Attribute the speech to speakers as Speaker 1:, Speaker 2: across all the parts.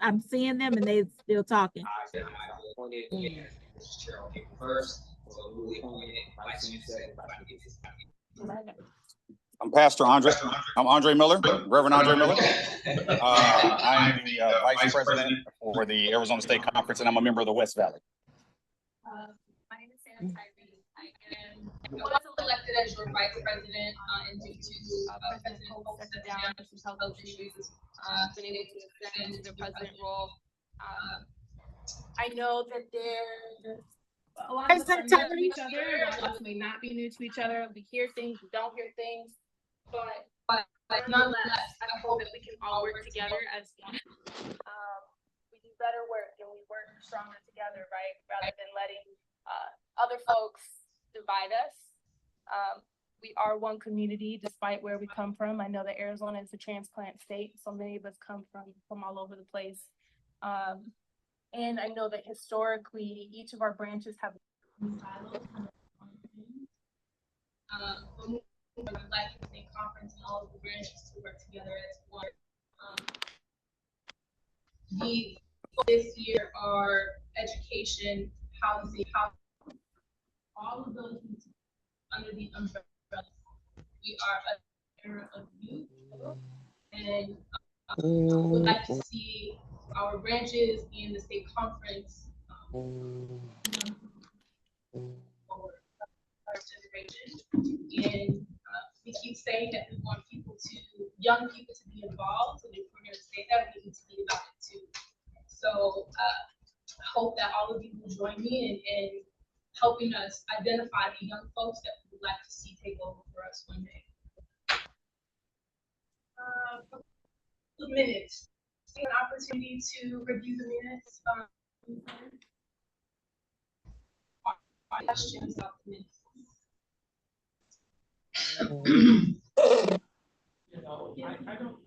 Speaker 1: I'm seeing them and they still talking.
Speaker 2: I'm Pastor Andre. I'm Andre Miller, Reverend Andre Miller. I'm the Vice President for the Arizona State Conference, and I'm a member of the West Valley.
Speaker 3: My name is Sam Tyree. I was elected as your Vice President, and due to President Hope stepping down for some health issues, been able to step into the president role. I know that a lot of us are new to each other. A lot of us may not be new to each other. We hear things, we don't hear things, but nonetheless, I hope that we can all work together as one. We do better work and we work stronger together, right? Rather than letting other folks divide us. We are one community, despite where we come from. I know that Arizona is a transplant state, so many of us come from all over the place. And I know that historically, each of our branches have silos. But I'd like the state conference and all of the branches to work together as one. This year are education, housing, all of those under the umbrella. We are an era of youth, and would like to see our branches and the state conference forward our generation. And we keep saying that we want young people to be involved, and if we're going to say that, we need to be about it too. So I hope that all of you will join me in helping us identify the young folks that we would like to see take over for us one day. The minutes. An opportunity to review the minutes. Questions about the minutes. I don't.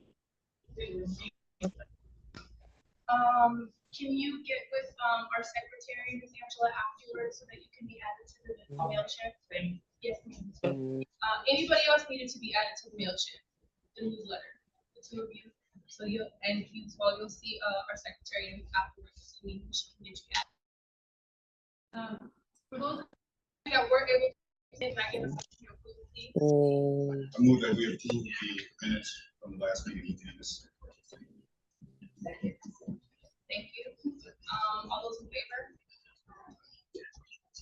Speaker 3: Can you get with our secretary, Ms. Angela, afterwards so that you can be added to the MailChimp? Yes, ma'am. Anybody else needed to be added to the MailChimp, the newsletter, the two of you. So you'll see our secretary afterwards. So she can get you added. For those that were able to take back in the section of approval, please.
Speaker 4: I move that we approve the minutes from the last meeting.
Speaker 3: Thank you. All those in favor?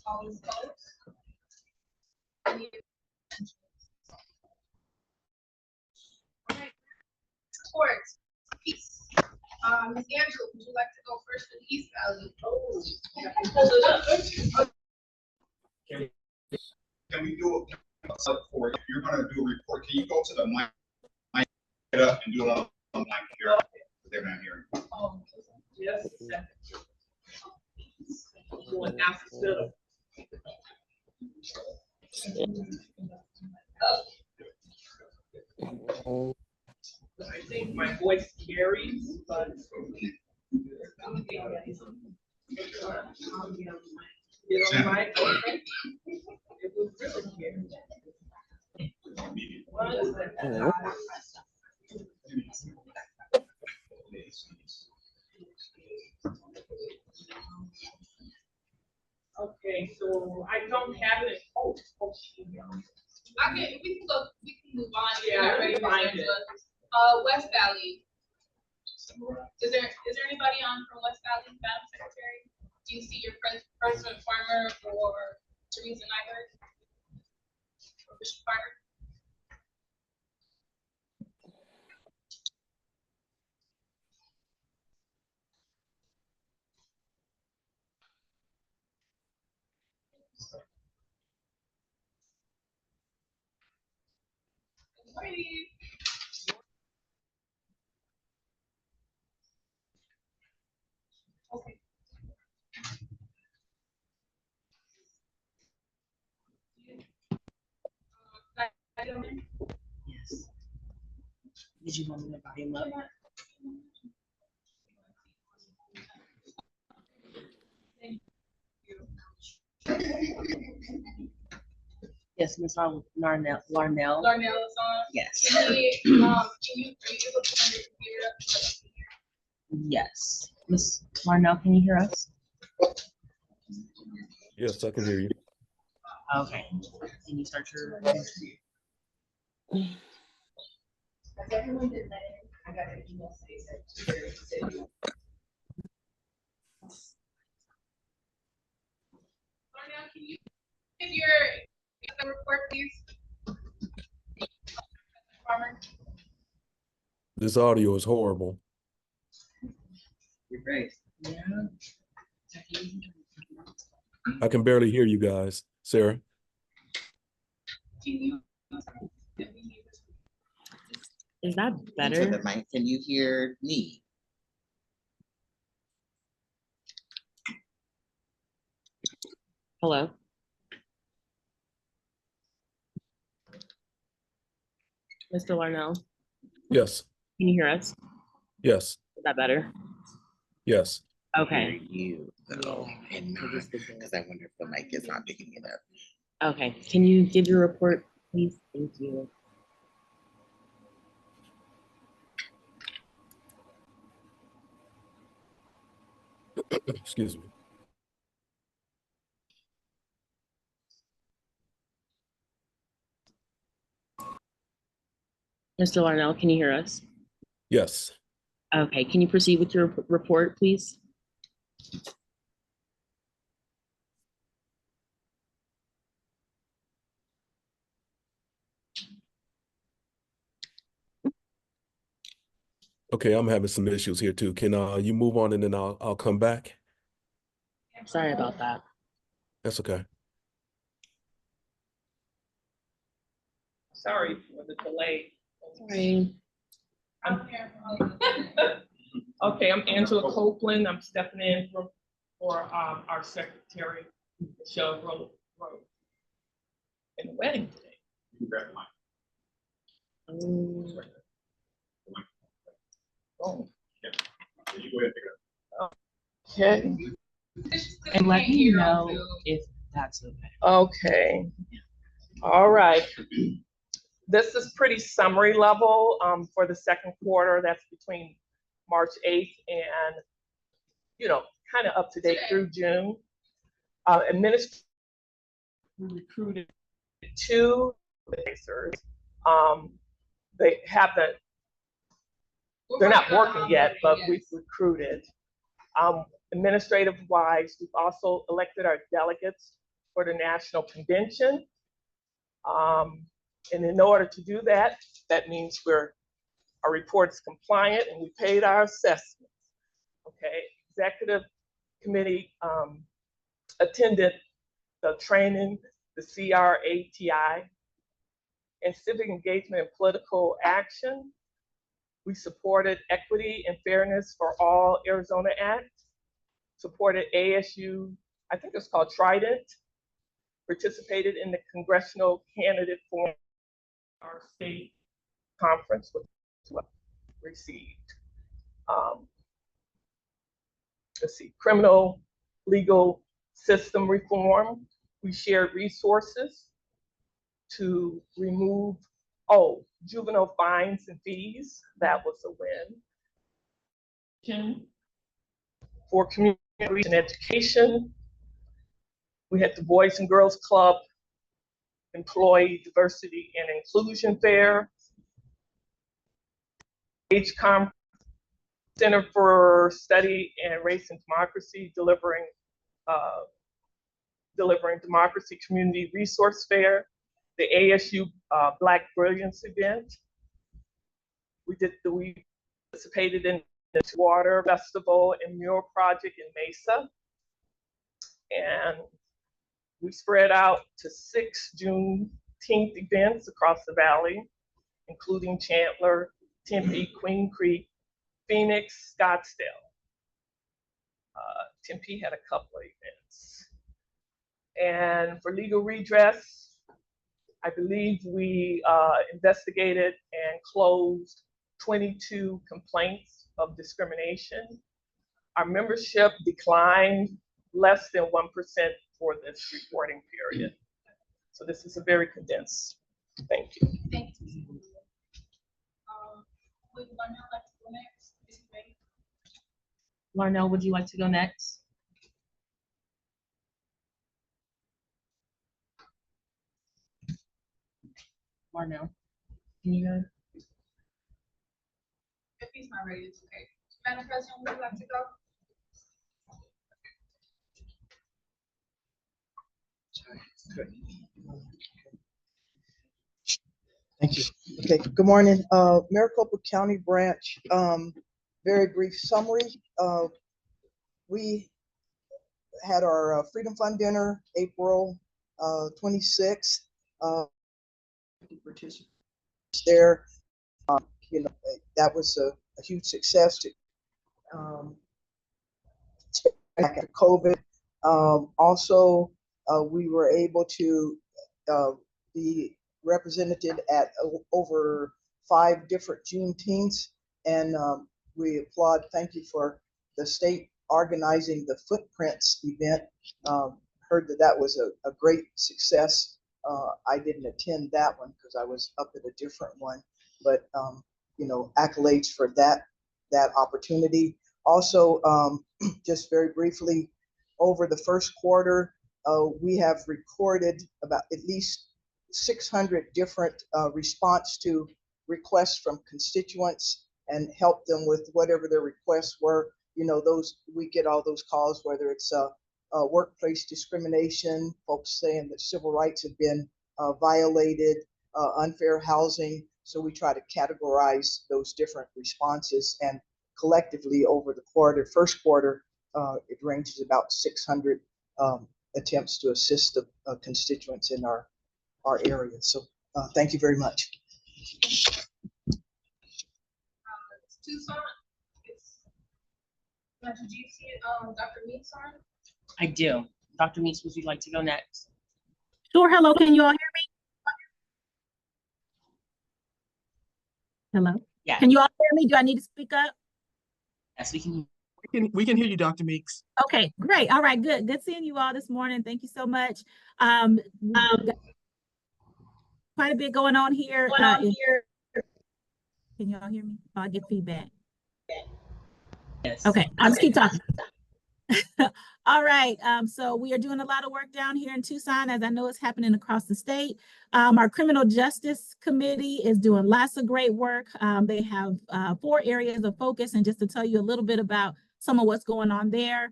Speaker 3: All those opposed? All right. Sports. Peace. Ms. Angela, would you like to go first for the East Valley? Hold it up.
Speaker 4: Can we do it? If you're going to do a report, can you go to the mic up and do it on the mic here? They're not hearing.
Speaker 5: Yes. Doing after. I think my voice carries, but it was really scary. Okay, so I don't have it.
Speaker 3: We can move on.
Speaker 5: Yeah, ready to find it.
Speaker 3: West Valley. Is there anybody on from West Valley, Madam Secretary? Do you see your President Farmer or Teresa Nyberg? Or Bishop Farmer? Okay.
Speaker 5: Yes. Did you want me to buy him up? Yes, Ms. Larnell.
Speaker 3: Larnell is on.
Speaker 5: Yes.
Speaker 3: Are you able to turn your computer up?
Speaker 6: Yes. Ms. Larnell, can you hear us?
Speaker 7: Yes, I can hear you.
Speaker 6: Okay. Can you start your?
Speaker 3: Darnell, can you give your report, please? Farmer?
Speaker 7: This audio is horrible.
Speaker 6: You're great. Yeah.
Speaker 7: I can barely hear you guys. Sarah?
Speaker 3: Can you?
Speaker 6: Is that
Speaker 8: Into
Speaker 6: better?
Speaker 8: the mic. Can you hear me?
Speaker 6: Hello? Mr. Larnell,
Speaker 7: Yes.
Speaker 6: can you hear us?
Speaker 7: Yes.
Speaker 6: Is that better?
Speaker 7: Yes.
Speaker 6: Okay.
Speaker 8: Hear you though,
Speaker 6: Yeah,
Speaker 8: and not, because I wonder if the mic is not picking it up.
Speaker 6: Okay. Can you give your report, please? Thank you.
Speaker 7: Excuse me.
Speaker 6: Mr. Larnell, can you hear us?
Speaker 7: Yes.
Speaker 6: Okay. Can you proceed with your report, please?
Speaker 7: Okay, I'm having some issues here too. Can you move on and then I'll come back?
Speaker 6: Sorry about that.
Speaker 7: That's okay.
Speaker 5: Sorry for the delay.
Speaker 6: Sorry.
Speaker 5: Okay, I'm Angela Copeland. I'm stepping in for our secretary, Michelle Rose. In the wedding today.
Speaker 4: You can grab the mic.
Speaker 5: Oh,
Speaker 4: Yeah, you go ahead and pick it up.
Speaker 5: okay.
Speaker 6: And let me know if that's okay.
Speaker 5: Okay. All right. This is pretty summary level for the second quarter. That's between March 8th and, kind of up to date through June. Administrators recruited 2 advisors. They haven't, they're not working yet, but we've recruited. Administrative wise, we've also elected our delegates for the national convention. And in order to do that, that means our report is compliant and we paid our assessments. Okay, executive committee attended the training, the CRATI, and civic engagement and political action. We supported Equity and Fairness for All Arizona Act, supported ASU, I think it's called Trident, participated in the Congressional Candidate Forum, our state conference, which was received. Let's see, criminal legal system reform. We shared resources to remove, juvenile fines and fees. That was a win. For community and education, we had the Boys and Girls Club Employee Diversity and Inclusion Fair, Age Conference, Center for Study and Race and Democracy, delivering Democracy Community Resource Fair, the ASU Black Brilliance event. We participated in the Water Festival and Mural Project in Mesa. And we spread out to 6 Juneteenth events across the valley, including Chandler, Tempe, Queen Creek, Phoenix, Scottsdale. Tempe had a couple of events. And for legal redress, I believe we investigated and closed 22 complaints of discrimination. Our membership declined less than 1% for this reporting period. So this is a very condensed. Thank you.
Speaker 3: Thank you. Would one like to go next? Is he ready?
Speaker 6: Larnell, would you like to go next? Larnell, can you go?
Speaker 3: If he's not ready, it's okay. Madam President, would you like to go?
Speaker 9: Thank you. Okay, good morning, Maricopa County Branch. Very brief summary. We had our Freedom Fund dinner, April 26th. Participants there, you know, that was a huge success. Back at COVID, also we were able to be represented at over 5 different Juneteenths, and we applaud. Thank you for the state organizing the Footprints event. Heard that was a great success. I didn't attend that one because I was up at a different one, but you know, accolades for that opportunity. Also, just very briefly, over the first quarter, we have recorded about at least 600 different response to requests from constituents and help them with whatever their requests were. You know, those, we get all those calls, whether it's workplace discrimination, folks saying that civil rights have been violated, unfair housing. So we try to categorize those different responses, and collectively over the first quarter, it ranges about 600 attempts to assist the constituents in our area. So thank you very much.
Speaker 3: Tucson. Did you see Dr. Meeks on?
Speaker 6: I do. Dr. Meeks, would you like to go next?
Speaker 1: Sure. Hello, can you all hear me? Hello?
Speaker 6: Yeah.
Speaker 1: Can you all hear me? Do I need to speak up?
Speaker 6: Yes, we can.
Speaker 10: We can hear you, Dr. Meeks.
Speaker 1: Okay, great. All right, good. Good seeing you all this morning. Thank you so much. Quite a bit going on here. Can you all hear me? Oh, I get feedback.
Speaker 6: Yes.
Speaker 1: Okay, I'll just keep talking. All right, so we are doing a lot of work down here in Tucson, as I know it's happening across the state. Our criminal justice committee is doing lots of great work. They have 4 areas of focus, and just to tell you a little bit about some of what's going on there.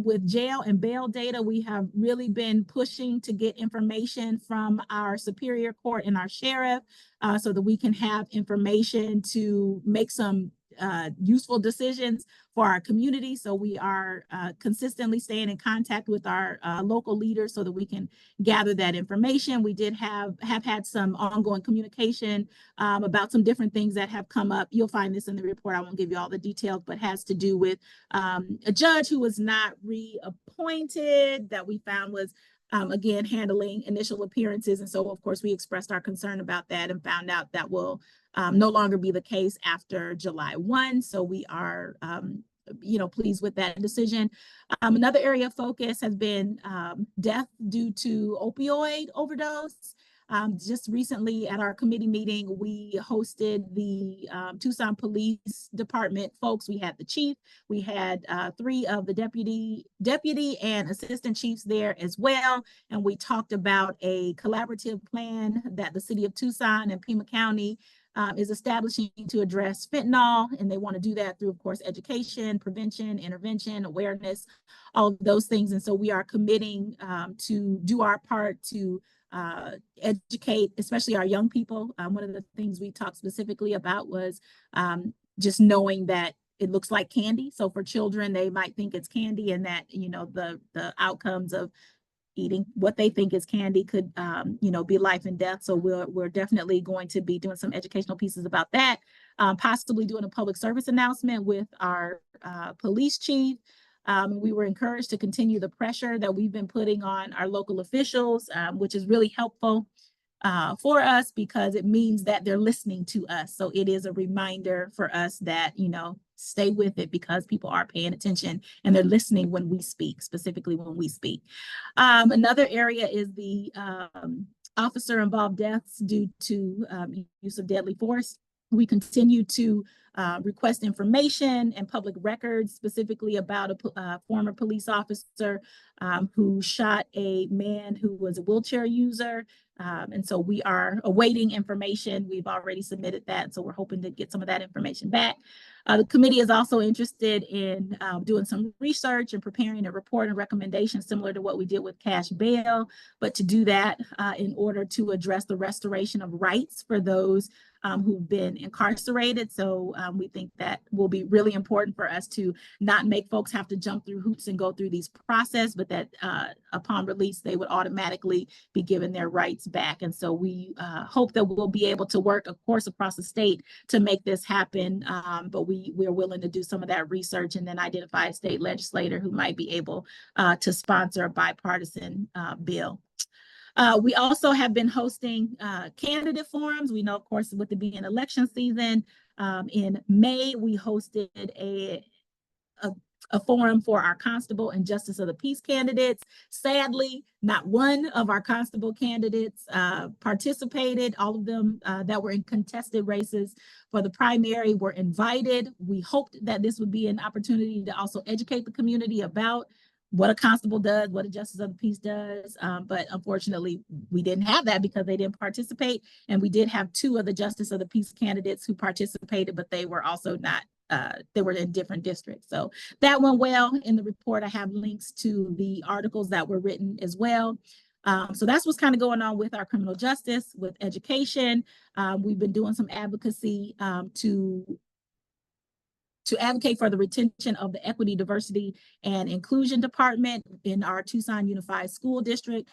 Speaker 1: With jail and bail data, we have really been pushing to get information from our Superior Court and our sheriff so that we can have information to make some useful decisions for our community. So we are consistently staying in contact with our local leaders so that we can gather that information. We did have had some ongoing communication about some different things that have come up. You'll find this in the report. I won't give you all the details, but has to do with a judge who was not reappointed that we found was again handling initial appearances. And so of course we expressed our concern about that and found out that will no longer be the case after July 1. So we are pleased with that decision. Another area of focus has been death due to opioid overdose. Just recently at our committee meeting, we hosted the Tucson Police Department folks. We had the chief, we had 3 of the deputy and assistant chiefs there as well. And we talked about a collaborative plan that the city of Tucson and Pima County is establishing to address fentanyl. And they want to do that through, of course, education, prevention, intervention, awareness, all of those things. And so we are committing to do our part to educate, especially our young people. One of the things we talked specifically about was just knowing that it looks like candy. So for children, they might think it's candy, and that, the outcomes of eating what they think is candy could, be life and death. So we're definitely going to be doing some educational pieces about that, possibly doing a public service announcement with our police chief. We were encouraged to continue the pressure that we've been putting on our local officials, which is really helpful for us because it means that they're listening to us. So it is a reminder for us that, stay with it because people are paying attention and they're listening when we speak, specifically when we speak. Another area is the officer involved deaths due to use of deadly force. We continue to request information and public records, specifically about a former police officer who shot a man who was a wheelchair user. And so we are awaiting information. We've already submitted that, so we're hoping to get some of that information back. The committee is also interested in doing some research and preparing a report and recommendation similar to what we did with cash bail, but to do that in order to address the restoration of rights for those who've been incarcerated. So we think that will be really important for us to not make folks have to jump through hoops and go through these process, but that upon release, they would automatically be given their rights back. And so we hope that we'll be able to work, of course, across the state to make this happen. But we're willing to do some of that research and then identify a state legislator who might be able to sponsor a bipartisan bill. We also have been hosting candidate forums. We know, of course, with it being election season, in May, we hosted a forum for our constable and justice of the peace candidates. Sadly, not one of our constable candidates participated. All of them that were in contested races for the primary were invited. We hoped that this would be an opportunity to also educate the community about what a constable does, what a justice of the peace does. But unfortunately, we didn't have that because they didn't participate. And we did have 2 of the justice of the peace candidates who participated, but they were also not, they were in different districts. So that went well. In the report, I have links to the articles that were written as well. So that's what's kind of going on with our criminal justice, with education. We've been doing some advocacy to advocate for the retention of the Equity, Diversity, and Inclusion Department in our Tucson Unified School District.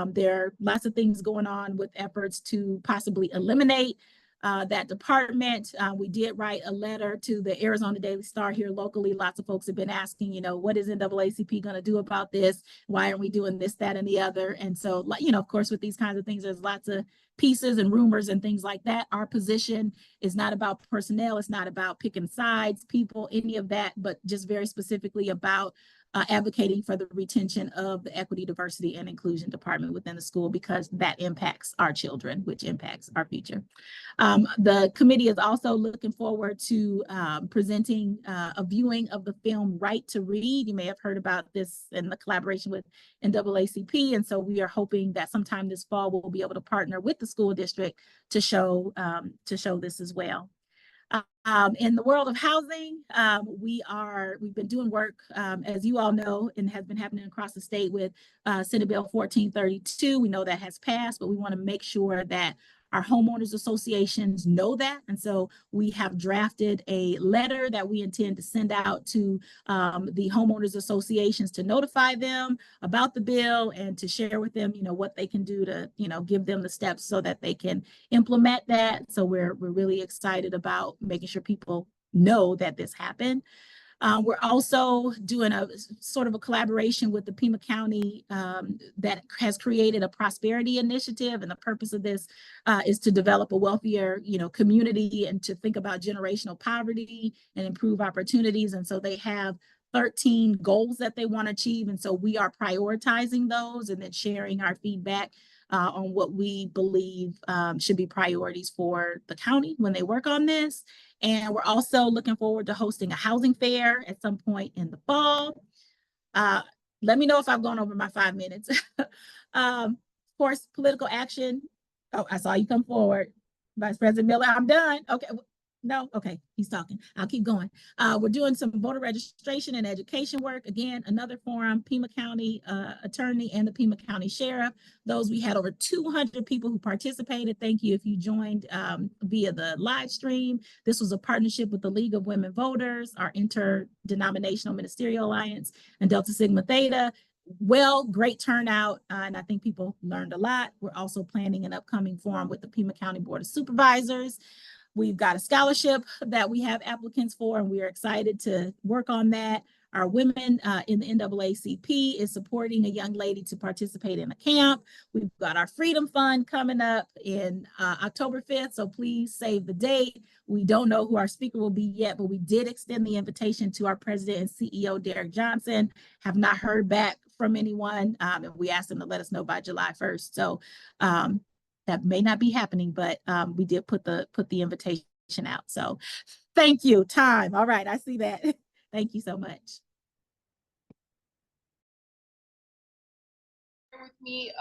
Speaker 1: There are lots of things going on with efforts to possibly eliminate that department. We did write a letter to the Arizona Daily Star here locally. Lots of folks have been asking, you know, what is NAACP going to do about this? Why aren't we doing this, that, and the other? And so, you know, of course, with these kinds of things, there's lots of pieces and rumors and things like that. Our position is not about personnel. It's not about picking sides, people, any of that, but just very specifically about advocating for the retention of the Equity, Diversity, and Inclusion Department within the school, because that impacts our children, which impacts our future. The committee is also looking forward to presenting a viewing of the film Right to Read. You may have heard about this in the collaboration with NAACP, and so we are hoping that sometime this fall we'll be able to partner with the school district to show this as well. In the world of housing, we've been doing work, as you all know, and has been happening across the state with Senate Bill 1432. We know that has passed, but we want to make sure that our homeowners associations know that. And so we have drafted a letter that we intend to send out to the homeowners associations to notify them about the bill and to share with them, you know, what they can do to, you know, give them the steps so that they can implement that. So we're really excited about making sure people know that this happened. We're also doing a sort of a collaboration with the Pima County that has created a prosperity initiative. And the purpose of this is to develop a wealthier, you know, community and to think about generational poverty and improve opportunities. And so they have 13 goals that they want to achieve. And so we are prioritizing those and then sharing our feedback on what we believe should be priorities for the county when they work on this. And we're also looking forward to hosting a housing fair at some point in the fall. Let me know if I've gone over my 5 minutes. Of course, political action. Oh, I saw you come forward. Vice President Miller, I'm done. Okay. No, okay, he's talking. I'll keep going. We're doing some voter registration and education work. Again, another forum, Pima County Attorney and the Pima County Sheriff. Those, we had over 200 people who participated. Thank you if you joined via the live stream. This was a partnership with the League of Women Voters, our Interdenominational Ministerial Alliance, and Delta Sigma Theta. Well, great turnout, and I think people learned a lot. We're also planning an upcoming forum with the Pima County Board of Supervisors. We've got a scholarship that we have applicants for, and we are excited to work on that. Our women in the NAACP is supporting a young lady to participate in a camp. We've got our Freedom Fund coming up in October 5th, so please save the date. We don't know who our speaker will be yet, but we did extend the invitation to our president and CEO, Derek Johnson. Have not heard back from anyone, and we asked them to let us know by July 1st. So that may not be happening, but we did put the invitation out. So Thank you. Time. All right. I see that. Thank you so much.
Speaker 3: With me,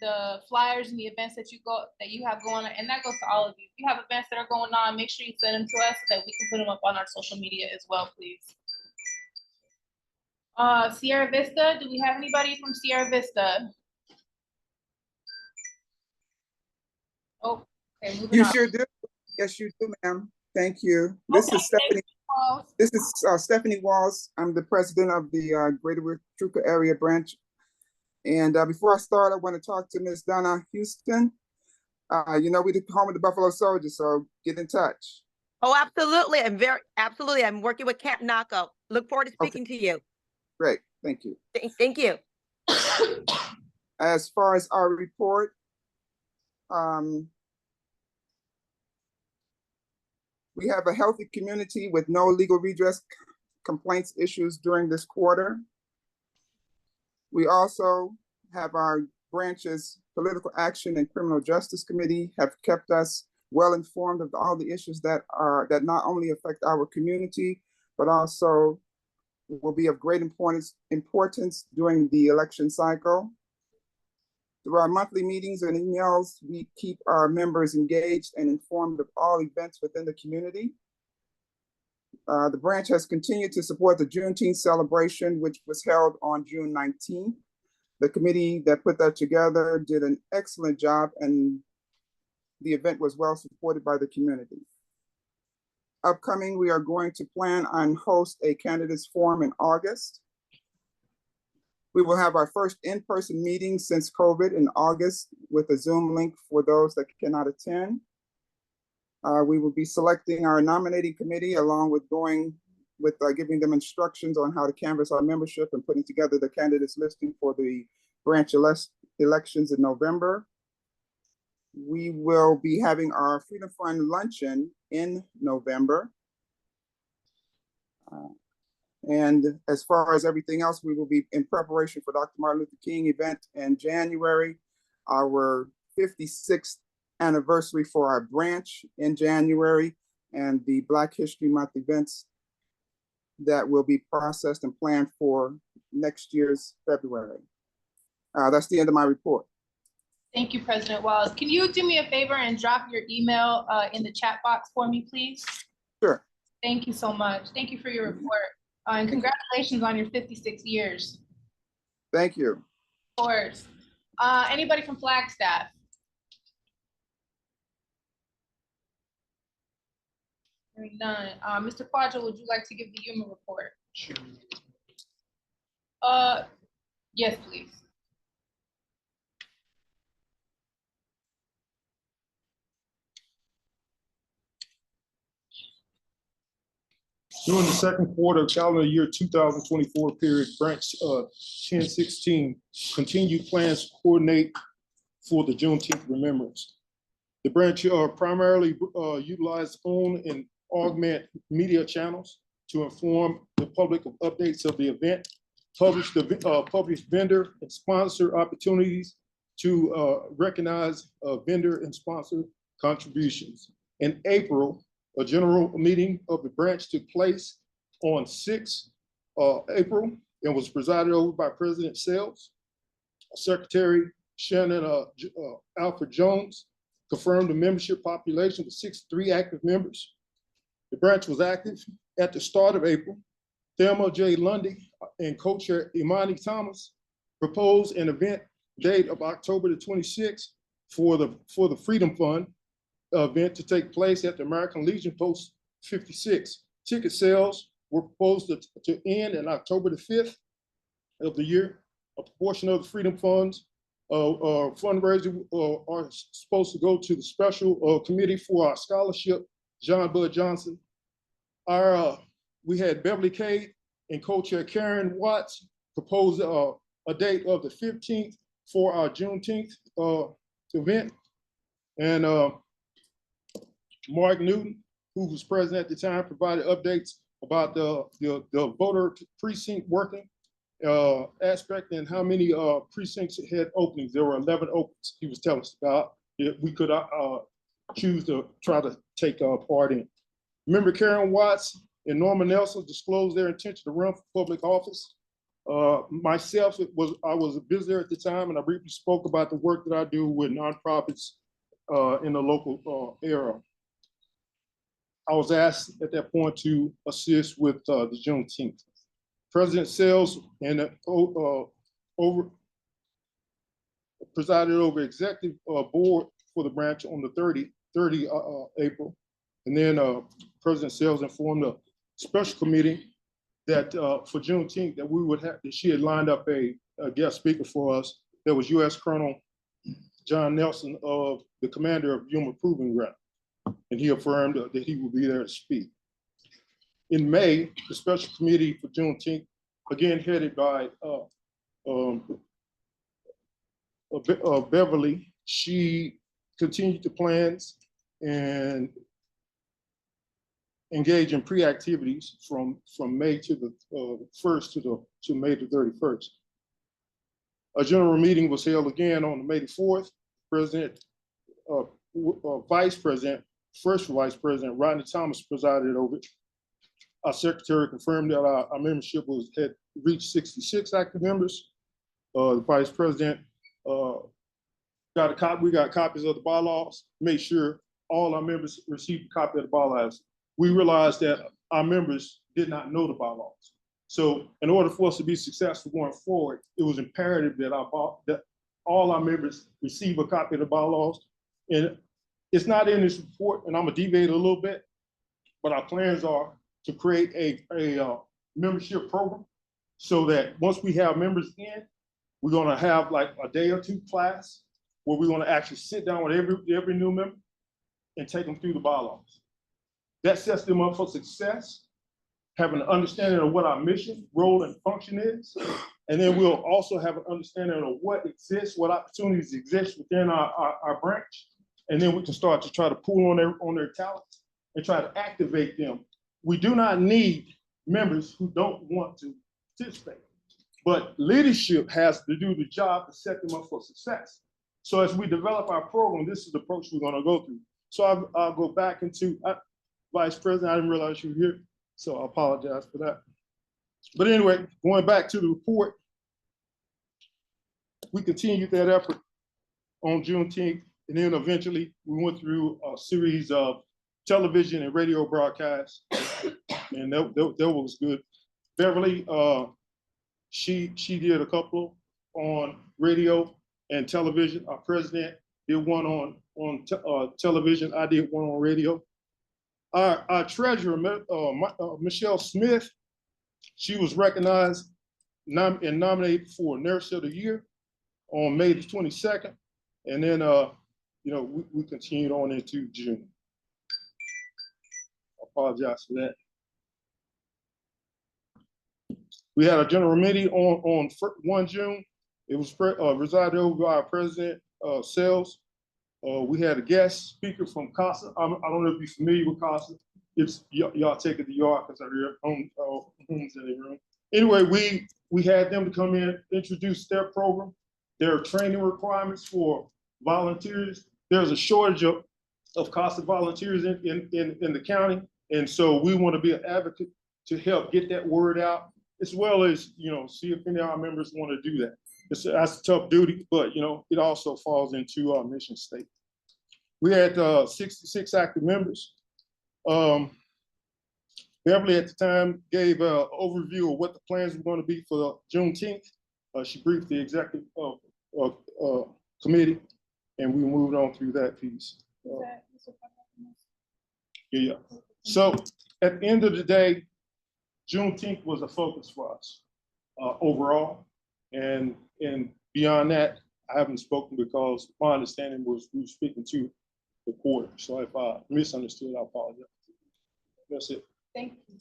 Speaker 3: the flyers and the events that you have going on, and that goes to all of you. If you have events that are going on, make sure you send them to us so that we can put them up on our social media as well, please. Sierra Vista, do we have anybody from Sierra Vista? Oh, okay, moving
Speaker 11: You
Speaker 3: on.
Speaker 11: sure do. Yes, you do, ma'am. Thank you. This
Speaker 3: Okay,
Speaker 11: is Stephanie.
Speaker 3: Walls.
Speaker 11: This is Stephanie Walls. I'm the president of the Greater Huachuca Area Branch. And before I start, I want to talk to Ms. Donna Houston. You know, we're the home of the Buffalo Soldiers, so get in touch.
Speaker 12: Oh, absolutely. Absolutely. I'm working with Camp Naco. Look forward to speaking to you.
Speaker 11: Great. Thank you.
Speaker 12: Thank you.
Speaker 11: As far as our report, we have a healthy community with no legal redress complaints issues during this quarter. We also have our branch's political action and criminal justice committee have kept us well informed of all the issues that not only affect our community, but also will be of great importance during the election cycle. Through our monthly meetings and emails, we keep our members engaged and informed of all events within the community. The branch has continued to support the Juneteenth celebration, which was held on June 19th. The committee that put that together did an excellent job, and the event was well supported by the community. Upcoming, we are going to plan on host a candidates forum in August. We will have our first in-person meeting since COVID in August with a Zoom link for those that cannot attend. We will be selecting our nominating committee along with giving them instructions on how to canvass our membership and putting together the candidates listing for the branch elections in November. We will be having our Freedom Fund luncheon in November. And as far as everything else, we will be in preparation for Dr. Martin Luther King event in January, our 56th anniversary for our branch in January, and the Black History Month events that will be processed and planned for next year's February. That's the end of my report.
Speaker 3: Thank you, President Walls. Can you do me a favor and drop your email in the chat box for me, please?
Speaker 11: Sure.
Speaker 3: Thank you so much. Thank you for your report. And congratulations on your 56 years.
Speaker 11: Thank you.
Speaker 3: Of course. Anybody from Flagstaff? Hearing none. Mr. Quadro, would you like to give the human report? Sure. Yes, please.
Speaker 13: During the second quarter of calendar year 2024 period, branch 1016 continued plans to coordinate for the Juneteenth remembrance. The branch primarily utilized own and augment media channels to inform the public of updates of the event, publish vendor and sponsor opportunities to recognize vendor and sponsor contributions. In April, a general meeting of the branch took place on 6 April and was presided over by President Sells. Secretary Shannon Alfred Jones confirmed the membership population of 63 active members. The branch was active at the start of April. Thelma J. Lundy and co-chair Imani Thomas proposed an event date of October the 26th for the Freedom Fund event to take place at the American Legion Post 56. Ticket sales were proposed to end on October the 5th of the year. A portion of the Freedom Funds fundraiser are supposed to go to the special committee for our scholarship, John Bud Johnson. We had Beverly Cade and co-chair Karen Watts propose a date of the 15th for our Juneteenth event. And Mark Newton, who was president at the time, provided updates about the voter precinct working aspect and how many precincts had openings. There were 11 openings he was telling us about. We could choose to try to take part in. Member Karen Watts and Norman Nelson disclosed their intention to run for public office. Myself, I was a visitor at the time, and I briefly spoke about the work that I do with nonprofits in the local area. I was asked at that point to assist with the Juneteenth. President Sells and presided over executive board for the branch on the 30 April. And then President Sells informed a special committee that for Juneteenth that we would have, that she had lined up a guest speaker for us. That was U.S. Colonel John Nelson, of the commander of Yuma Proving Ground. And he affirmed that he would be there to speak. In May, the special committee for Juneteenth, again headed by Beverly, she continued the plans and engage in pre-activities from May to the 1st to May the 31st. A general meeting was held again on May the 4th. First Vice President Rodney Thomas presided over it. Our secretary confirmed that our membership had reached 66 active members. The Vice President we got copies of the bylaws, made sure all our members received a copy of the bylaws. We realized that our members did not know the bylaws. So in order for us to be successful going forward, it was imperative that all our members receive a copy of the bylaws. And it's not in this report, and I'm gonna deviate a little bit, but our plans are to create a membership program so that once we have members in, we're gonna have like a day or two class where we're gonna actually sit down with every new member and take them through the bylaws. That sets them up for success, having an understanding of what our mission, role, and function is. And then we'll also have an understanding of what exists, what opportunities exist within our branch. And then we can start to try to pull on their talents and try to activate them. We do not need members who don't want to participate, but leadership has to do the job to set them up for success. So as we develop our program, this is the approach we're gonna go through. So I'll go back into Vice President. I didn't realize you were here, so I apologize for that. But anyway, going back to the report, we continued that effort on Juneteenth, and then eventually we went through a series of television and radio broadcasts, and that was good. Beverly, she did a couple on radio and television. Our president did one on television. I did one on radio. Our treasurer, Michelle Smith, she was recognized and nominated for Nurse of the Year on May the 22nd. And then, we continued on into June. I apologize for that. We had a general meeting on 1 June. It was presided over by our president, Sells. We had a guest speaker from CASA. I don't know if you're familiar with CASA. It's y'all take it to y'all because I hear homes in the room. Anyway, we had them to come in, introduce their program, their training requirements for volunteers. There's a shortage of CASA volunteers in the county. And so we want to be an advocate to help get that word out, as well as, see if any of our members want to do that. That's a tough duty, but it also falls into our mission statement. We had 66 active members. Beverly at the time gave an overview of what the plans were going to be for Juneteenth. She briefed the executive committee, and we moved on through that piece. Yeah. So at the end of the day, Juneteenth was a focus for us overall. And beyond that, I haven't spoken because my understanding was we were speaking to the quarter. So if I misunderstood, I apologize. That's it.
Speaker 3: Thank you.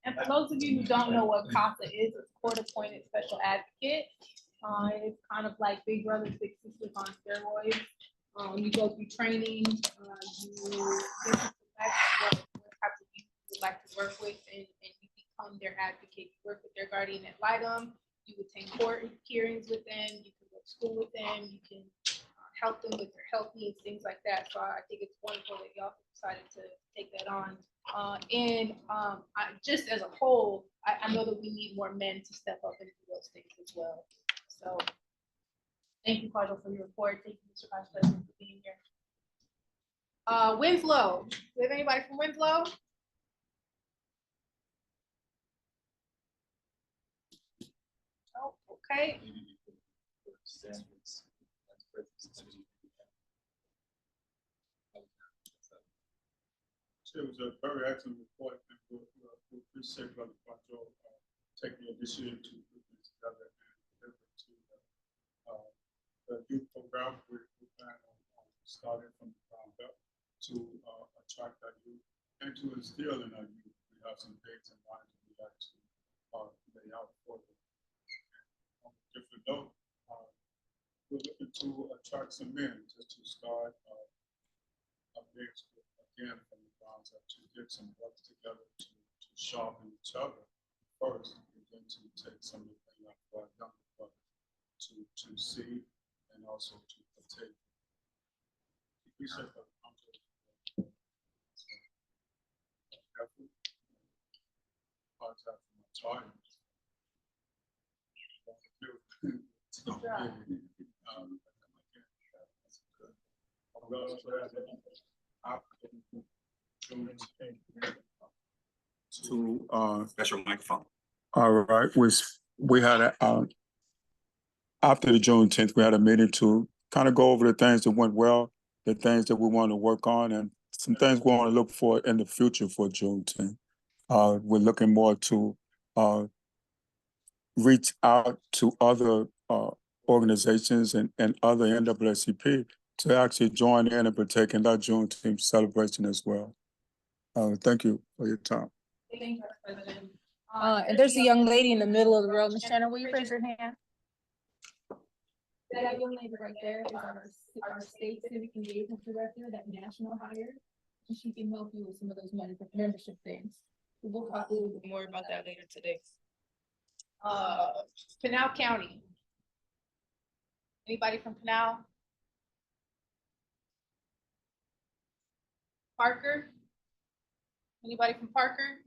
Speaker 3: And for those of you who don't know what CASA is, it's court-appointed special advocate. It's kind of like Big Brother Big Sisters on steroids. You go through training, you select what types of youth you would like to work with, and you become their advocate. You work with their guardian ad litem. You attend court hearings with them. You can go to school with them. You can help them with their health needs, things like that. So I think it's wonderful that y'all decided to take that on. Just as a whole, I know that we need more men to step up and do those things as well. So thank you, Quadro, for your report. Thank you, Mr. Vice President, for being here. Winslow, do we have anybody from Winslow? Oh, okay.
Speaker 13: It was a very excellent report, and we appreciate Brother Quattro taking the initiative to put this together and deliver to the youth program. We plan on starting from the ground up to attract our youth and to instill in our youth. We have some dates in mind that we like to lay out for them. And on a different note, we're looking to attract some men just to start a big again from the ground up to get some work together to sharpen each other first, and then to take some of the things out for our younger brothers to see and also to partake. We said that to
Speaker 2: Special microphone.
Speaker 13: all right, we had a after the Juneteenth, we had a meeting to kind of go over the things that went well, the things that we want to work on, and some things we want to look for in the future for Juneteenth. We're looking more to reach out to other organizations and other NAACP to actually join in and partake in that Juneteenth celebration as well. Thank you for your time.
Speaker 3: Thank you, President.
Speaker 1: And there's a young lady in the middle of the road. Ms. Shannon, will you raise your hand?
Speaker 3: That young lady right there is our state civic engagement director, that national hire. And she can help you with some of those membership things. We'll talk a little bit more about that later today. Pinal County. Anybody from Pinal? Parker? Anybody from Parker?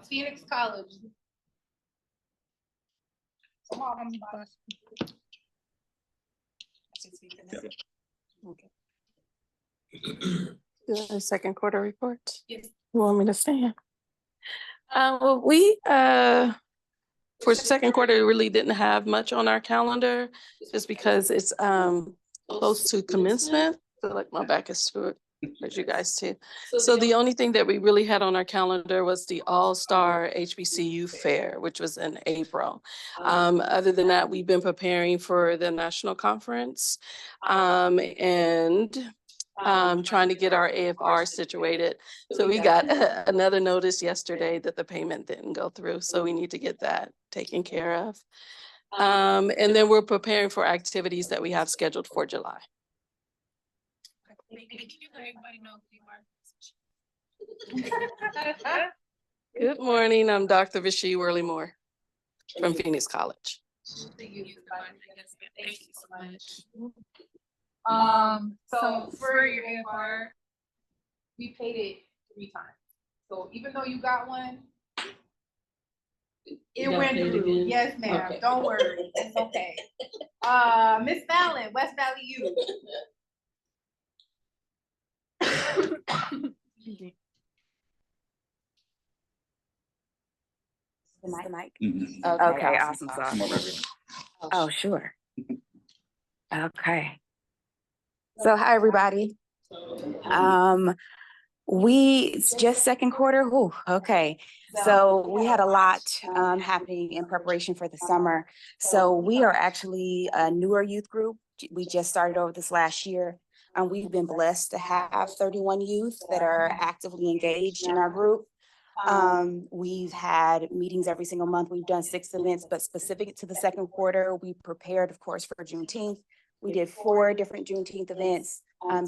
Speaker 3: Phoenix College. Come on,
Speaker 14: The second quarter report.
Speaker 3: yes.
Speaker 14: You want me to stand? Well, we for second quarter we really didn't have much on our calendar just because it's close to commencement. I feel like my back is to it, as you guys too. So the only thing that we really had on our calendar was the All-Star HBCU Fair, which was in April. Other than that, we've been preparing for the national conference and trying to get our AFR situated. So we got another notice yesterday that the payment didn't go through. So we need to get that taken care of. And then we're preparing for activities that we have scheduled for July. Good morning, I'm Dr. Vichy Worley-Moore from Phoenix College.
Speaker 3: Thank you so much. So for your AFR, we paid it 3 times. So even though you got one, it went through. Yes, ma'am. Okay. Don't worry. It's okay. Miss Fallon, West Valley U.
Speaker 15: The mic?
Speaker 2: Mm-hmm.
Speaker 15: Okay, awesome sauce. Oh, sure. Okay. So hi, everybody. It's just second quarter. Ooh, okay. So we had a lot happening in preparation for the summer. So we are actually a newer youth group. We just started over this last year. And we've been blessed to have 31 youth that are actively engaged in our group. We've had meetings every single month. We've done 6 events, but specific to the second quarter, we prepared, of course, for Juneteenth. We did 4 different Juneteenth events,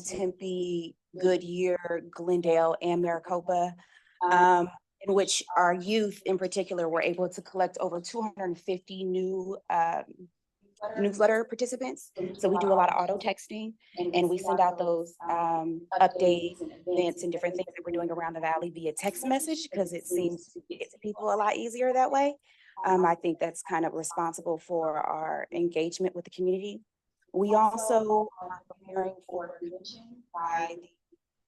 Speaker 15: Tempe, Goodyear, Glendale, and Maricopa. in which our youth in particular were able to collect over 250 new newsletter participants. So we do a lot of auto texting, and we send out those updates and events and different things that we're doing around the valley via text message, because it seems to get to people a lot easier that way. I think that's kind of responsible for our engagement with the community. We also are preparing for convention by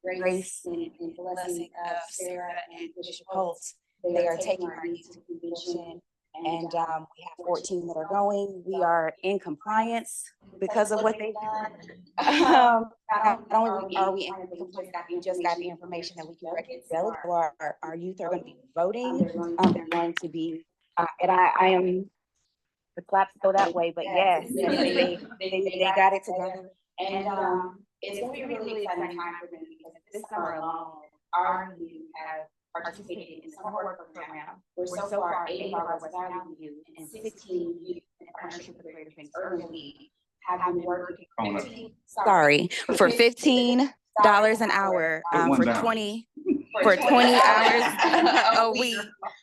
Speaker 15: the grace and blessing of Sarah and Bishop Holt. They are taking our youth to convention, and we have 14 that are going. We are in compliance because of what they've done. Not only are we in compliance, we just got the information that we can reconcile. Our youth are going to be voting. They're going to be, and I am, the claps go that way, but yes, they got it together. And it's going to be a really exciting time for them, because this summer alone, our youth have participated in the summer work program, where so far 8 of our West Valley youth and 16 youth in partnership with the Greater Phoenix Urban League have been working for $15 an hour for 20 hours a week,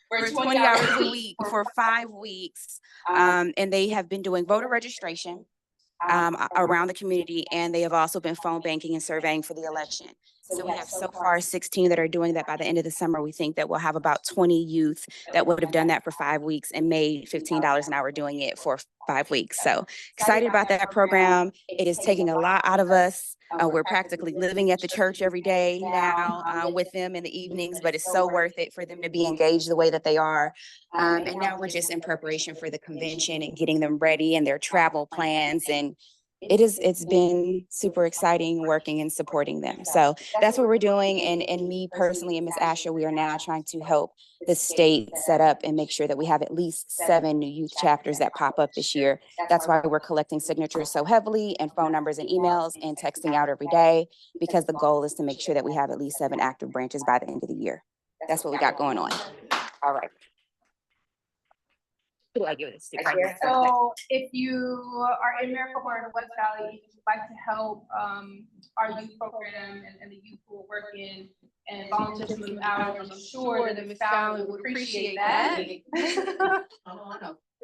Speaker 15: for 20 hours a week for 5 weeks. And they have been doing voter registration around the community, and they have also been phone banking and surveying for the election. So we have so far 16 that are doing that. By the end of the summer, we think that we'll have about 20 youth that would have done that for 5 weeks and made $15 an hour doing it for 5 weeks. So excited about that program. It is taking a lot out of us. We're practically living at the church every day now with them in the evenings, but it's so worth it for them to be engaged the way that they are. And now we're just in preparation for the convention and getting them ready and their travel plans. And it's been super exciting working and supporting them. So that's what we're doing. And me personally and Ms. Asher, we are now trying to help the state set up and make sure that we have at least 7 new youth chapters that pop up this year. That's why we're collecting signatures so heavily, and phone numbers and emails and texting out every day, because the goal is to make sure that we have at least 7 active branches by the end of the year. That's what we got going on. All right. Who do I give this to? Right here?
Speaker 3: So if you are in Miracle or in the West Valley, if you'd like to help our youth program and the youth who are working and volunteer some of the hours, I'm sure that Ms. Fallon would appreciate that.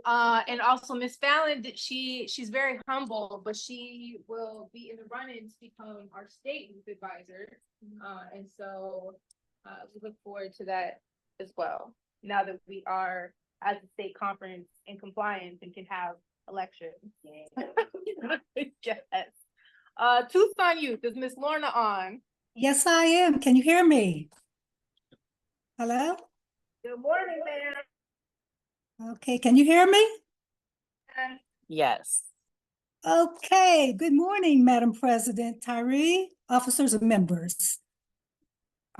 Speaker 3: And also Ms. Fallon, she's very humble, but she will be in the run-in to become our state youth advisor. And so we look forward to that as well, now that we are as a state conference in compliance and can have elections. Yes. Tucson Youth, is Miss Lorna on?
Speaker 16: Yes, I am. Can you hear me? Hello?
Speaker 3: Good morning, ma'am.
Speaker 16: Okay, can you hear me?
Speaker 6: Yes.
Speaker 16: Okay, good morning, Madam President, Tyree, officers and members.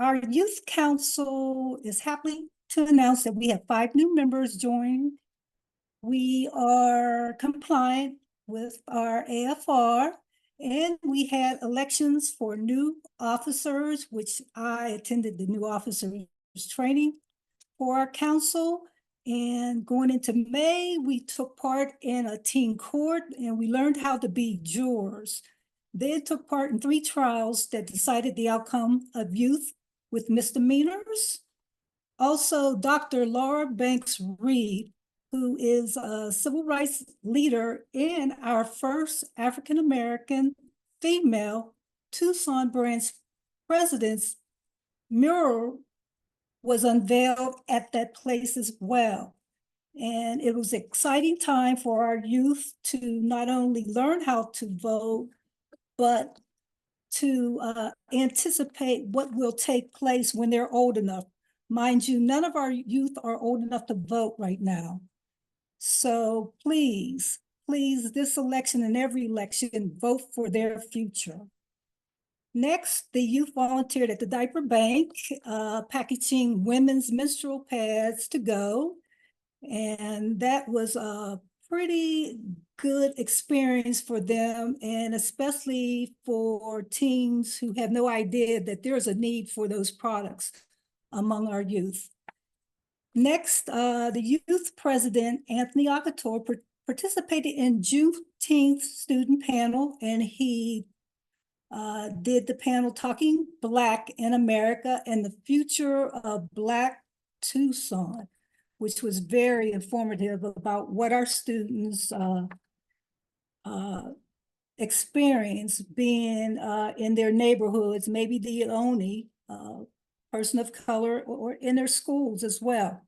Speaker 16: Our Youth Council is happy to announce that we have 5 new members join. We are compliant with our AFR, and we had elections for new officers, which I attended the new officers training for our council. And going into May, we took part in a teen court, and we learned how to be jurors. Then took part in 3 trials that decided the outcome of youth with misdemeanors. Also, Dr. Laura Banks Reed, who is a civil rights leader and our first African-American female Tucson branch president's mural was unveiled at that place as well. And it was an exciting time for our youth to not only learn how to vote, but to anticipate what will take place when they're old enough. Mind you, none of our youth are old enough to vote right now. So please, this election and every election, vote for their future. Next, the youth volunteered at the diaper bank, packaging women's menstrual pads to go. And that was a pretty good experience for them, and especially for teens who have no idea that there's a need for those products among our youth. Next, the youth president, Anthony Agator, participated in Juneteenth student panel, and he did the panel Talking Black in America and the Future of Black Tucson, which was very informative about what our students experience being in their neighborhoods, maybe the only person of color, or in their schools as well.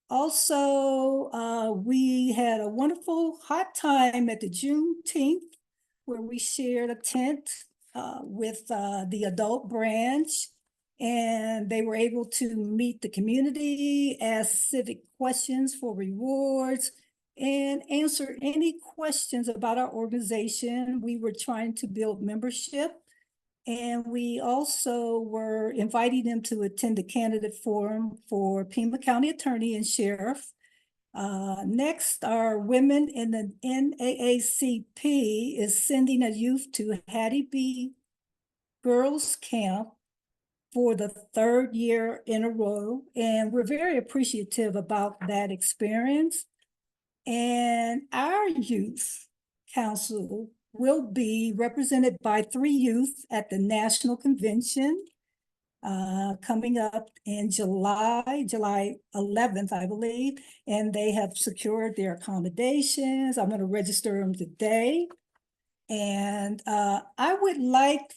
Speaker 16: Also, we had a wonderful hot time at the Juneteenth, where we shared a tent with the adult branch, and they were able to meet the community, ask civic questions for rewards, and answer any questions about our organization. We were trying to build membership, and we also were inviting them to attend the candidate forum for Pima County Attorney and Sheriff. Next, our Women in the NAACP is sending a youth to Hattie B. Girls Camp for the 3rd year in a row, and we're very appreciative about that experience. And our youth council will be represented by 3 youth at the National Convention coming up in July 11th, I believe, and they have secured their accommodations. I'm going to register them today. And I would like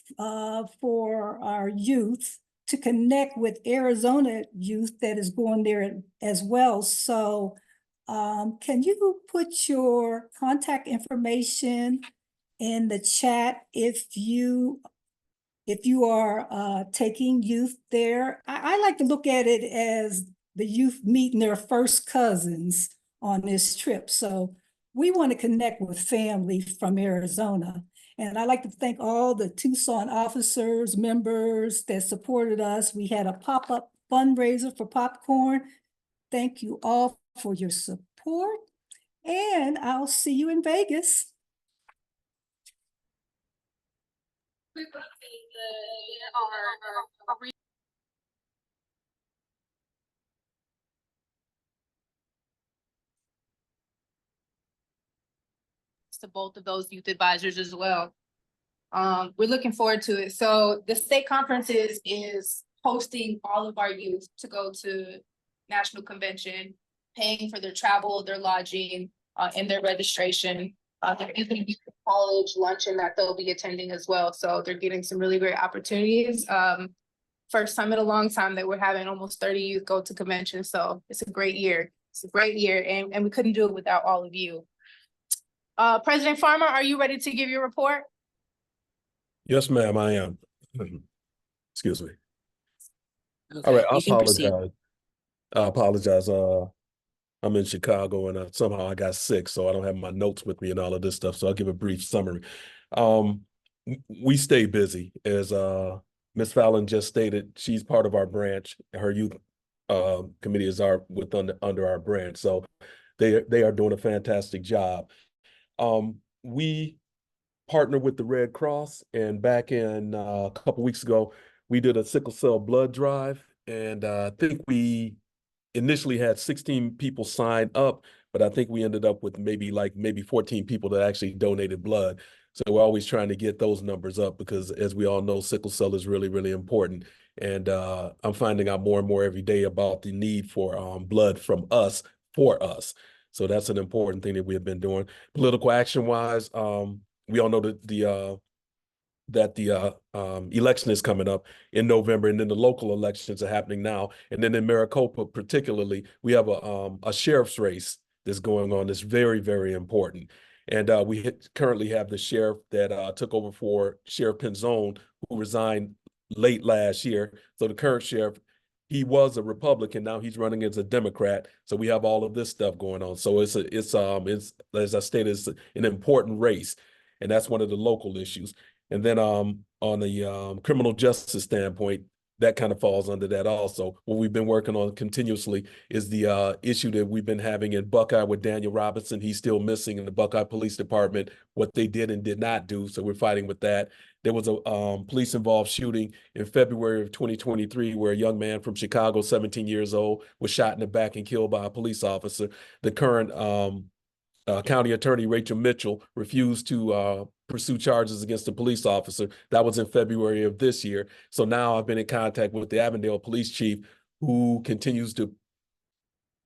Speaker 16: for our youth to connect with Arizona youth that is going there as well. So can you put your contact information in the chat if you are taking youth there? I like to look at it as the youth meeting their first cousins on this trip. So we want to connect with family from Arizona. And I'd like to thank all the Tucson officers, members that supported us. We had a pop-up fundraiser for popcorn. Thank you all for your support, and I'll see you in Vegas.
Speaker 3: To both of those youth advisors as well. We're looking forward to it. So the state conference is hosting all of our youth to go to National Convention, paying for their travel, their lodging, and their registration. There is a youth college luncheon that they'll be attending as well. So they're getting some really great opportunities. First time in a long time that we're having almost 30 youth go to convention. So it's a great year. It's a great year, and we couldn't do it without all of you. President Farmer, are you ready to give your report?
Speaker 7: Yes, ma'am, I am. Excuse me.
Speaker 6: Okay,
Speaker 7: All right, I
Speaker 6: you can proceed.
Speaker 7: apologize. I apologize. I'm in Chicago, and somehow I got sick, so I don't have my notes with me and all of this stuff. So I'll give a brief summary. We stay busy, as Ms. Fallon just stated. She's part of our branch. Her youth committee is under our branch, so they are doing a fantastic job. We partner with the Red Cross, and back in a couple weeks ago, we did a sickle cell blood drive, and I think we initially had 16 people sign up, but I think we ended up with maybe 14 people that actually donated blood. So we're always trying to get those numbers up, because as we all know, sickle cell is really, really important. And I'm finding out more and more every day about the need for blood from us for us. So that's an important thing that we have been doing. Political action wise, we all know that the election is coming up in November, and then the local elections are happening now. And then in Maricopa particularly, we have a sheriff's race that's going on that's very, very important. And we currently have the sheriff that took over for Sheriff Penzone, who resigned late last year. So the current sheriff, he was a Republican, now he's running as a Democrat. So we have all of this stuff going on. So it's as I stated, it's an important race, and that's one of the local issues. And then on the criminal justice standpoint, that kind of falls under that also. What we've been working on continuously is the issue that we've been having in Buckeye with Daniel Robinson. He's still missing in the Buckeye Police Department, what they did and did not do. So we're fighting with that. There was a police-involved shooting in February of 2023 where a young man from Chicago, 17 years old, was shot in the back and killed by a police officer. The current County Attorney Rachel Mitchell refused to pursue charges against the police officer. That was in February of this year. So now I've been in contact with the Avondale Police Chief, who continues to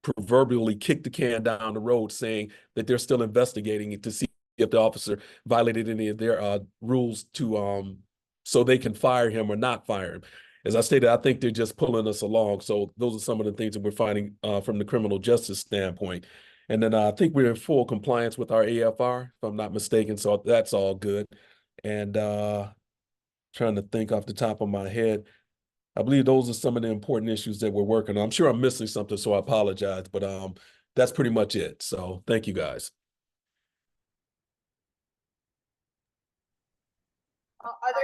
Speaker 7: proverbially kick the can down the road, saying that they're still investigating it to see if the officer violated any of their rules to so they can fire him or not fire him. As I stated, I think they're just pulling us along. So those are some of the things that we're finding from the criminal justice standpoint. And then I think we're in full compliance with our AFR, if I'm not mistaken. So that's all good. And trying to think off the top of my head, I believe those are some of the important issues that we're working on. I'm sure I'm missing something, so I apologize, but that's pretty much it. So thank you, guys.
Speaker 3: Are there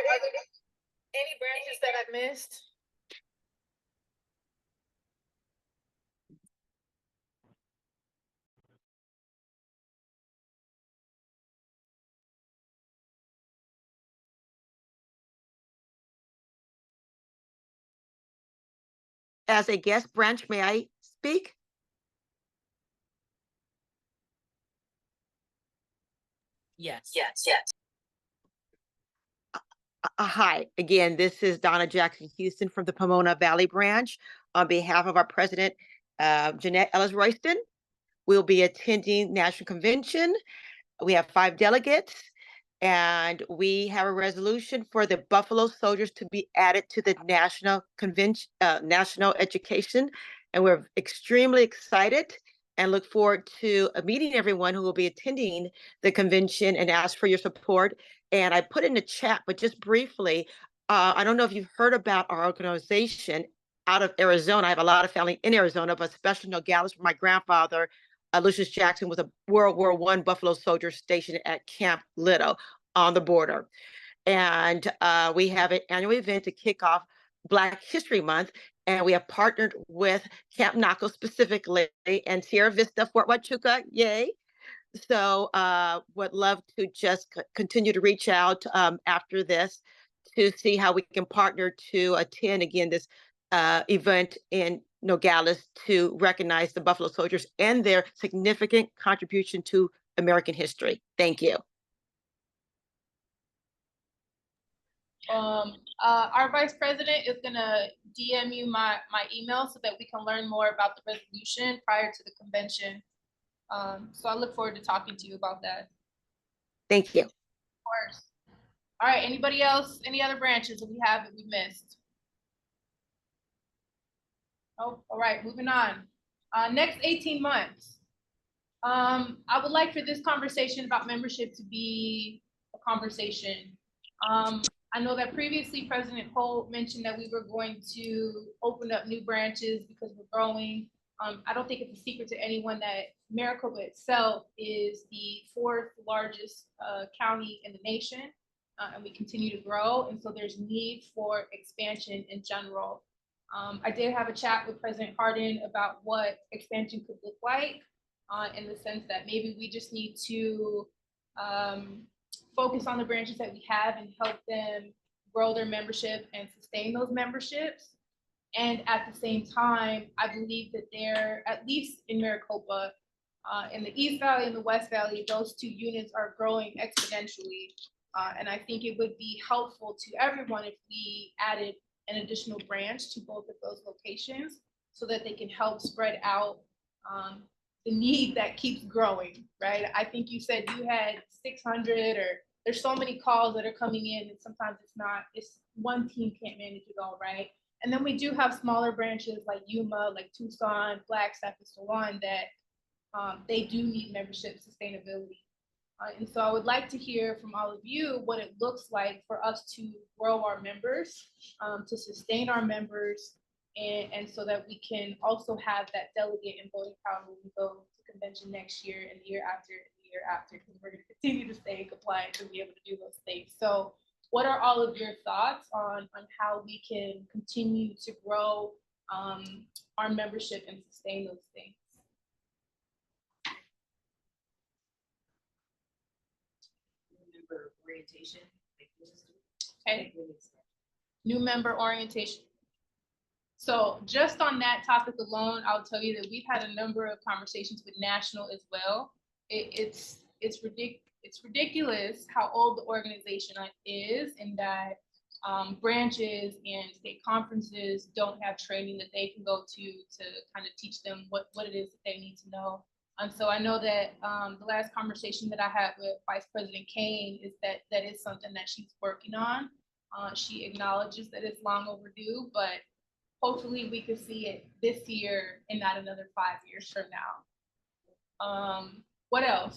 Speaker 3: any branches that I missed?
Speaker 12: As a guest branch, may I speak?
Speaker 6: Yes.
Speaker 12: Hi, again, this is Donna Jackson Houston from the Pomona Valley branch. On behalf of our president, Jeanette Ellis Royston, we'll be attending National Convention. We have 5 delegates, and we have a resolution for the Buffalo Soldiers to be added to the National Convention, National Education. And we're extremely excited and look forward to meeting everyone who will be attending the convention and ask for your support. And I put in the chat, but just briefly, I don't know if you've heard about our organization out of Arizona. I have a lot of family in Arizona, but especially Nogales, where my grandfather, Lucius Jackson, was a World War I Buffalo soldier stationed at Camp Little on the border. And we have an annual event to kick off Black History Month. And we have partnered with Camp Naco specifically and Sierra Vista, Fort Huachuca, yay. So would love to just continue to reach out after this to see how we can partner to attend again this event in Nogales to recognize the Buffalo Soldiers and their significant contribution to American history. Thank you.
Speaker 3: Our vice president is gonna DM you my email so that we can learn more about the resolution prior to the convention. So I look forward to talking to you about that.
Speaker 12: Thank you.
Speaker 3: Of course. All right, anybody else, any other branches that we missed? Oh, all right, moving on. Next 18 months. I would like for this conversation about membership to be a conversation. I know that previously President Holt mentioned that we were going to open up new branches because we're growing. I don't think it's a secret to anyone that Maricopa itself is the 4th largest county in the nation, and we continue to grow. And so there's need for expansion in general. I did have a chat with President Hardin about what expansion could look like, in the sense that maybe we just need to focus on the branches that we have and help them grow their membership and sustain those memberships. And at the same time, I believe that they're, at least in Maricopa, in the East Valley and the West Valley, those 2 units are growing exponentially. And I think it would be helpful to everyone if we added an additional branch to both of those locations so that they can help spread out the need that keeps growing, right? I think you said you had 600, or there's so many calls that are coming in, and sometimes it's one team can't manage it all, right? And then we do have smaller branches like Yuma, like Tucson, Flagstaff, and so on that they do need membership sustainability. And so I would like to hear from all of you what it looks like for us to grow our members, to sustain our members, and so that we can also have that delegate and voting power when we go to convention next year and the year after and the year after, because we're going to continue to stay compliant to be able to do those things. So what are all of your thoughts on how we can continue to grow our membership and sustain those things?
Speaker 6: Member orientation.
Speaker 3: Okay. New member orientation. So just on that topic alone, I'll tell you that we've had a number of conversations with National as well. It's ridiculous how old the organization is, in that branches and state conferences don't have training that they can go to kind of teach them what it is that they need to know. So I know that the last conversation that I had with Vice President Kane is that is something that she's working on. She acknowledges that it's long overdue, but hopefully we could see it this year and not another 5 years from now. What else?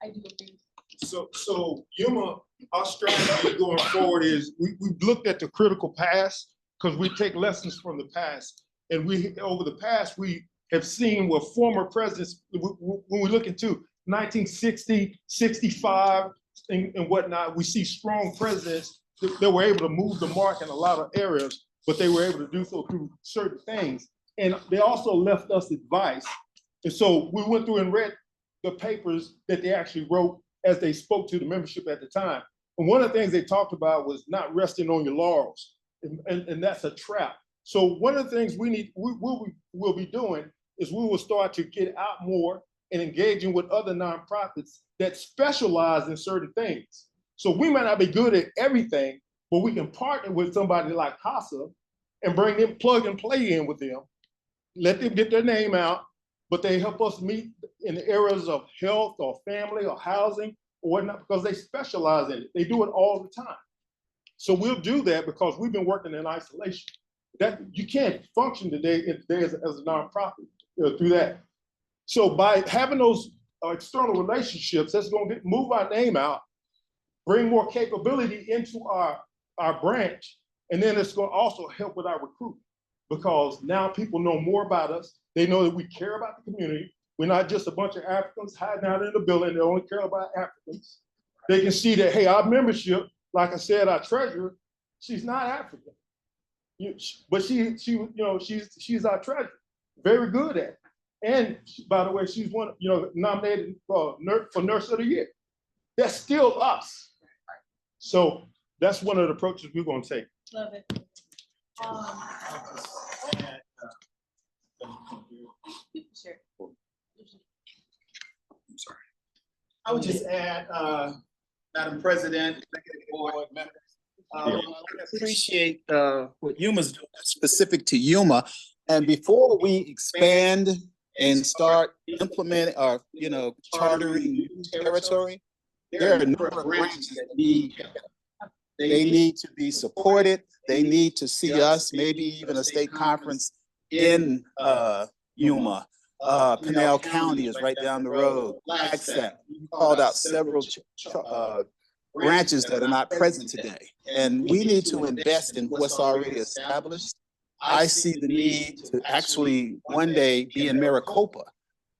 Speaker 3: I do agree.
Speaker 13: So Yuma, our strategy going forward is we've looked at the critical past because we take lessons from the past. And over the past, we have seen what former presidents, when we look into 1960, 65 and whatnot, we see strong presidents that were able to move the mark in a lot of areas, but they were able to do so through certain things. And they also left us advice. And so we went through and read the papers that they actually wrote as they spoke to the membership at the time. And one of the things they talked about was not resting on your laurels. And that's a trap. So one of the things we'll be doing is we will start to get out more and engaging with other nonprofits that specialize in certain things. So we might not be good at everything, but we can partner with somebody like CASA and bring them, plug and play in with them, let them get their name out, but they help us meet in the areas of health or family or housing or whatnot, because they specialize in it. They do it all the time. So we'll do that because we've been working in isolation. That you can't function today as a nonprofit through that. So by having those external relationships, that's going to move our name out, bring more capability into our branch, and then it's going to also help with our recruitment, because now people know more about us. They know that we care about the community. We're not just a bunch of Africans hiding out in the building. They only care about Africans. They can see that, hey, our membership, like I said, our treasurer, she's not African, but she's our treasurer. Very good at it. And by the way, she's nominated for Nurse of the Year. That's still us. So that's one of the approaches we're going to take.
Speaker 3: Love it. Sure.
Speaker 2: I'm sorry. I would just add, Madam President, Executive Board members, I appreciate what Yuma's doing specific to Yuma. And before we expand and start implementing or chartering new territory, there are a number of branches that need help. They need to be supported. They need to see us, maybe even a state conference in Yuma. Pinal County is right down the road. Flagstaff. You called out several branches that are not present today. And we need to invest in what's already established. I see the need to actually one day be in Maricopa,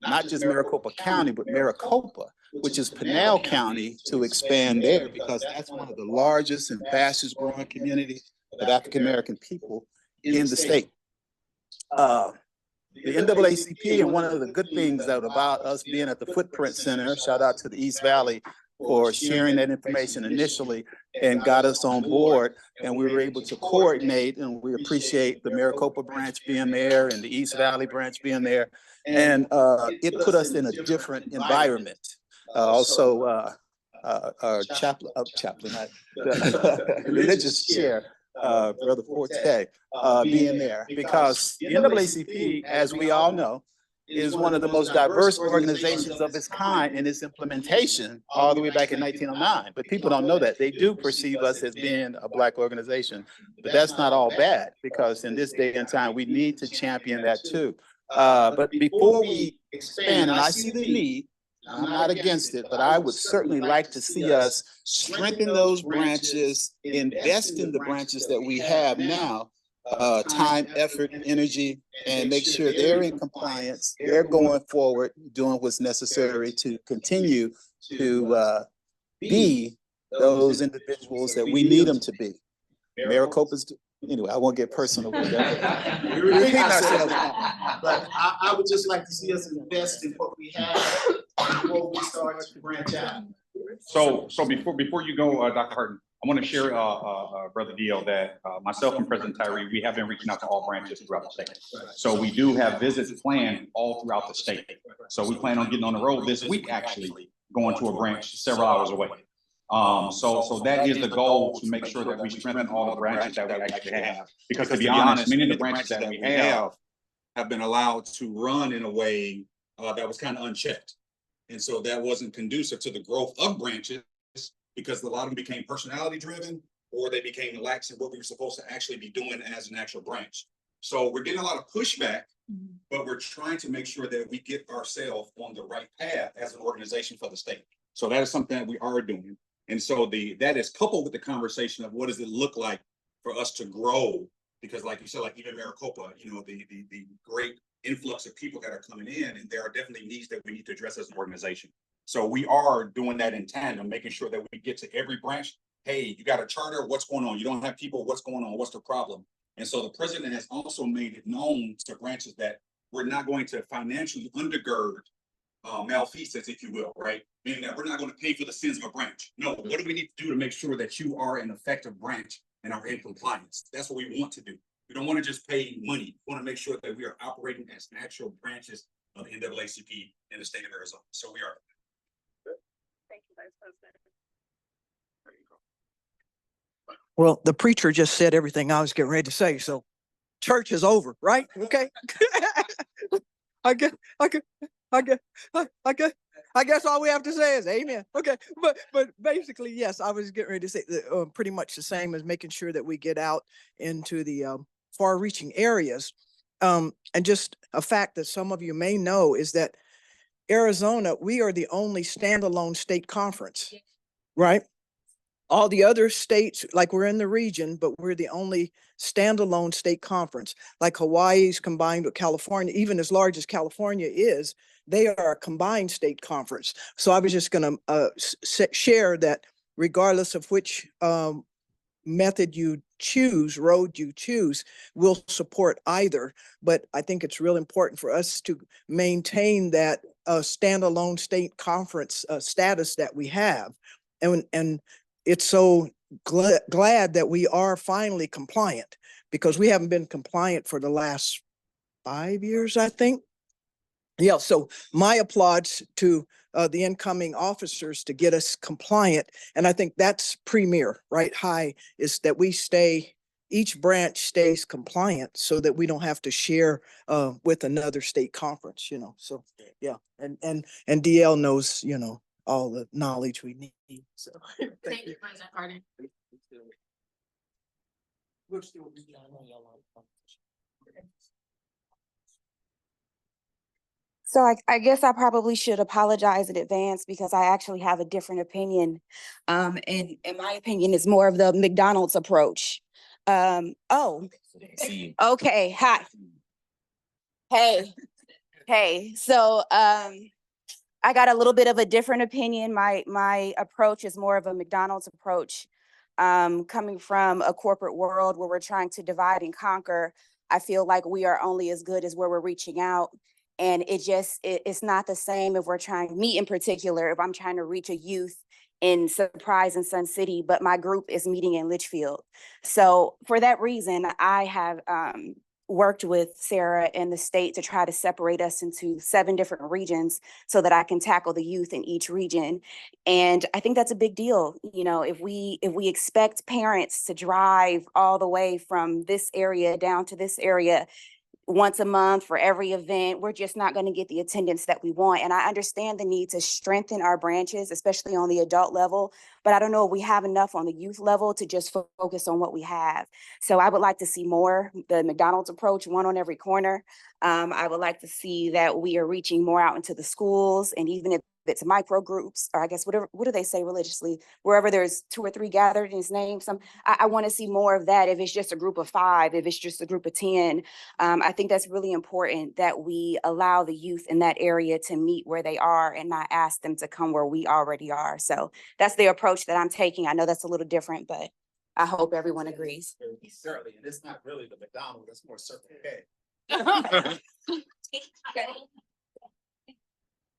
Speaker 2: not just Maricopa County, but Maricopa, which is Pinal County, to expand there, because that's one of the largest and fastest growing communities of African-American people in the state. The NAACP, and one of the good things about us being at the Footprint Center, shout out to the East Valley for sharing that information initially and got us on board, and we were able to coordinate, and we appreciate the Maricopa branch being there and the East Valley branch being there, and it put us in a different environment. Also, our chaplain, the religious chair, Brother Forte, being there, because the NAACP, as we all know, is one of the most diverse organizations of its kind in its implementation all the way back in 1909. But people don't know that. They do perceive us as being a Black organization, but that's not all bad, because in this day and time, we need to champion that too. But before we expand, and I see the need, I'm not against it, but I would certainly like to see us strengthen those branches, invest in the branches that we have now, time, effort, energy, and make sure they're in compliance. They're going forward, doing what's necessary to continue to be those individuals that we need them to be. Maricopa's, anyway, I won't get personal with that. We're repeating ourselves, but I would just like to see us invest in what we have before we start to branch out.
Speaker 4: So before you go, Dr. Harden, I want to share, Brother Dio, that myself and President Tyree, we have been reaching out to all branches throughout the state. So we do have visits planned all throughout the state. So we plan on getting on the road this week, actually, going to a branch several hours away. So that is the goal, to make sure that we strengthen all the branches that we actually have. Because to be honest, many of the branches that we have
Speaker 2: been allowed to run in a way that was kind of unchecked. And so that wasn't conducive to the growth of branches, because a lot of them became personality driven, or they became lax in what we were supposed to actually be doing as an actual branch. So we're getting a lot of pushback, but we're trying to make sure that we get ourselves on the right path as an organization for the state. So that is something that we are doing. And so that is coupled with the conversation of what does it look like for us to grow? Because like you said, like even Maricopa, you know, the great influx of people that are coming in, and there are definitely needs that we need to address as an organization. So we are doing that in tandem, making sure that we get to every branch. Hey, you got a charter, what's going on? You don't have people, what's going on? What's the problem? And so the president has also made it known to branches that we're not going to financially undergird malfeasance, if you will, right? Meaning that we're not going to pay for the sins of a branch. No, what do we need to do to make sure that you are an effective branch and are in compliance? That's what we want to do. We don't want to just pay money. We want to make sure that we are operating as actual branches of the NAACP in the state of Arizona. So we are.
Speaker 3: Thank you, Vice President.
Speaker 2: There you go.
Speaker 9: Well, the preacher just said everything I was getting ready to say, so church is over, right? Okay. I guess all we have to say is amen. Okay. But basically, yes, I was getting ready to say pretty much the same as making sure that we get out into the far reaching areas. And just a fact that some of you may know is that Arizona, we are the only standalone state conference, right? All the other states, like we're in the region, but we're the only standalone state conference. Like Hawaii's combined with California, even as large as California is, they are a combined state conference. So I was just going to share that regardless of which method you choose, road you choose, we'll support either. But I think it's real important for us to maintain that standalone state conference status that we have. And it's so glad that we are finally compliant, because we haven't been compliant for the last 5 years, I think. Yeah, so my applause to the incoming officers to get us compliant. And I think that's premier, right? High is that we stay, each branch stays compliant so that we don't have to share with another state conference, you know. So yeah, and DL knows, you know, all the knowledge we need. So
Speaker 3: Thank you, President Harden.
Speaker 15: So I guess I probably should apologize in advance because I actually have a different opinion. And my opinion is more of the McDonald's approach. Oh, okay. Hi. Hey. So I got a little bit of a different opinion. My approach is more of a McDonald's approach. Coming from a corporate world where we're trying to divide and conquer, I feel like we are only as good as where we're reaching out. And it's not the same if we're trying, me in particular, if I'm trying to reach a youth in Surprise and Sun City, but my group is meeting in Litchfield. So for that reason, I have worked with Sarah and the state to try to separate us into 7 different regions so that I can tackle the youth in each region. And I think that's a big deal. You know, if we expect parents to drive all the way from this area down to this area once a month for every event, we're just not going to get the attendance that we want. And I understand the need to strengthen our branches, especially on the adult level, but I don't know if we have enough on the youth level to just focus on what we have. So I would like to see more, the McDonald's approach, 1 on every corner. I would like to see that we are reaching more out into the schools, and even if it's micro groups, or I guess whatever, what do they say religiously? Wherever there's 2 or 3 gathered in his name, I want to see more of that. If it's just a group of 5, if it's just a group of 10, I think that's really important that we allow the youth in that area to meet where they are and not ask them to come where we already are. So that's the approach that I'm taking. I know that's a little different, but I hope everyone agrees.
Speaker 2: Certainly, and it's not really the McDonald's, it's more Circle K.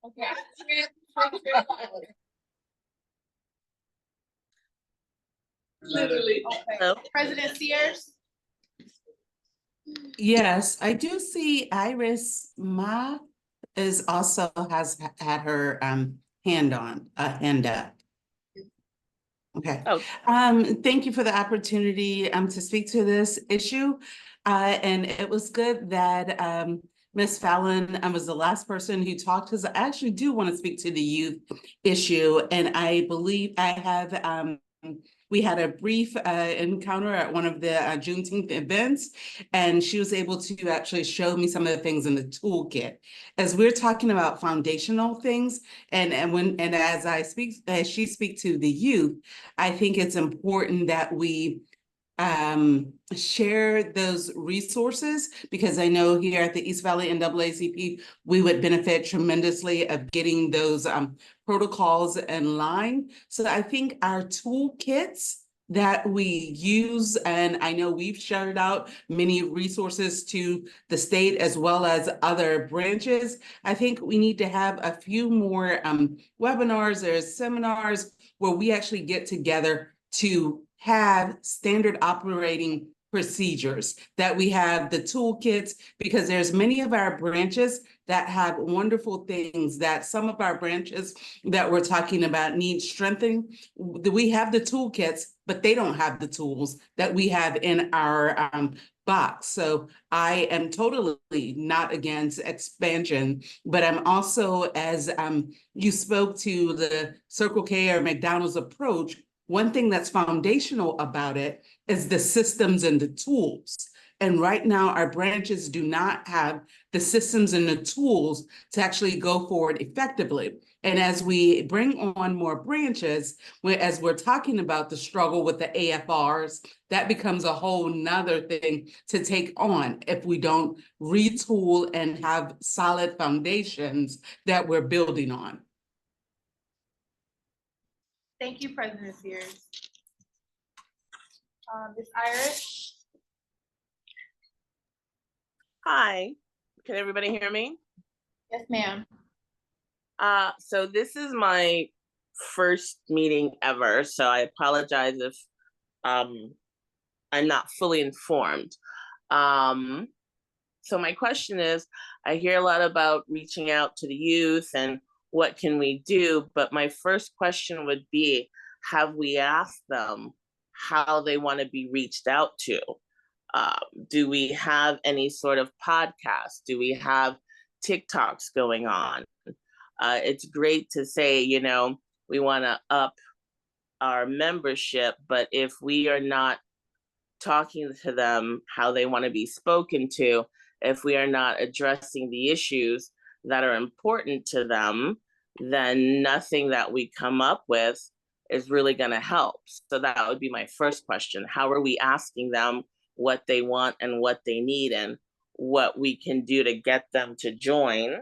Speaker 3: Okay. Literally. Okay. President Sears?
Speaker 17: Yes, I do see Iris Ma is also has had her hand up. Okay.
Speaker 12: Oh.
Speaker 17: Thank you for the opportunity to speak to this issue. And it was good that Ms. Fallon was the last person who talked, because I actually do want to speak to the youth issue. And I believe I have we had a brief encounter at one of the Juneteenth events, and she was able to actually show me some of the things in the toolkit. As we're talking about foundational things, and as she speaks to the youth, I think it's important that we share those resources, because I know here at the East Valley NAACP, we would benefit tremendously of getting those protocols in line. So I think our toolkits that we use, and I know we've shared out many resources to the state as well as other branches. I think we need to have a few more webinars or seminars where we actually get together to have standard operating procedures, that we have the toolkits, because there's many of our branches that have wonderful things that some of our branches that we're talking about need strengthening. We have the toolkits, but they don't have the tools that we have in our box. So I am totally not against expansion, but I'm also, as you spoke to the Circle K or McDonald's approach, one thing that's foundational about it is the systems and the tools. And right now, our branches do not have the systems and the tools to actually go forward effectively. And as we bring on more branches, as we're talking about the struggle with the AFRs, that becomes a whole nother thing to take on if we don't retool and have solid foundations that we're building on.
Speaker 3: Thank you, President Sears. Ms. Iris?
Speaker 18: Hi, can everybody hear me?
Speaker 3: Yes, ma'am.
Speaker 18: So this is my first meeting ever, so I apologize if I'm not fully informed. So my question is, I hear a lot about reaching out to the youth and what can we do, but my first question would be, have we asked them how they want to be reached out to? Do we have any sort of podcast? Do we have TikToks going on? It's great to say, you know, we want to up our membership, but if we are not talking to them how they want to be spoken to, if we are not addressing the issues that are important to them, then nothing that we come up with is really going to help. So that would be my first question. How are we asking them what they want and what they need and what we can do to get them to join?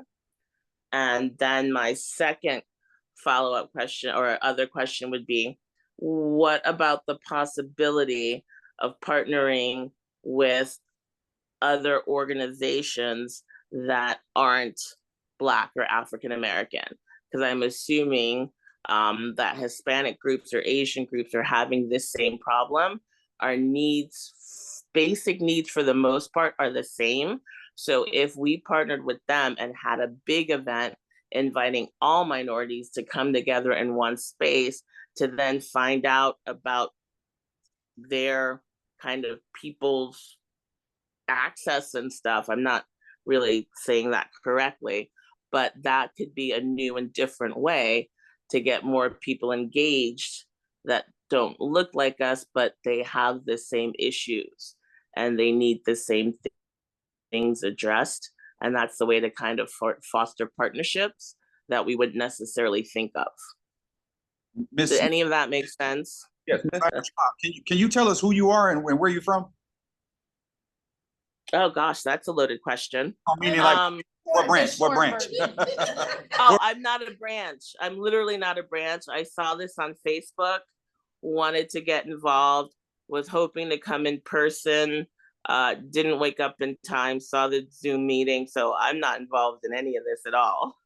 Speaker 18: And then my second follow-up question or other question would be, what about the possibility of partnering with other organizations that aren't Black or African American? Because I'm assuming that Hispanic groups or Asian groups are having this same problem. Our needs, basic needs for the most part, are the same. So if we partnered with them and had a big event inviting all minorities to come together in one space to then find out about their kind of people's access and stuff, I'm not really saying that correctly, but that could be a new and different way to get more people engaged that don't look like us, but they have the same issues and they need the same things addressed. And that's the way to kind of foster partnerships that we wouldn't necessarily think of. Did any of that make sense?
Speaker 4: Yes. Can you tell us who you are and where you're from?
Speaker 18: Oh gosh, that's a loaded question.
Speaker 4: I mean, like, what branch? What branch?
Speaker 18: Oh, I'm not a branch. I'm literally not a branch. I saw this on Facebook, wanted to get involved, was hoping to come in person, didn't wake up in time, saw the Zoom meeting, so I'm not involved in any of this at all.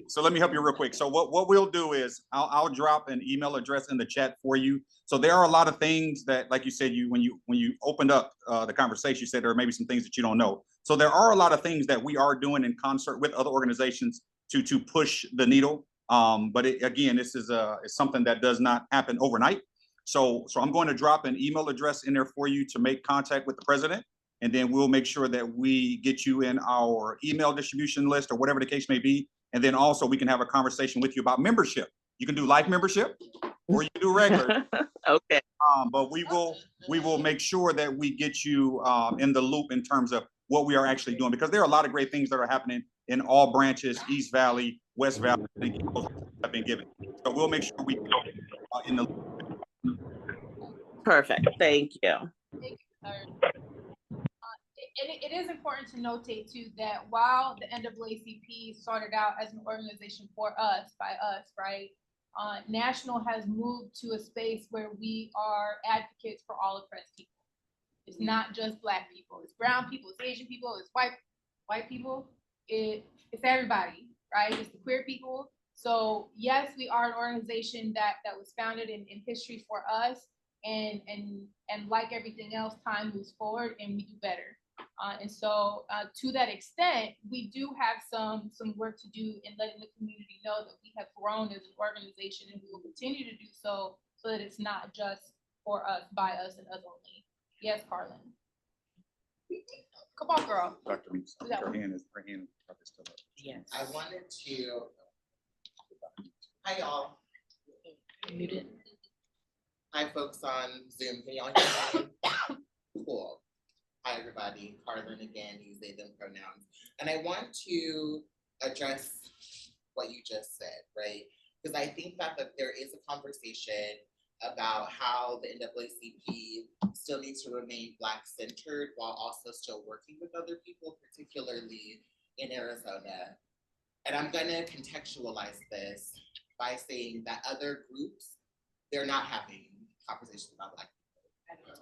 Speaker 4: So let me help you real quick. So what we'll do is I'll drop an email address in the chat for you. So there are a lot of things that, like you said, when you opened up the conversation, you said there are maybe some things that you don't know. So there are a lot of things that we are doing in concert with other organizations to push the needle. But again, this is it's something that does not happen overnight. So I'm going to drop an email address in there for you to make contact with the president. And then we'll make sure that we get you in our email distribution list or whatever the case may be. And then also we can have a conversation with you about membership. You can do life membership or you can do regular.
Speaker 18: Okay.
Speaker 4: But we will make sure that we get you in the loop in terms of what we are actually doing, because there are a lot of great things that are happening in all branches, East Valley, West Valley, have been given. So we'll make sure we in the loop.
Speaker 18: Perfect. Thank you.
Speaker 3: Thank you, sir. It is important to notate too that while the NAACP started out as an organization for us, by us, right? National has moved to a space where we are advocates for all oppressed people. It's not just Black people, it's brown people, it's Asian people, it's white people, it's everybody, right? It's the queer people. So yes, we are an organization that was founded in history for us, and like everything else, time moves forward and we do better. And so to that extent, we do have some work to do in letting the community know that we have grown as an organization, and we will continue to do so that it's not just for us, by us, and us only. Yes, Carlin. Come on, girl.
Speaker 4: Dr. Meeks, her hand is still up.
Speaker 8: Yes. I wanted to. Hi, y'all.
Speaker 18: Muted.
Speaker 8: Hi, folks on Zoom. Can y'all hear me? Cool. Hi, everybody. Carlin again, use they, them pronouns. And I want to address what you just said, right? Because I think that there is a conversation about how the NAACP still needs to remain Black-centered while also still working with other people, particularly in Arizona. And I'm going to contextualize this by saying that other groups, they're not having conversations about Black people.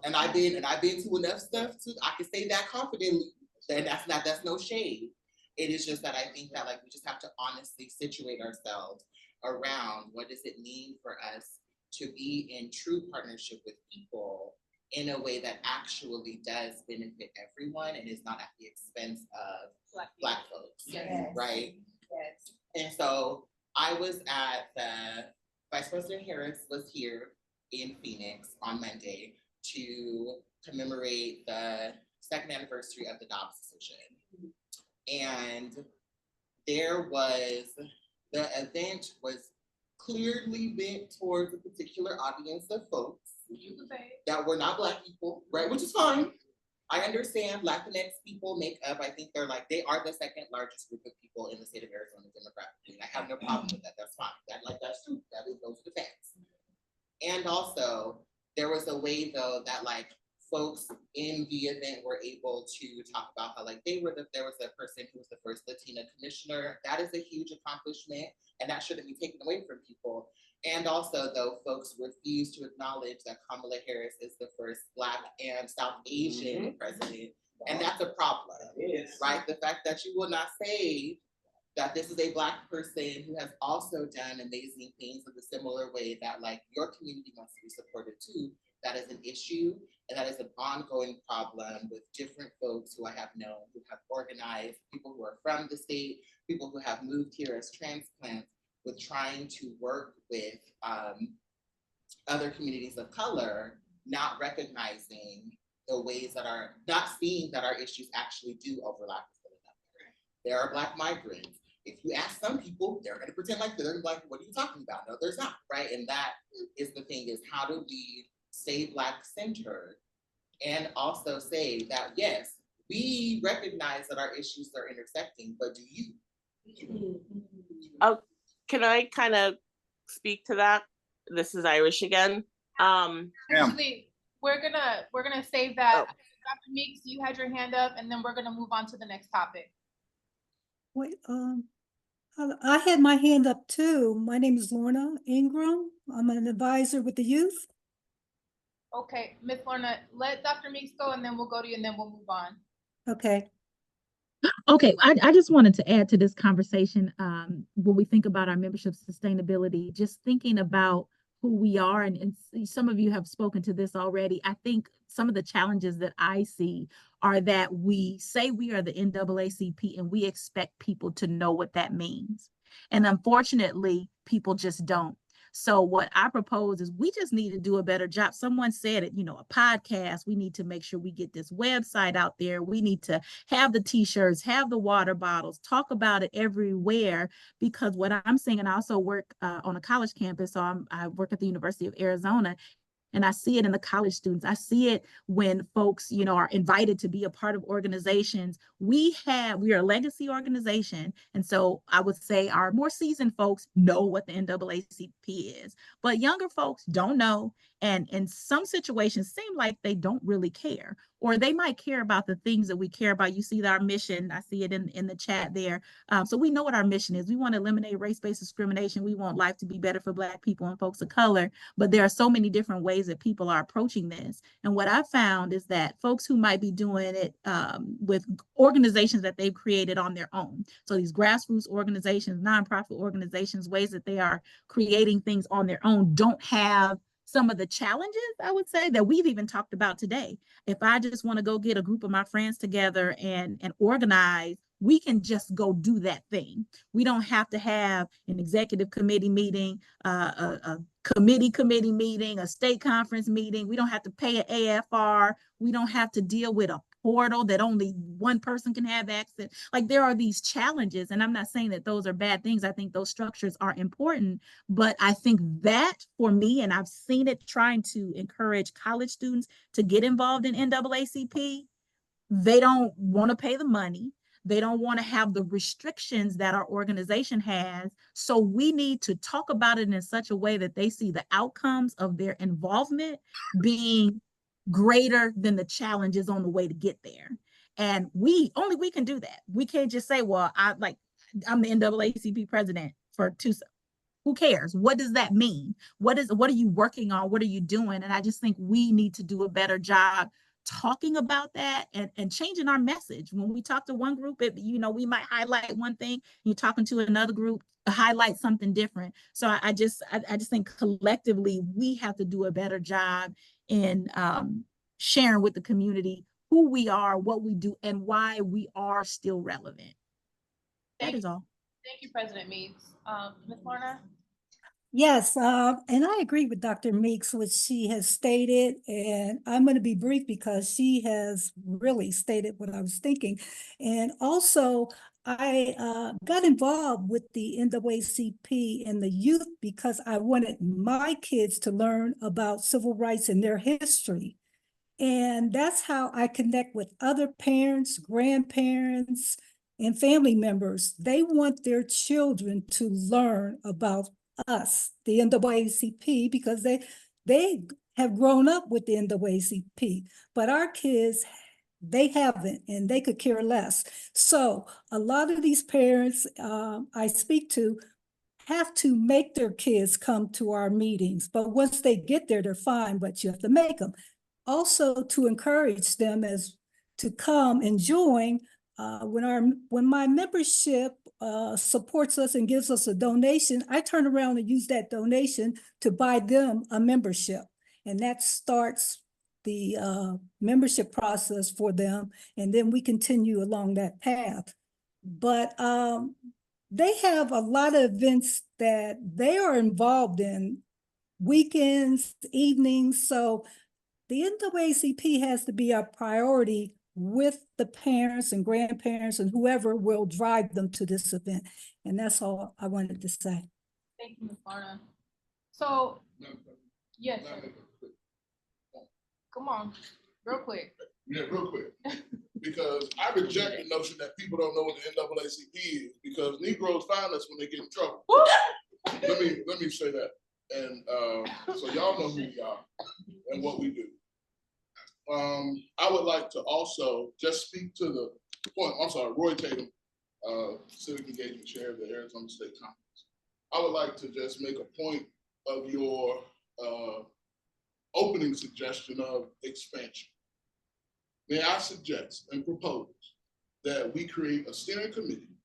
Speaker 8: And I've been to enough stuff to I can say that confidently. And that's no shade. It is just that I think that we just have to honestly situate ourselves around what does it mean for us to be in true partnership with people in a way that actually does benefit everyone and is not at the expense of Black folks, yes. Right? Yes. And so I was at Vice President Harris was here in Phoenix on Monday to commemorate the 2nd anniversary of the Dobbs decision. And the event was clearly meant towards a particular audience of folks that were not Black people, right? Which is fine. I understand Latinx people make up, I think they are the 2nd largest group of people in the state of Arizona demographically. I have no problem with that, that's fine. That's true, those are the facts. And also, there was a way though that folks in the event were able to talk about how there was a person who was the first Latina commissioner. That is a huge accomplishment, and that shouldn't be taken away from people. And also though, folks refuse to acknowledge that Kamala Harris is the first Black and South Asian president. And that's a problem, right? The fact that you will not say that this is a Black person who has also done amazing things in a similar way that your community wants to be supported too. That is an issue, and that is an ongoing problem with different folks who I have known, who have organized, people who are from the state, people who have moved here as transplants, with trying to work with other communities of color, not recognizing the ways that not seeing that our issues actually do overlap with one another. There are Black migrants. If you ask some people, they're going to pretend they're like, what are you talking about? No, there's not, right? And that is the thing, is how do we stay Black-centered and also say that, yes, we recognize that our issues are intersecting, but do you?
Speaker 18: Oh, can I kind of speak to that? This is Irish again.
Speaker 3: Actually, we're gonna save that. Oh. Dr. Meeks, you had your hand up, and then we're gonna move on to the next topic.
Speaker 16: Wait, I had my hand up too. My name is Lorna Ingram. I'm an advisor with the youth.
Speaker 3: Okay, Ms. Lorna, let Dr. Meeks go, and then we'll go to you, and then we'll move on.
Speaker 16: Okay.
Speaker 1: Okay, I just wanted to add to this conversation, when we think about our membership sustainability, just thinking about who we are, and some of you have spoken to this already. I think some of the challenges that I see are that we say we are the NAACP and we expect people to know what that means. And unfortunately, people just don't. So what I propose is we just need to do a better job. Someone said it, a podcast. We need to make sure we get this website out there. We need to have the t-shirts, have the water bottles, talk about it everywhere, because what I'm seeing, and I also work on a college campus. So I work at the University of Arizona, and I see it in the college students. I see it when folks, are invited to be a part of organizations. We are a legacy organization. And so I would say our more seasoned folks know what the NAACP is, but younger folks don't know. And in some situations seem like they don't really care, or they might care about the things that we care about. You see our mission, I see it in the chat there. So we know what our mission is. We want to eliminate race-based discrimination. We want life to be better for Black people and folks of color. But there are so many different ways that people are approaching this. And what I found is that folks who might be doing it with organizations that they've created on their own. So these grassroots organizations, nonprofit organizations, ways that they are creating things on their own, don't have some of the challenges, I would say, that we've even talked about today. If I just want to go get a group of my friends together and organize, we can just go do that thing. We don't have to have an executive committee meeting, a committee meeting, a state conference meeting. We don't have to pay an AFR. We don't have to deal with a portal that only one person can have access. Like, there are these challenges, and I'm not saying that those are bad things. I think those structures are important, but I think that for me, and I've seen it trying to encourage college students to get involved in NAACP, they don't want to pay the money. They don't want to have the restrictions that our organization has. So we need to talk about it in such a way that they see the outcomes of their involvement being greater than the challenges on the way to get there. And we can do that. We can't just say, well, I'm the NAACP president for Tucson. Who cares? What does that mean? What are you working on? What are you doing? And I just think we need to do a better job talking about that and changing our message. When we talk to one group, we might highlight one thing. You're talking to another group, highlight something different. So I just think collectively we have to do a better job in sharing with the community who we are, what we do, and why we are still relevant. That is all.
Speaker 3: Thank you, President Meeks. Ms. Lorna?
Speaker 16: Yes, and I agree with Dr. Meeks, what she has stated, and I'm going to be brief because she has really stated what I was thinking. And also, I got involved with the NAACP and the youth because I wanted my kids to learn about civil rights and their history. And that's how I connect with other parents, grandparents, and family members. They want their children to learn about us, the NAACP, because they have grown up with the NAACP, but our kids, they haven't, and they could care less. So a lot of these parents I speak to have to make their kids come to our meetings, but once they get there, they're fine, but you have to make them. Also, to encourage them as to come and join. When my membership supports us and gives us a donation, I turn around and use that donation to buy them a membership, and that starts the membership process for them, and then we continue along that path. But they have a lot of events that they are involved in, weekends, evenings, so the NAACP has to be a priority with the parents and grandparents and whoever will drive them to this event. And that's all I wanted to say.
Speaker 3: Thank you, Ms. Lorna. So, yes, sir. Come on, real quick.
Speaker 19: Yeah, real quick. Because I reject the notion that people don't know what the NAACP is, because Negroes find us when they get in trouble. Let me say that. And so y'all know who we are and what we do. I would like to also just speak to the point. I'm sorry, Roy Tatum, Civic Engagement Chair of the Arizona State Conference. I would like to just make a point of your opening suggestion of expansion. May I suggest and propose that we create a steering committee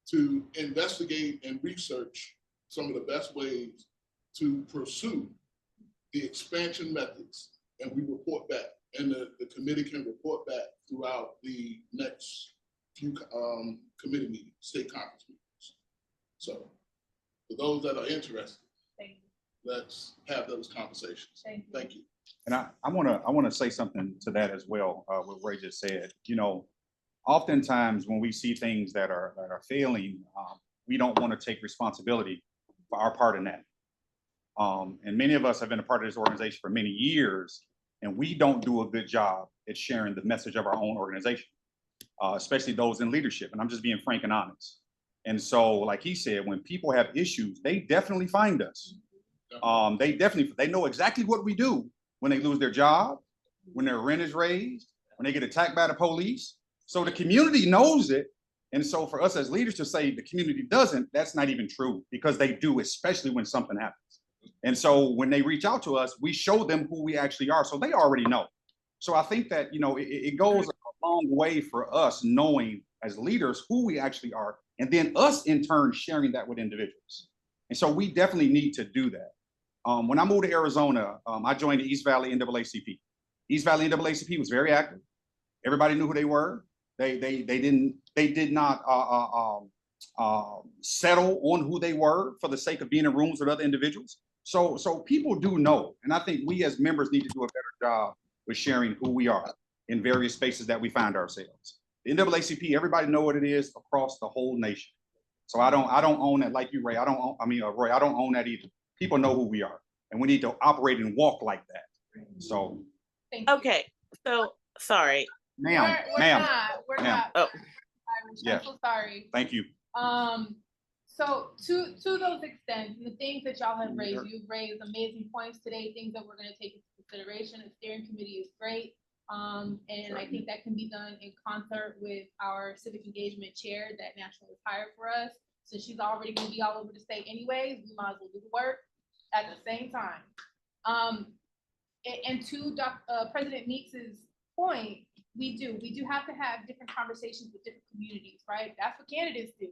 Speaker 19: to investigate and research some of the best ways to pursue the expansion methods, and we report back. And the committee can report back throughout the next few committee meetings, state conference meetings. So For those that are interested, let's have those conversations. Thank you.
Speaker 4: And I want to say something to that as well, what Ray just said. You know, oftentimes when we see things that are failing, we don't want to take responsibility for our part in that. And many of us have been a part of this organization for many years, and we don't do a good job at sharing the message of our own organization, especially those in leadership. And I'm just being frank and honest. And so, like he said, when people have issues, they definitely find us. They know exactly what we do when they lose their job, when their rent is raised, when they get attacked by the police. So the community knows it. And so for us as leaders to say the community doesn't, that's not even true, because they do, especially when something happens. And so when they reach out to us, we show them who we actually are. So they already know. So I think that, you know, it goes a long way for us knowing as leaders who we actually are, and then us in turn sharing that with individuals. And so we definitely need to do that. When I moved to Arizona, I joined the East Valley NAACP. East Valley NAACP was very active. Everybody knew who they were. They did not settle on who they were for the sake of being in rooms with other individuals. So people do know, and I think we as members need to do a better job with sharing who we are in various spaces that we find ourselves. The NAACP, everybody know what it is across the whole nation. So I don't own that like you, Ray. Roy, I don't own that either. People know who we are, and we need to operate and walk like that. So.
Speaker 18: Okay, so sorry.
Speaker 4: Ma'am,
Speaker 3: We're not.
Speaker 18: Oh.
Speaker 3: I'm so sorry.
Speaker 4: Thank you.
Speaker 3: So to those extents, and the things that y'all have raised, you've raised amazing points today, things that we're going to take into consideration. The steering committee is great. And I think that can be done in concert with our civic engagement chair that National has hired for us. So she's already going to be all over the state anyways. We might as well do the work at the same time. And to President Meeks's point, we do have to have different conversations with different communities, right? That's what candidates do.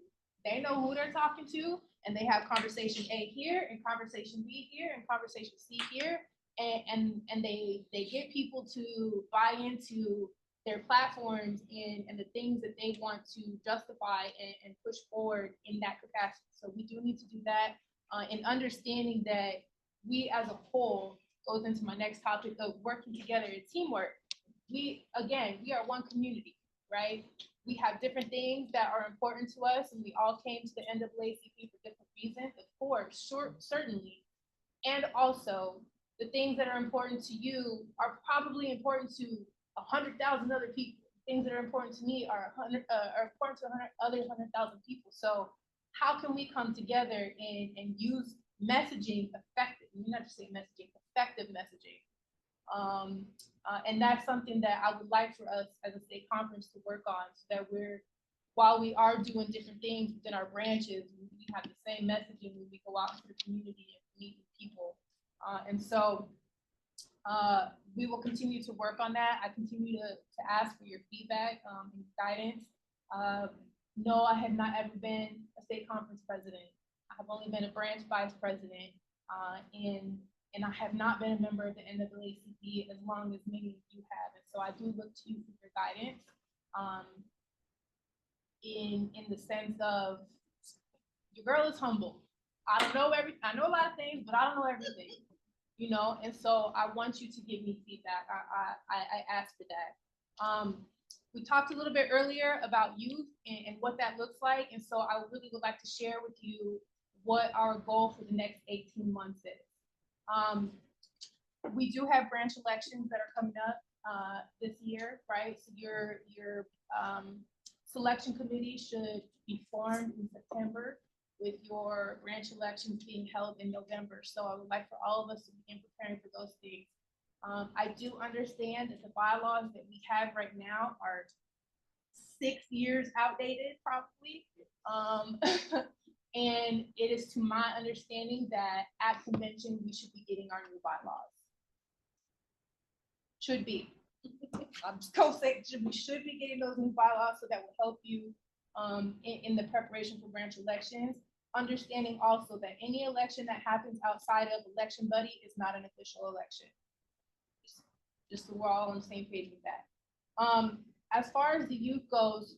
Speaker 3: They know who they're talking to, and they have conversation A here, and conversation B here, and conversation C here, and they get people to buy into their platforms and the things that they want to justify and push forward in that capacity. So we do need to do that, and understanding that we as a whole goes into my next topic of working together in teamwork. We are one community, right? We have different things that are important to us, and we all came to the NAACP for different reasons, of course, certainly. And also, the things that are important to you are probably important to 100,000 other people. Things that are important to me are important to 100,000 people. So how can we come together and use messaging effectively? Not just say messaging, effective messaging. And that's something that I would like for us as a state conference to work on, so that while we are doing different things within our branches, we have the same messaging when we go out to the community and meet with people. And so we will continue to work on that. I continue to ask for your feedback and guidance. No, I have not ever been a state conference president. I have only been a branch vice president, and I have not been a member of the NAACP as long as many of you have. And so I do look to you for your guidance in the sense of, your girl is humble. I know a lot of things, but I don't know everything, you know? And so I want you to give me feedback. I ask for that. We talked a little bit earlier about youth and what that looks like. And so I really would like to share with you what our goal for the next 18 months is. We do have branch elections that are coming up this year, right? So your selection committee should be formed in September, with your branch elections being held in November. So I would like for all of us to begin preparing for those things. I do understand that the bylaws that we have right now are 6 years outdated, probably. And it is to my understanding that at convention, we should be getting our new bylaws. Should be. I'm just gonna say, we should be getting those new bylaws, so that will help you in the preparation for branch elections. Understanding also that any election that happens outside of Election Buddy is not an official election. Just so we're all on the same page with that. As far as the youth goes,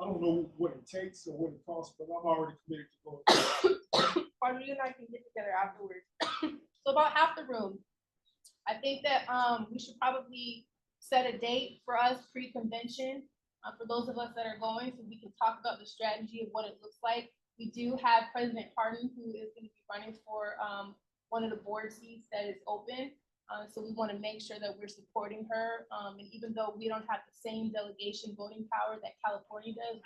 Speaker 13: I don't know what it takes or what it costs, but I'm already committed to going.
Speaker 3: Carly and I can get together afterwards. So about half the room. I think that we should probably set a date for us pre-convention for those of us that are going, so we can talk about the strategy of what it looks like. We do have President Harden, who is going to be running for one of the board seats that is open. So we want to make sure that we're supporting her. And even though we don't have the same delegation voting power that California does,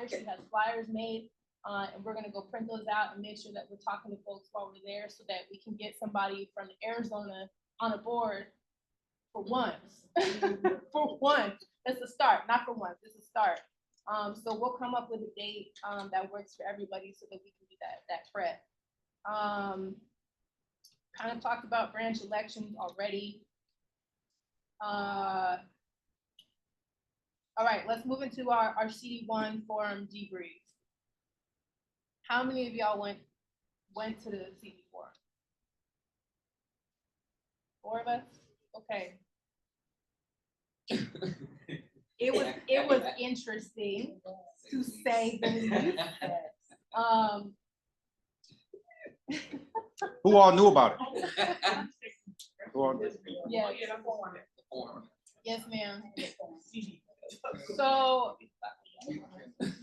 Speaker 3: she has flyers made, and we're gonna go print those out and make sure that we're talking to folks while we're there so that we can get somebody from Arizona on a board for once. For once, it's a start, not for once, it's a start. So we'll come up with a date that works for everybody so that we can do that prep. Kind of talked about branch elections already. All right, let's move into our CD1 forum debrief. How many of y'all went to the CD forum? 4 of us? Okay. It was interesting to say the least.
Speaker 4: Who all knew about it? Who all knew?
Speaker 3: Yes. Yes, ma'am. So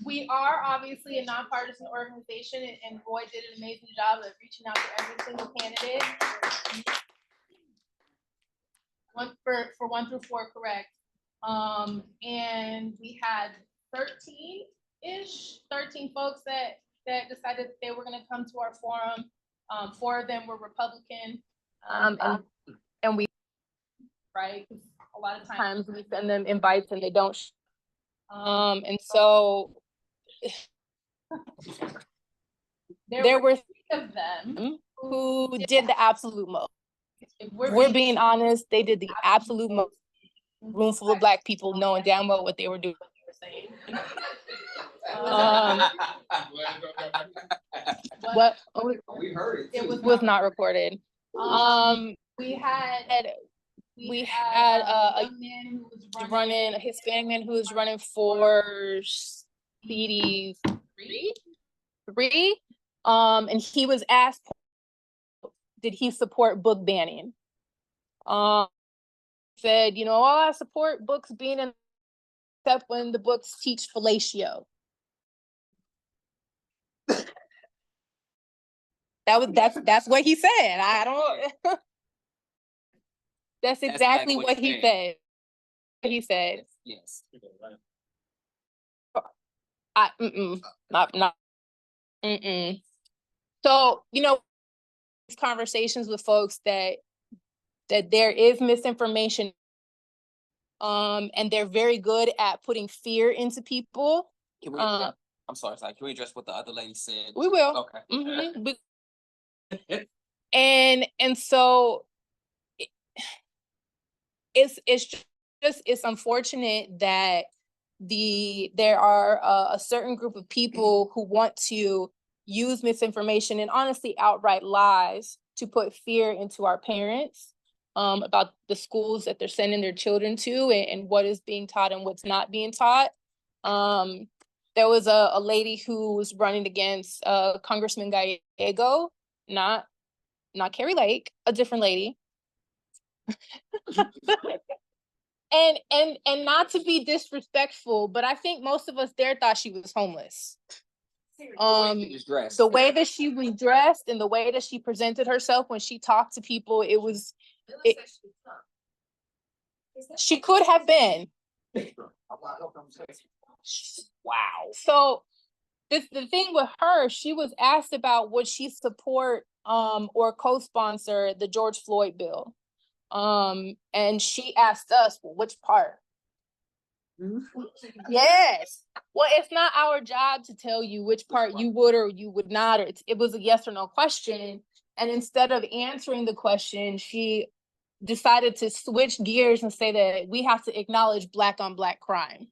Speaker 3: we are obviously a nonpartisan organization, and Roy did an amazing job of reaching out to every single candidate. For 1 through 4, correct. And we had 13 folks that decided that they were going to come to our forum. 4 of them were Republican. And we, right? A lot of times we send them invites and they don't. And so there were 3 of them who did the absolute most. If we're being honest, they did the absolute most. Room full of Black people knowing damn well what they were doing. What?
Speaker 20: We heard it.
Speaker 3: It was not recorded. We had a young man who was running, a Hispanic man who was running for CD 3. And he was asked, did he support book banning? Said, you know, I support books being in, except when the books teach fellatio. That's what he said. I don't. That's exactly what he said. He said.
Speaker 20: Yes.
Speaker 3: Not. So, you know, conversations with folks that there is misinformation, and they're very good at putting fear into people.
Speaker 20: Can we, I'm sorry, can we address what the other lady said?
Speaker 3: We will.
Speaker 20: Okay.
Speaker 3: And so it's unfortunate that there are a certain group of people who want to use misinformation and honestly outright lies to put fear into our parents about the schools that they're sending their children to and what is being taught and what's not being taught. There was a lady who was running against Congressman Gallego, not Carrie Lake, a different lady. And not to be disrespectful, but I think most of us there thought she was homeless. The way that she was dressed and the way that she presented herself when she talked to people, she could have been. Wow. So the thing with her, she was asked about would she support or co-sponsor the George Floyd bill. And she asked us, well, which part? Yes. Well, it's not our job to tell you which part you would or you would not, or it was a yes or no question. And instead of answering the question, she decided to switch gears and say that we have to acknowledge Black on Black crime.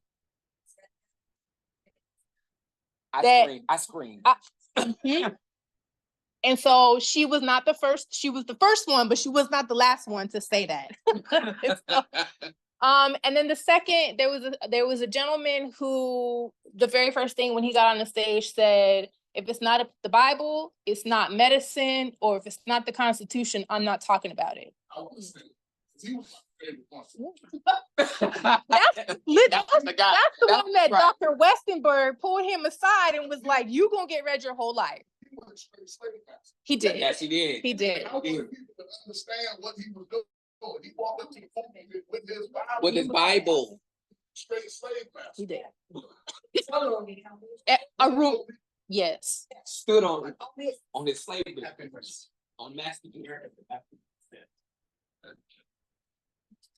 Speaker 20: I screamed.
Speaker 3: And so she was not the first, she was the first one, but she was not the last one to say that. And then the second, there was a gentleman who the very first thing when he got on the stage said, if it's not the Bible, it's not medicine, or if it's not the Constitution, I'm not talking about it. That's the one that Dr. Westenberg pulled him aside and was like, you gonna get read your whole life. He did.
Speaker 20: Yes, he did.
Speaker 3: He did.
Speaker 19: I want people to understand what he was doing. He walked up to the pulpit with his Bible.
Speaker 20: With his Bible.
Speaker 19: Straight slave master.
Speaker 3: He did. A room. Yes.
Speaker 20: Stood on his slave on master.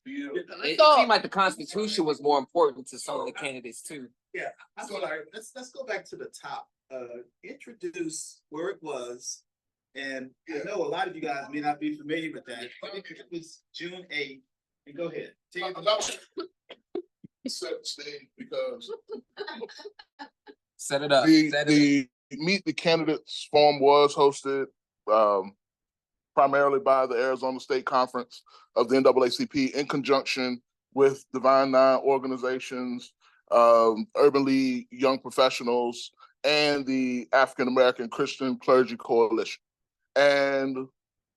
Speaker 20: It seemed like the Constitution was more important to some of the candidates too.
Speaker 21: Yeah, so let's go back to the top. Introduce where it was, and I know a lot of you guys may not be familiar with that. It was June 8th. And go ahead.
Speaker 19: Set the stage because
Speaker 20: set it up.
Speaker 19: The Meet the Candidates Forum was hosted primarily by the Arizona State Conference of the NAACP in conjunction with Divine Nine organizations, Urban League Young Professionals, and the African American Christian Clergy Coalition. And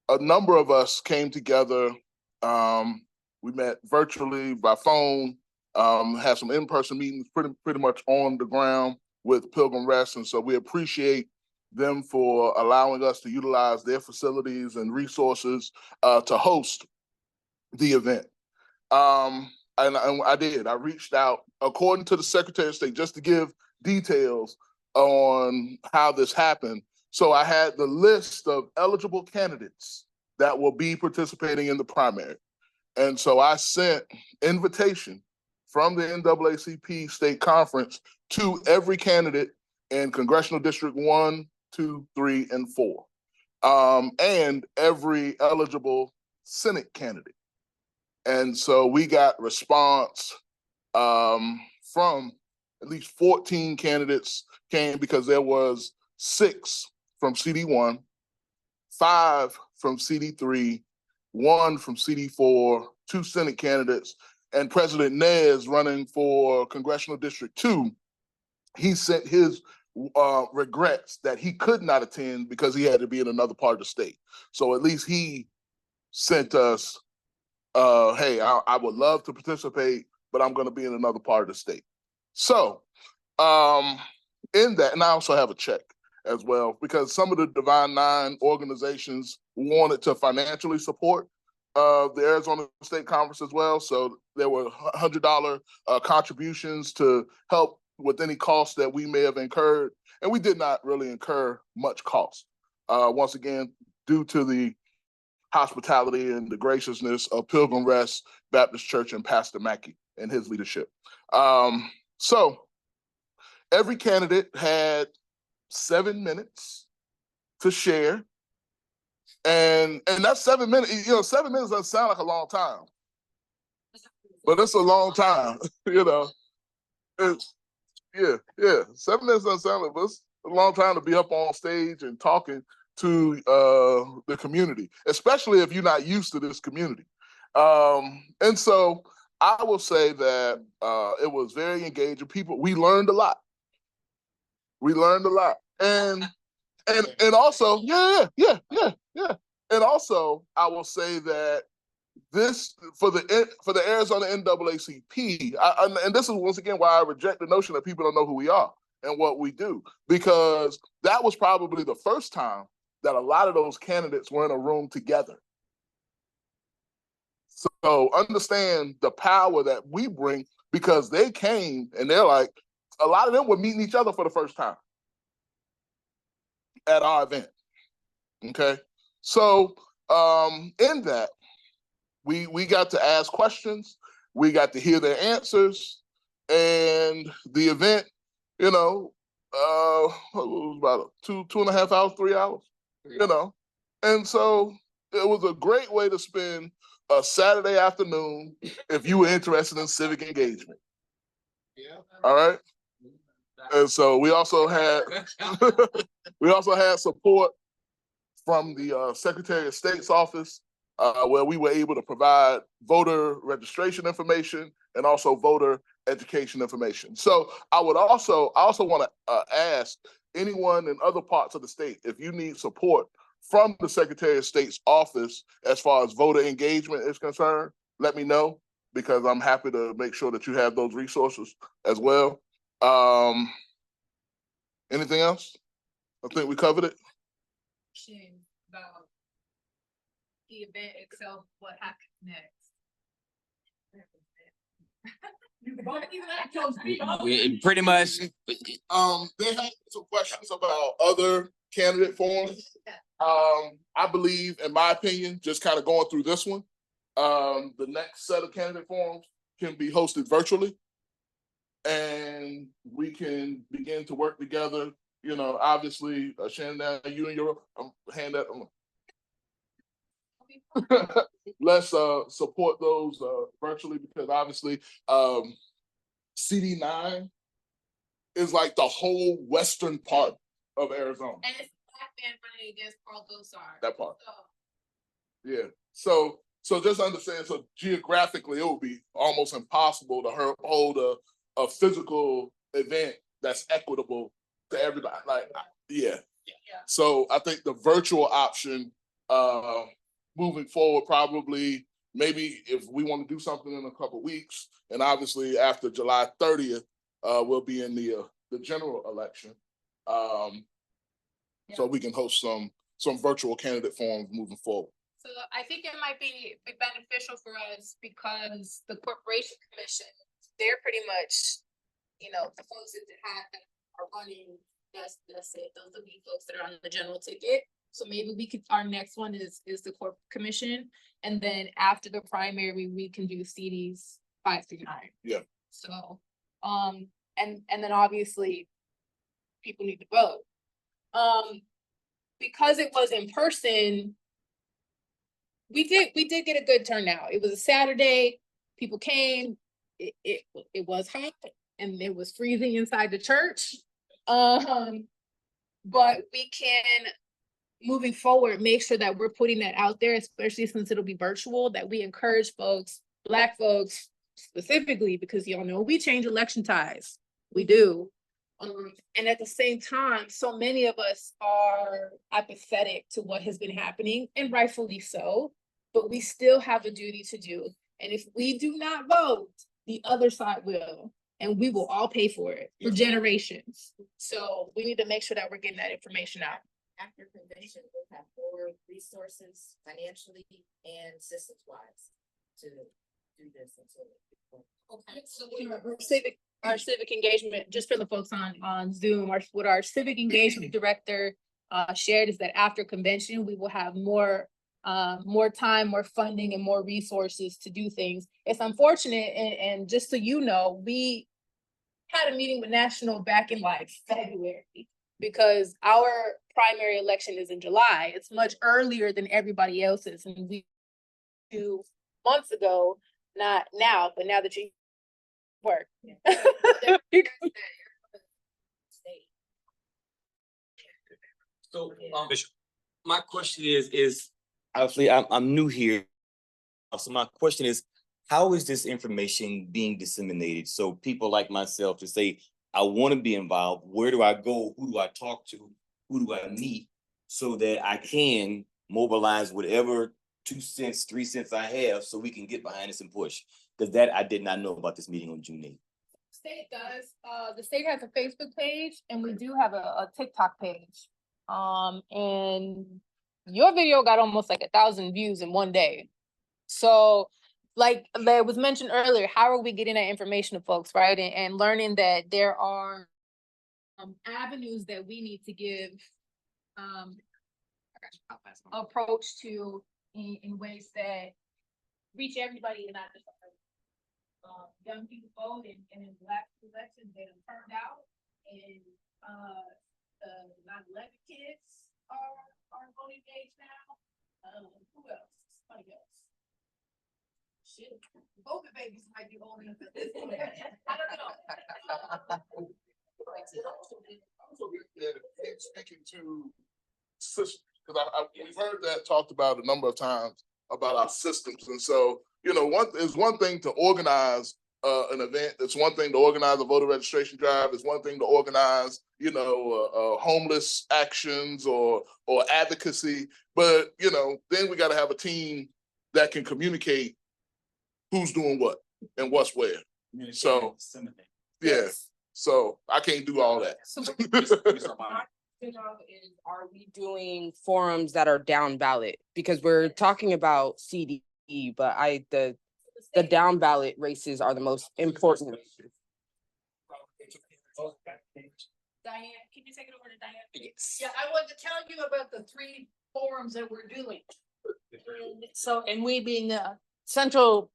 Speaker 19: a number of us came together. We met virtually by phone, had some in-person meetings pretty much on the ground with Pilgrim Rest. And so we appreciate them for allowing us to utilize their facilities and resources to host the event. And I did. I reached out, according to the Secretary of State, just to give details on how this happened. So I had the list of eligible candidates that will be participating in the primary. And so I sent invitation from the NAACP State Conference to every candidate in Congressional District 1, 2, 3, and 4, and every eligible Senate candidate. And so we got response from at least 14 candidates came, because there was 6 from CD1, 5 from CD3, 1 from CD4, 2 Senate candidates, and President Nez running for Congressional District 2. He sent his regrets that he could not attend because he had to be in another part of the state. So at least he sent us, hey, I would love to participate, but I'm going to be in another part of the state. So in that, and I also have a check as well, because some of the Divine Nine organizations wanted to financially support the Arizona State Conference as well. So there were $100 contributions to help with any costs that we may have incurred. And we did not really incur much cost. Once again, due to the hospitality and the graciousness of Pilgrim Rest Baptist Church and Pastor Mackey and his leadership. So every candidate had 7 minutes to share. And that's 7 minutes. 7 minutes doesn't sound like a long time, but it's a long time, Yeah. 7 minutes doesn't sound like, but it's a long time to be up on stage and talking to the community, especially if you're not used to this community. And so I will say that it was very engaging. We learned a lot. And also, yeah. And also, I will say that this for the Arizona NAACP, and this is once again why I reject the notion that people don't know who we are and what we do, because that was probably the first time that a lot of those candidates were in a room together. So understand the power that we bring, because they came and they're like, a lot of them were meeting each other for the first time at our event. Okay. So in that, we got to ask questions, we got to hear their answers, and the event, it was about 2.5 hours, 3 hours, And so it was a great way to spend a Saturday afternoon if you were interested in civic engagement. Yeah. All right. And so we also had support
Speaker 5: from the Secretary of State's office, where we were able to provide voter registration information and also voter education information. So I also want to ask anyone in other parts of the state, if you need support from the Secretary of State's office as far as voter engagement is concerned, let me know, because I'm happy to make sure that you have those resources as well. Anything else? I think we covered it.
Speaker 3: About the event itself, what happens next?
Speaker 20: Pretty much.
Speaker 5: They had some questions about other candidate forums. I believe, in my opinion, just kind of going through this one, the next set of candidate forums can be hosted virtually, and we can begin to work together. You know, obviously, Shannon, you and your hand that. Let's support those virtually, because obviously CD9 is like the whole western part of Arizona.
Speaker 3: And it's a black man running against Carl Gosar.
Speaker 5: That part. Yeah. So just understand, so geographically, it would be almost impossible to hold a physical event that's equitable to everybody. Like, yeah. So I think the virtual option moving forward, probably, maybe if we want to do something in a couple of weeks, and obviously after July 30th, we'll be in the general election. So we can host some virtual candidate forums moving forward.
Speaker 3: So I think it might be beneficial for us, because the Corporation Commission, they're pretty much, you know, the folks that are running, that's it. Those will be folks that are on the general ticket. So maybe we could, our next one is the Corp Commission. And then after the primary, we can do CDs 5 through 9.
Speaker 5: Yeah.
Speaker 3: So, and then obviously people need to vote. Because it was in person, we did get a good turnout. It was a Saturday, people came, it was hot and it was freezing inside the church. But we can, moving forward, make sure that we're putting that out there, especially since it'll be virtual, that we encourage folks, Black folks specifically, because y'all know we change election ties. We do. And at the same time, so many of us are apathetic to what has been happening, and rightfully so, but we still have a duty to do. And if we do not vote, the other side will, and we will all pay for it for generations. So we need to make sure that we're getting that information out.
Speaker 6: After convention, we'll have more resources financially and systems wise to do this.
Speaker 3: Okay, so our civic engagement, just for the folks on Zoom, what our civic engagement director shared is that after convention, we will have more time, more funding, and more resources to do things. It's unfortunate, and just so you know, we had a meeting with National back in like February, because our primary election is in July. It's much earlier than everybody else's, and we 2 months ago, not now, but now that you work.
Speaker 20: So, Bishop, my question is obviously I'm new here. So my question is, how is this information being disseminated? So people like myself to say, I want to be involved. Where do I go? Who do I talk to? Who do I meet? So that I can mobilize whatever 2 cents, 3 cents I have, so we can get behind this and push. Because that I did not know about this meeting on June 8th.
Speaker 3: State does. The state has a Facebook page, and we do have a TikTok page. And your video got almost like 1,000 views in one day. So, like that was mentioned earlier, how are we getting that information to folks, right? And learning that there are avenues that we need to give approach to in ways that reach everybody and not just young people vote, and in the last elections they have turned out, and the 9/11 kids are voting age now. Who else? Somebody else. Shit, COVID babies might be old enough at this point. I don't know.
Speaker 5: Speaking to sisters, because talked about a number of times about our systems. And so, you know, it's one thing to organize an event. It's one thing to organize a voter registration drive. It's one thing to organize, you know, homeless actions or advocacy. But, you know, then we got to have a team that can communicate who's doing what and what's where. So, yeah. So I can't do all that.
Speaker 10: Are we doing forums that are down ballot? Because we're talking about CDE, but the down ballot races are the most important.
Speaker 22: Diane, can you take it over to Diane? Yes. Yeah, I wanted to tell you about the 3 forums that we're doing. And we being Central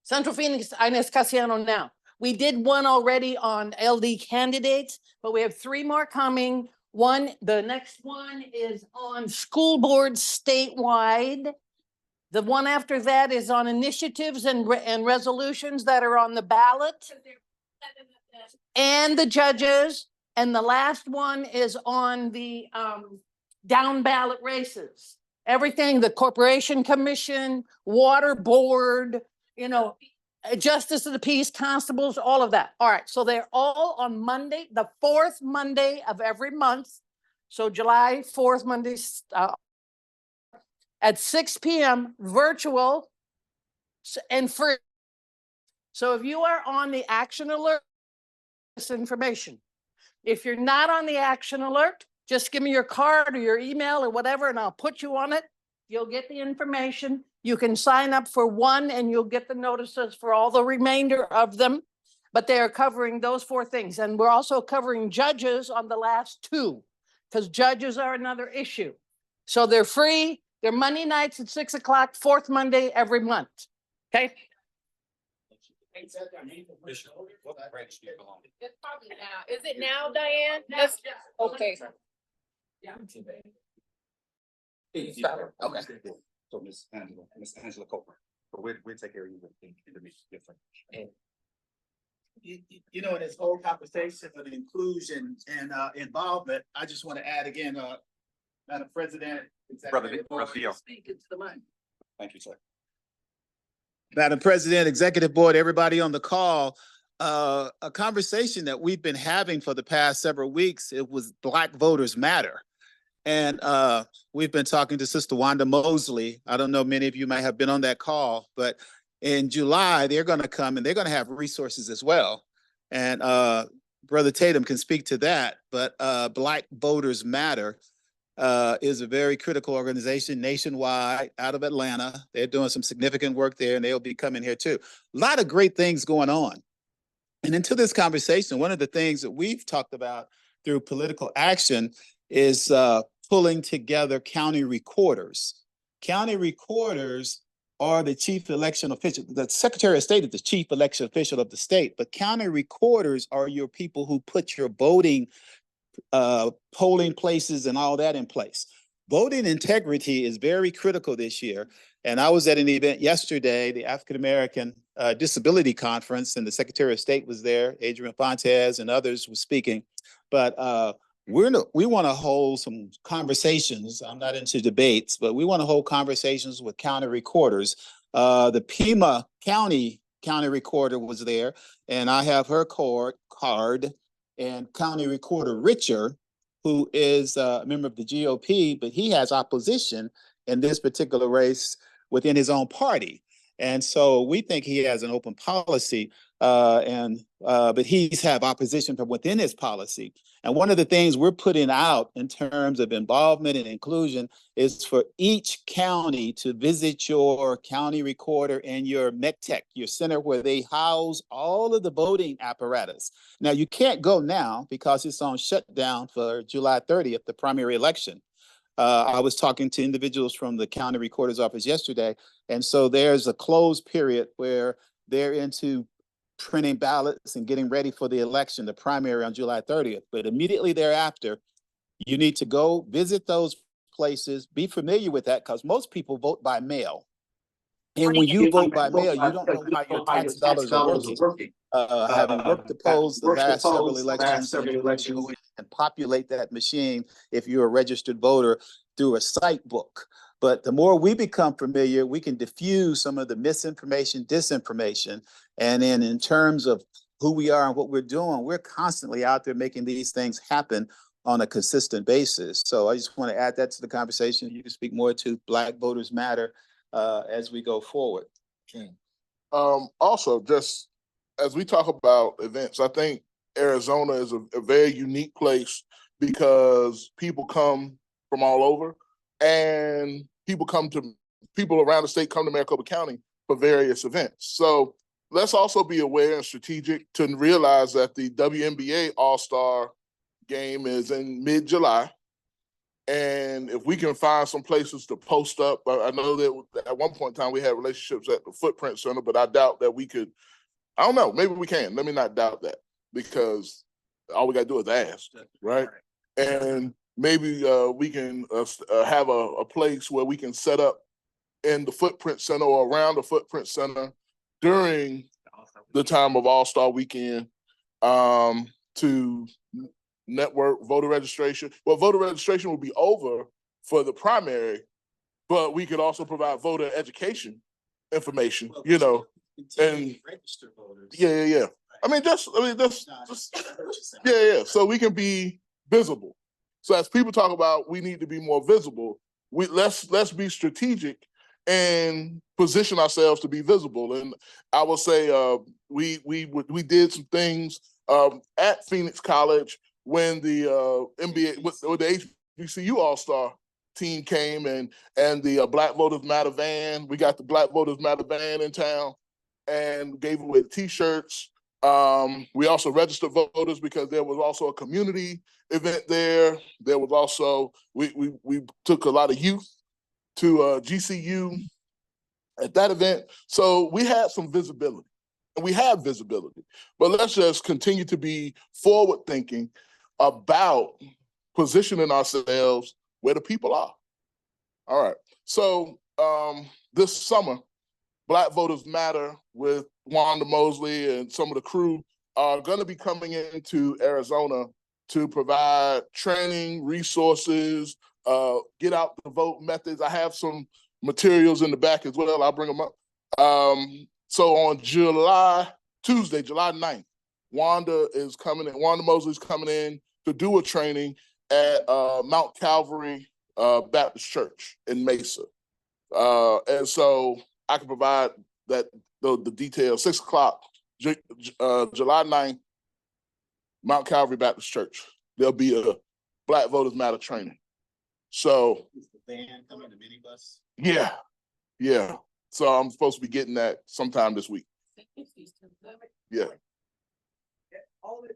Speaker 22: Phoenix, Ines Casiano now. We did one already on LD candidates, but we have 3 more coming. The next one is on school boards statewide. The one after that is on initiatives and resolutions that are on the ballot. And the judges. And the last one is on the down ballot races. Everything, the Corporation Commission, Water Board, you know, Justice of the Peace, constables, all of that. All right, so they're all on Monday, the 4th Monday of every month. So July 4th Monday at 6 p.m. virtual and free. So if you are on the action alert, this information. If you're not on the action alert, just give me your card or your email or whatever, and I'll put you on it. You'll get the information. You can sign up for one and you'll get the notices for all the remainder of them. But they are covering those 4 things. And we're also covering judges on the last 2, because judges are another issue. So they're free. They're Monday nights at 6 o'clock, 4th Monday every month. Okay.
Speaker 4: What branch do you belong to?
Speaker 22: It's probably now. Is it now, Diane? Yes. Okay. Yeah.
Speaker 4: Okay. So Miss Angela Copeland. But we'll take care of you with different.
Speaker 21: You know, in this whole conversation of inclusion and involvement, I just want to add again, Madam President.
Speaker 4: Brother Deal.
Speaker 21: Speaking to the mic.
Speaker 4: Thank you, sir.
Speaker 2: Madam President, Executive Board, everybody on the call, a conversation that we've been having for the past several weeks, it was Black Voters Matter. And we've been talking to Sister Wanda Mosley. I don't know, many of you might have been on that call, but in July, they're going to come and they're going to have resources as well. And Brother Tatum can speak to that, but Black Voters Matter is a very critical organization nationwide out of Atlanta. They're doing some significant work there and they'll be coming here too. A lot of great things going on. And into this conversation, one of the things that we've talked about through political action is pulling together county recorders. County recorders are the chief election official. The Secretary of State is the chief election official of the state, but county recorders are your people who put your voting polling places and all that in place. Voting integrity is very critical this year. And I was at an event yesterday, the African American Disability Conference, and the Secretary of State was there, Adrian Fontes and others were speaking. But we want to hold some conversations. I'm not into debates, but we want to hold conversations with county recorders. The Pima County recorder was there, and I have her card. And County Recorder Richer, who is a member of the GOP, but he has opposition in this particular race within his own party. And so we think he has an open policy, but he's have opposition from within his policy. And one of the things we're putting out in terms of involvement and inclusion is for each county to visit your county recorder and your MedTech, your center where they house all of the voting apparatus. Now, you can't go now because it's on shutdown for July 30th, the primary election. I was talking to individuals from the county recorder's office yesterday, and so there's a closed period where they're into printing ballots and getting ready for the election, the primary on July 30th. But immediately thereafter, you need to go visit those places, be familiar with that, because most people vote by mail. And when you vote by mail, you don't know how your tax dollars are working. Having worked the polls the last several elections, you go in and populate that machine if you're a registered voter through a site book. But the more we become familiar, we can diffuse some of the misinformation, disinformation. And then in terms of who we are and what we're doing, we're constantly out there making these things happen on a consistent basis. So I just want to add that to the conversation. You can speak more to Black Voters Matter as we go forward.
Speaker 5: Also, just as we talk about events, I think Arizona is a very unique place because people come from all over, and people around the state come to Maricopa County for various events. So let's also be aware and strategic to realize that the WNBA All-Star game is in mid-July. And if we can find some places to post up, I know that at one point in time we had relationships at the Footprint Center, but I doubt that we could. I don't know. Maybe we can. Let me not doubt that, because all we got to do is ask, right? And maybe we can have a place where we can set up in the Footprint Center or around the Footprint Center during the time of All-Star Weekend to network voter registration. Well, voter registration will be over for the primary, but we could also provide voter education information, you know, and
Speaker 21: registered voters.
Speaker 5: yeah. I mean, just yeah. So we can be visible. So as people talk about, we need to be more visible. Let's be strategic and position ourselves to be visible. And I will say we did some things at Phoenix College when the NBA with the HBCU All-Star team came and the Black Voters Matter van. We got the Black Voters Matter van in town and gave away T-shirts. We also registered voters because there was also a community event there. There was also we took a lot of youth to GCU at that event. So we had some visibility, and we have visibility. But let's just continue to be forward-thinking about positioning ourselves where the people are. All right. So this summer, Black Voters Matter with Wanda Mosley and some of the crew are going to be coming into Arizona to provide training, resources, get out the vote methods. I have some materials in the back as well. I'll bring them up. So on Tuesday, July 9th, Wanda Mosley is coming in to do a training at Mount Calvary Baptist Church in Mesa. And so I can provide the details. 6 o'clock, July 9th, Mount Calvary Baptist Church. There'll be a Black Voters Matter training. So
Speaker 21: Is the van coming, the minibus?
Speaker 5: Yeah. So I'm supposed to be getting that sometime this week. Yeah.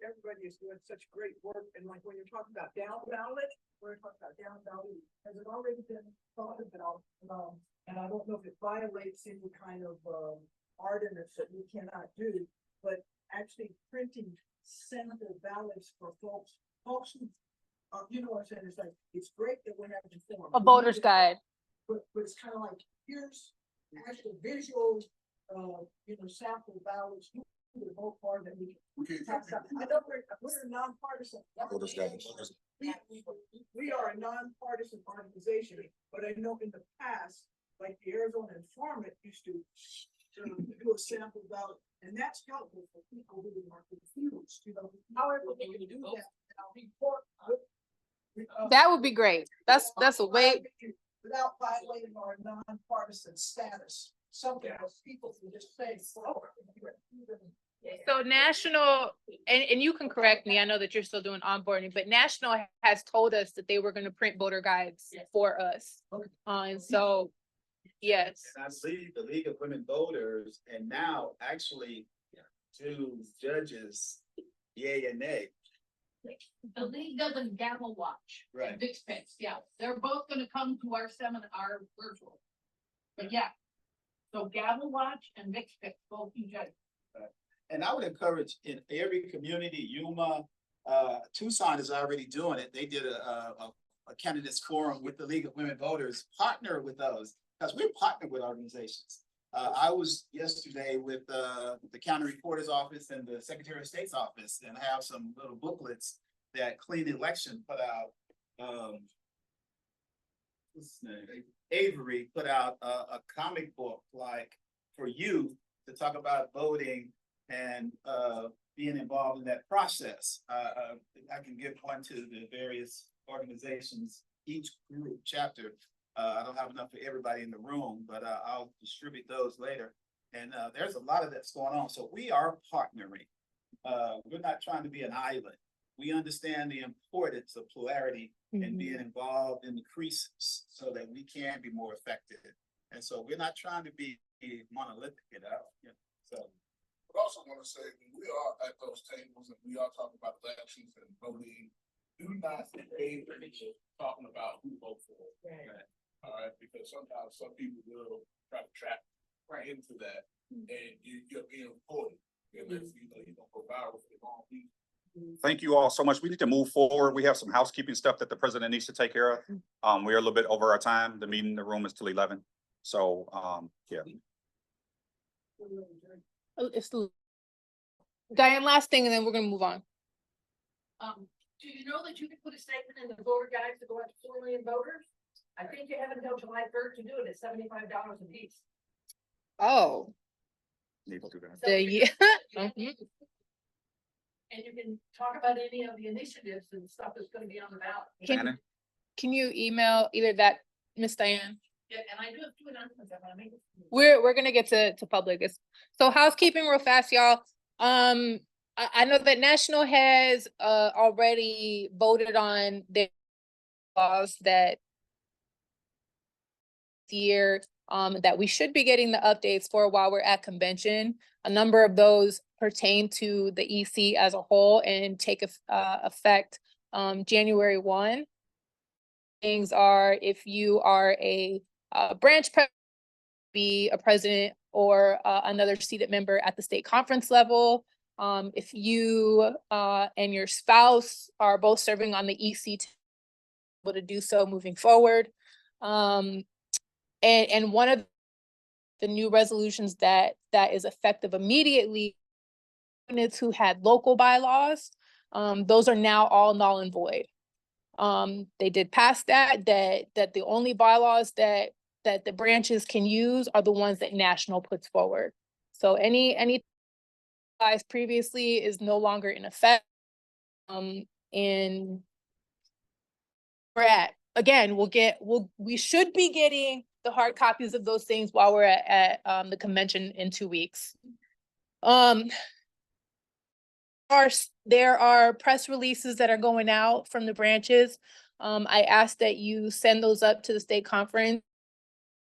Speaker 9: Everybody is doing such great work, and like when you're talking about down ballot, we're talking about down ballot, has it already been thought about? And I don't know if it violates any kind of ordinance that we cannot do, but actually printing sample ballots for folks who, you know what I'm saying? It's like, it's great that we're having form.
Speaker 22: A voter's guide.
Speaker 9: But it's kind of like, here's actual visual, sample ballots. The vote for that I know we're a nonpartisan. We are a nonpartisan organization, but I know in the past, like the Arizona Informant used to do a sample ballot, and that's helpful for people who are confused. However, we can do that.
Speaker 22: That would be great. That's a way.
Speaker 9: Without violating our nonpartisan status, something that people can just say.
Speaker 11: So National, and you can correct me, I know that you're still doing onboarding, but National has told us that they were going to print voter guides for us. And so, yes.
Speaker 21: And I see the League of Women Voters, and now actually 2 judges, yay and nay.
Speaker 14: The league doesn't gavel watch.
Speaker 21: Right.
Speaker 14: Big Spence, yeah. They're both gonna come to our seminar, our virtual. But yeah. So gavel watch and Big Spence, both you judges.
Speaker 21: And I would encourage in every community, Yuma, Tucson is already doing it. They did a candidates forum with the League of Women Voters, partner with those, because we're partnered with organizations.
Speaker 2: I was yesterday with the county recorder's office and the Secretary of State's office and have some little booklets that Clean Election put out. What's his name? Avery put out a comic book like for youth to talk about voting and being involved in that process. I can give one to the various organizations, each group chapter. I don't have enough for everybody in the room, but I'll distribute those later. And there's a lot of that's going on. So we are partnering. We're not trying to be an island. We understand the importance of polarity and being involved in the creases so that we can be more effective. And so we're not trying to be monolithic at all. So.
Speaker 5: But also want to say when we are at those tables and we are talking about elections and voting, do not say talking about who vote for. Right. All right, because sometimes some people will try to trap right into that, and you're being recorded. And if you don't go viral for the wrong people.
Speaker 4: Thank you all so much. We need to move forward. We have some housekeeping stuff that the president needs to take care of. We're a little bit over our time. The meeting, the room is till 11. So, yeah.
Speaker 11: Diane, last thing, and then we're gonna move on.
Speaker 14: Do you know that you can put a statement in the voter guide to go out to 4 million voters? I think you have until July 3rd to do it. It's $75 a piece.
Speaker 11: Oh.
Speaker 4: Need to do that.
Speaker 14: And you can talk about any of the initiatives and stuff that's gonna be on the ballot.
Speaker 11: Can you email either that, Miss Diane?
Speaker 14: Yeah, and I do have 2 announcements I wanna make.
Speaker 11: We're gonna get to public. So housekeeping real fast, y'all. I know that National has already voted on the laws that year that we should be getting the updates for while we're at convention. A number of those pertain to the EC as a whole and take effect January 1. Things are if you are a branch president, be a president or another seated member at the state conference level. If you and your spouse are both serving on the EC, to be able to do so moving forward. And one of the new resolutions that is effective immediately, units who had local bylaws, those are now all null and void. They did pass that the only bylaws that the branches can use are the ones that National puts forward. So any bylaws previously is no longer in effect. And we're at, again, we should be getting the hard copies of those things while we're at the convention in 2 weeks. There are press releases that are going out from the branches. I asked that you send those up to the state conference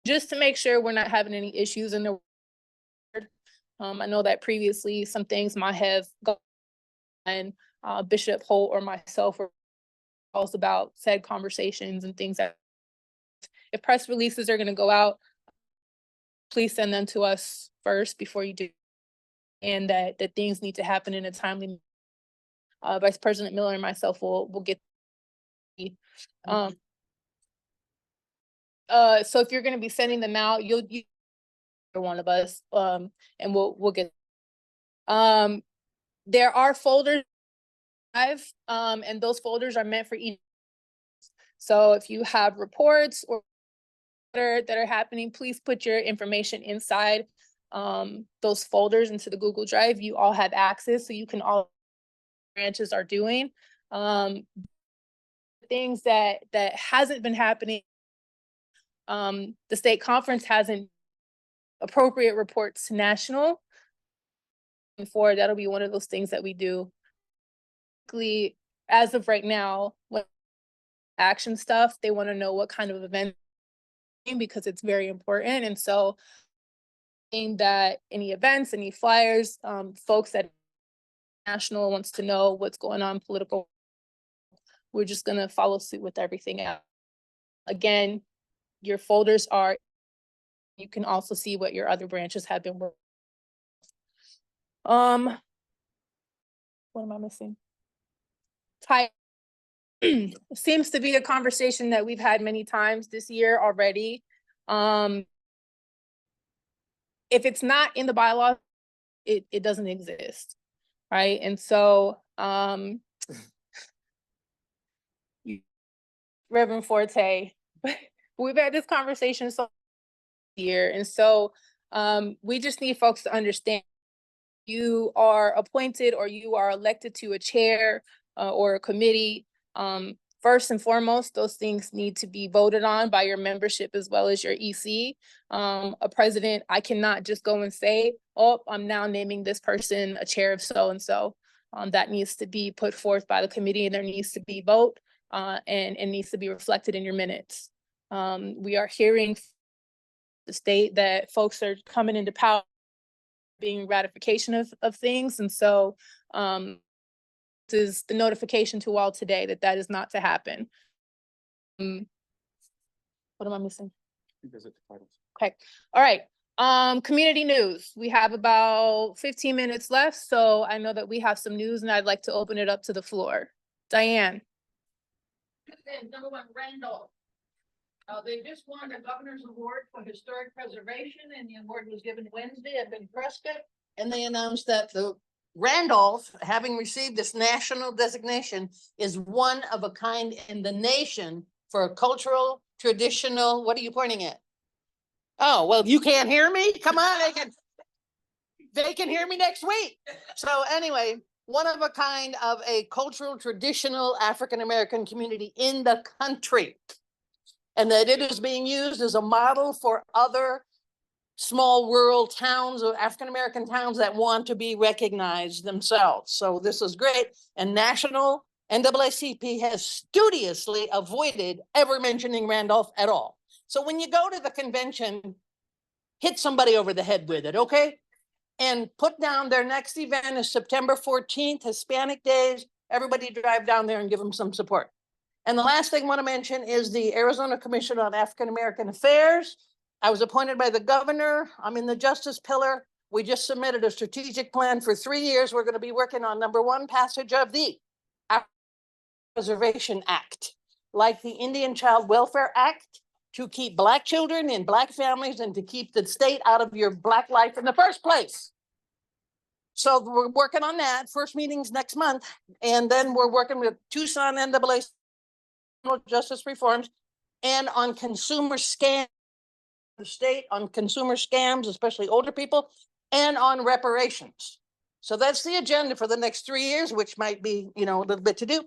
Speaker 11: just to make sure we're not having any issues in the word. I know that previously some things might have gone and Bishop Holt or myself were calls about said conversations and things that if press releases are going to go out, please send them to us first before you do. And that things need to happen in a timely Vice President Miller and myself will get so if you're going to be sending them out, you'll one of us and we'll get there are folders and those folders are meant for each. So if you have reports or that are happening, please put your information inside those folders into the Google Drive. You all have access, so you can all branches are doing things that hasn't been happening. The state conference hasn't appropriate reports to National. Before that'll be one of those things that we do. As of right now, when action stuff, they want to know what kind of event because it's very important. And so that any events, any flyers, folks at National wants to know what's going on political. We're just going to follow suit with everything else. Again, your folders are, you can also see what your other branches have been working. What am I missing? Seems to be a conversation that we've had many times this year already. if it's not in the bylaw, it doesn't exist, right? And so, Reverend Forte, we've had this conversation so here, and so we just need folks to understand you are appointed or you are elected to a chair or a committee. First and foremost, those things need to be voted on by your membership as well as your EC. A president, I cannot just go and say, oh, I'm now naming this person a chair of so-and-so. That needs to be put forth by the committee, and there needs to be vote and it needs to be reflected in your minutes. We are hearing the state that folks are coming into power being ratification of things. And so this is the notification to all today that that is not to happen. What am I missing? Okay, all right. Community news. We have about 15 minutes left, so I know that we have some news and I'd like to open it up to the floor. Diane.
Speaker 14: Number one, Randolph. They just won the Governor's Award for Historic Preservation, and the award was given Wednesday at Prescott. And they announced that the Randolph, having received this national designation, is one of a kind in the nation for a cultural, traditional, what are you pointing at? Oh, well, you can't hear me? Come on, they can hear me next week. So anyway, one of a kind of a cultural, traditional African-American community in the country. And that it is being used as a model for other small rural towns or African-American towns that want to be recognized themselves. So this is great. And national NAACP has studiously avoided ever mentioning Randolph at all. So when you go to the convention, hit somebody over the head with it, okay? And put down their next event is September 14th, Hispanic Days. Everybody drive down there and give them some support. And the last thing I want to mention is the Arizona Commission on African-American Affairs. I was appointed by the governor. I'm in the justice pillar. We just submitted a strategic plan for 3 years. We're going to be working on number one, passage of the African Preservation Act, like the Indian Child Welfare Act, to keep Black children in Black families and to keep the state out of your Black life in the first place. So we're working on that. First meeting's next month. And then we're working with Tucson NAACP justice reforms and on consumer scams, the state on consumer scams, especially older people, and on reparations. So that's the agenda for the next 3 years, which might be, a little bit to do.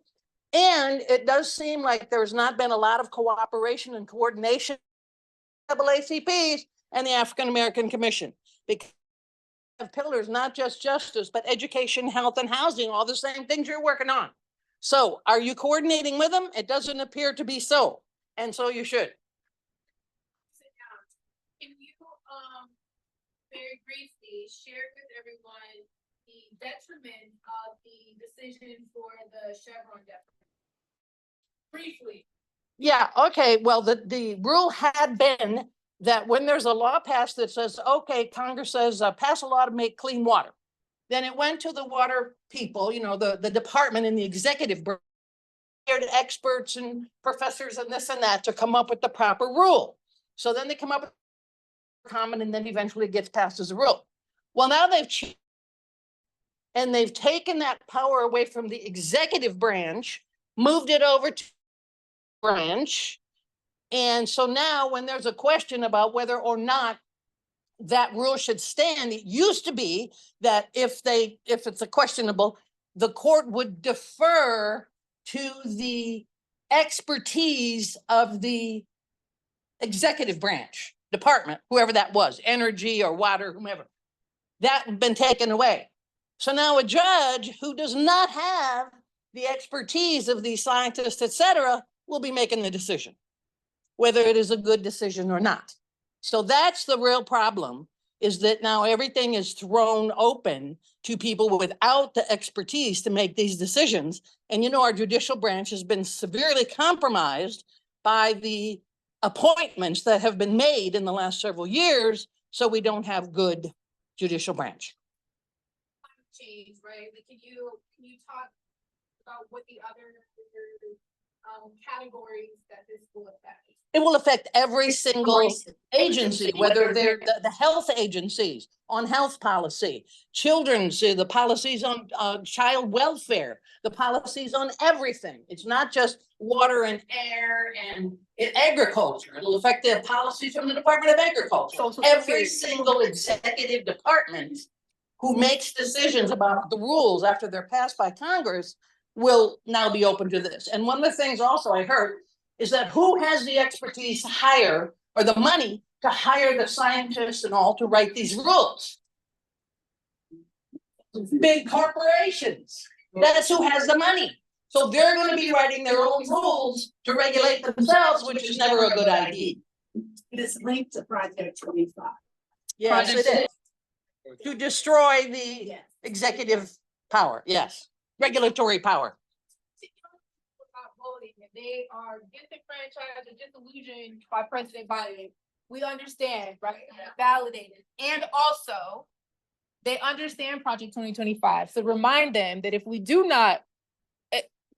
Speaker 14: And it does seem like there's not been a lot of cooperation and coordination with NAACPs and the African American Commission, because of pillars, not just justice, but education, health, and housing, all the same things you're working on. So are you coordinating with them? It doesn't appear to be so. And so you should.
Speaker 3: Can you very briefly share with everyone the detriment of the decision for the Chevron deficit? Briefly.
Speaker 14: Yeah, okay. Well, the rule had been that when there's a law passed that says, okay, Congress says pass a law to make clean water. Then it went to the water people, the department and the executive branch, experts and professors and this and that to come up with the proper rule. So then they come up with common and then eventually it gets passed as a rule. Well, now they've changed and they've taken that power away from the executive branch, moved it over to the branch. And so now when there's a question about whether or not that rule should stand, it used to be that if it's a questionable, the court would defer to the expertise of the executive branch department, whoever that was, energy or water, whomever. That had been taken away. So now a judge who does not have the expertise of these scientists, et cetera, will be making the decision, whether it is a good decision or not. So that's the real problem, is that now everything is thrown open to people without the expertise to make these decisions. And our judicial branch has been severely compromised by the appointments that have been made in the last several years, so we don't have good judicial branch.
Speaker 3: Change, right? Like, can you talk about what the other categories that this will affect?
Speaker 22: It will affect every single agency, whether they're the health agencies on health policy, children's, the policies on child welfare, the policies on everything. It's not just water and air and agriculture. It'll affect the policies from the Department of Agriculture. So every single executive department who makes decisions about the rules after they're passed by Congress will now be open to this. And one of the things also I heard is that who has the expertise to hire or the money to hire the scientists and all to write these rules? Big corporations. That's who has the money. So they're going to be writing their own rules to regulate themselves, which is never a good idea.
Speaker 14: This linked to Project 25.
Speaker 22: Yes, it is. To destroy the executive power, yes, regulatory power.
Speaker 3: Voting, and they are disenfranchised or disillusioned by President Biden. We understand, right? Validated. And also, they understand Project 2025. So remind them that if we do not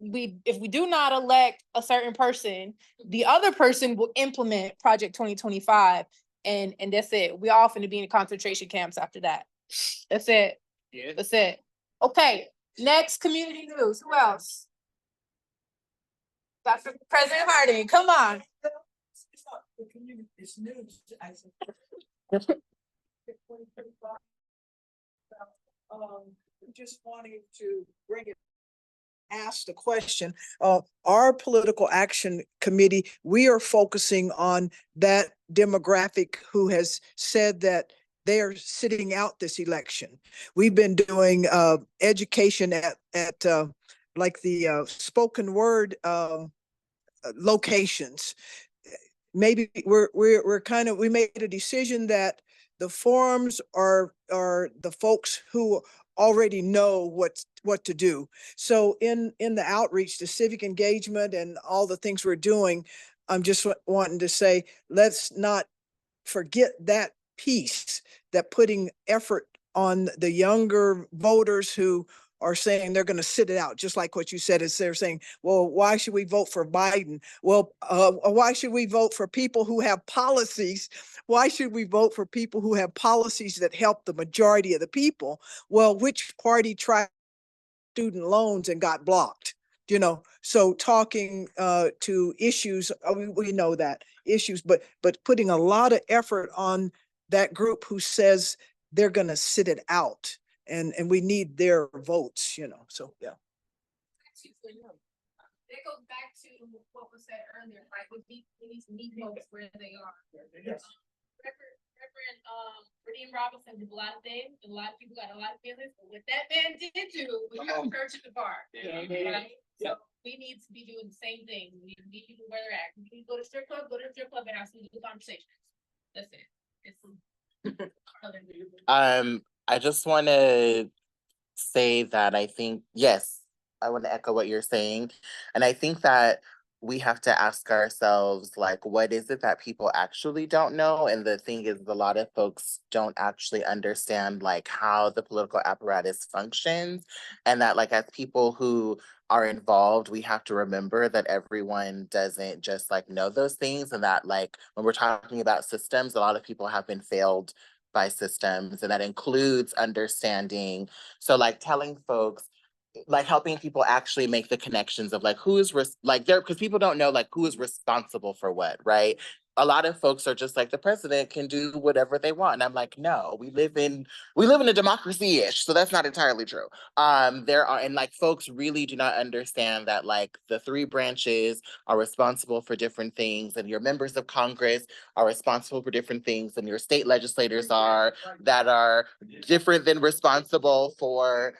Speaker 3: elect a certain person, the other person will implement Project 2025. And that's it. We all finna be in concentration camps after that. That's it. Yeah. That's it. Okay. Next, community news. Who else? Dr. President Harding, come on.
Speaker 7: It's news. Just wanting to bring it, ask the question. Our political action committee, we are focusing on that demographic who has said that they're sitting out this election. We've been doing education at like the spoken word locations. Maybe we made a decision that the forums are the folks who already know what to do. So in the outreach, the civic engagement and all the things we're doing, I'm just wanting to say, let's not forget that piece, that putting effort on the younger voters who are saying they're going to sit it out, just like what you said. Is they're saying, well, why should we vote for Biden? Well, why should we vote for people who have policies? Why should we vote for people who have policies that help the majority of the people? Well, which party tried student loans and got blocked? You know, so talking to issues, we know that issues, but putting a lot of effort on that group who says they're going to sit it out. And we need their votes, you know, so yeah.
Speaker 3: It goes back to what was said earlier, right? We need to meet folks where they are. Yes. Reverend Radim Robinson did a lot of things, and a lot of people got a lot of feelings, but what that man did do was go church at the bar. Yeah. Right? So we need to be doing the same thing. We need to meet people where they're at. We need to go to strip club, and have some good conversations. That's it.
Speaker 8: I just want to say that I think, yes, I want to echo what you're saying. And I think that we have to ask ourselves, like, what is it that people actually don't know? And the thing is, a lot of folks don't actually understand, like, how the political apparatus functions. And that, like, as people who are involved, we have to remember that everyone doesn't just, like, know those things. And that, like, when we're talking about systems, a lot of people have been failed by systems, and that includes understanding. So like telling folks, like helping people actually make the connections of like who is because people don't know like who is responsible for what, right? A lot of folks are just like, the president can do whatever they want. And I'm like, no, we live in a democracy-ish, so that's not entirely true. And like folks really do not understand that like the three branches are responsible for different things, and your members of Congress are responsible for different things, and your state legislators are different than responsible for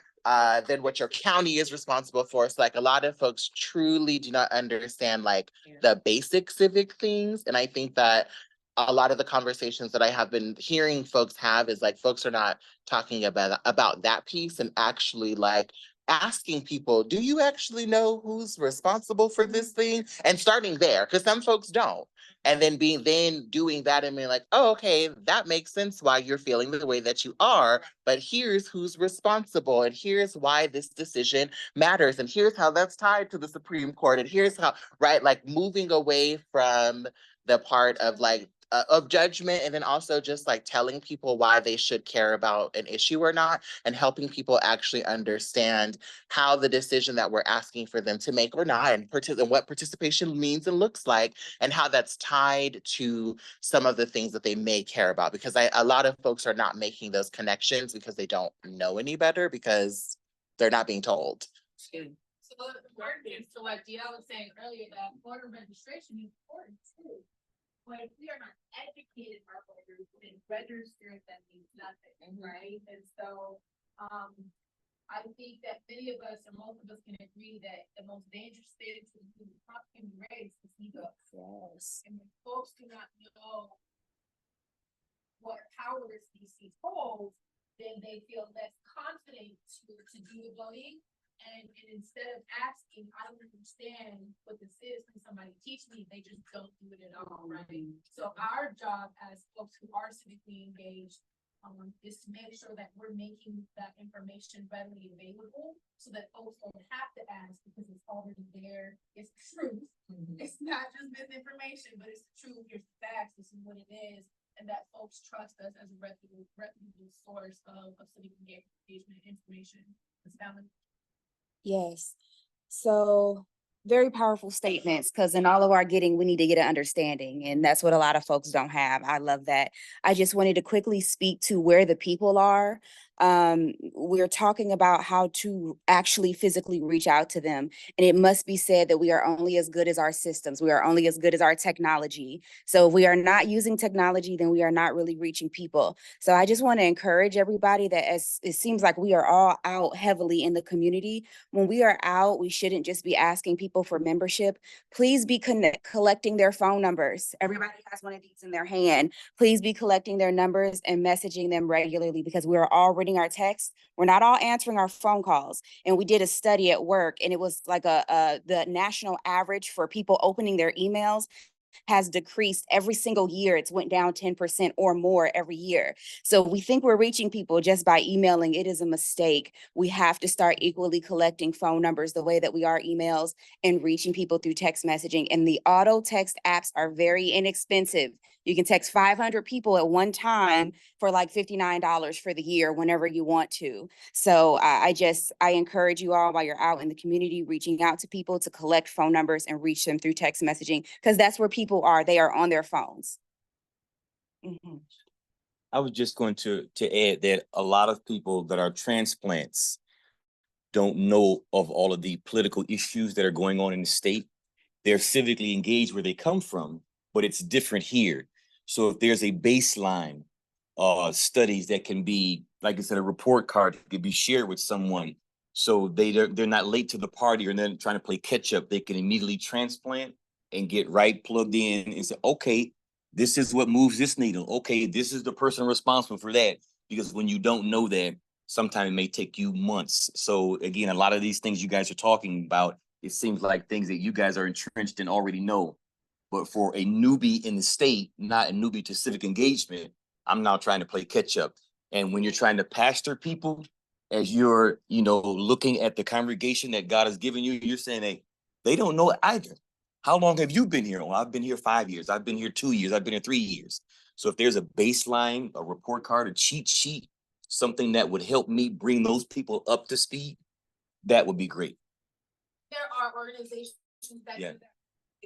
Speaker 8: than what your county is responsible for. So like a lot of folks truly do not understand like the basic civic things. And I think that a lot of the conversations that I have been hearing folks have is like, folks are not talking about that piece and actually like asking people, do you actually know who's responsible for this thing? And starting there, because some folks don't. And then doing that and being like, oh, okay, that makes sense why you're feeling the way that you are, but here's who's responsible, and here's why this decision matters, and here's how that's tied to the Supreme Court, and here's how, right? Like moving away from the part of like of judgment, and then also just like telling people why they should care about an issue or not, and helping people actually understand how the decision that we're asking for them to make or not, and what participation means and looks like, and how that's tied to some of the things that they may care about. Because a lot of folks are not making those connections because they don't know any better, because they're not being told.
Speaker 3: So the important is to what DL was saying earlier, that voter registration is important too. But if we are not educated our voters, then registering them means nothing, right? And so I think that many of us, or most of us, can agree that the most dangerous thing to the human race is ego. Yes. And when folks do not know what powers these hold, then they feel less confident to do the voting. And instead of asking, I don't understand what this is, can somebody teach me? They just don't do it at all, right? So our job as folks who are civically engaged is to make sure that we're making that information readily available so that folks don't have to ask, because it's already there. It's truth. It's not just misinformation, but it's the truth. Here's the facts. This is what it is. And that folks trust us as a reputable source of civic engagement information. It's valid.
Speaker 12: Yes. So very powerful statements, because in all of our getting, we need to get an understanding. And that's what a lot of folks don't have. I love that. I just wanted to quickly speak to where the people are. We're talking about how to actually physically reach out to them. And it must be said that we are only as good as our systems. We are only as good as our technology. So if we are not using technology, then we are not really reaching people. So I just want to encourage everybody that, as it seems like we are all out heavily in the community, when we are out, we shouldn't just be asking people for membership. Please be collecting their phone numbers. Everybody has one of these in their hand. Please be collecting their numbers and messaging them regularly, because we are all reading our texts. We're not all answering our phone calls. And we did a study at work, and it was like the national average for people opening their emails has decreased every single year. It's went down 10% or more every year. So we think we're reaching people just by emailing. It is a mistake. We have to start equally collecting phone numbers the way that we are emails, and reaching people through text messaging. And the auto text apps are very inexpensive. You can text 500 people at one time for like $59 for the year whenever you want to. So I encourage you all, while you're out in the community, reaching out to people, to collect phone numbers and reach them through text messaging, because that's where people are. They are on their phones. Mm-hmm.
Speaker 20: I was just going to add that a lot of people that are transplants don't know of all of the political issues that are going on in the state. They're civically engaged where they come from, but it's different here. So if there's a baseline studies that can be, like I said, a report card that could be shared with someone, so they're not late to the party or then trying to play catch up, they can immediately transplant and get right plugged in and say, okay, this is what moves this needle. Okay, this is the person responsible for that. Because when you don't know that, sometimes it may take you months. So again, a lot of these things you guys are talking about, it seems like things that you guys are entrenched and already know. But for a newbie in the state, not a newbie to civic engagement, I'm now trying to play catch up. And when you're trying to pastor people, as you're, looking at the congregation that God has given you, you're saying, hey, they don't know it either. How long have you been here? Well, I've been here 5 years. I've been here 2 years. I've been here 3 years. So if there's a baseline, a report card, a cheat sheet, something that would help me bring those people up to speed, that would be great.
Speaker 3: There are organizations that
Speaker 20: Yeah.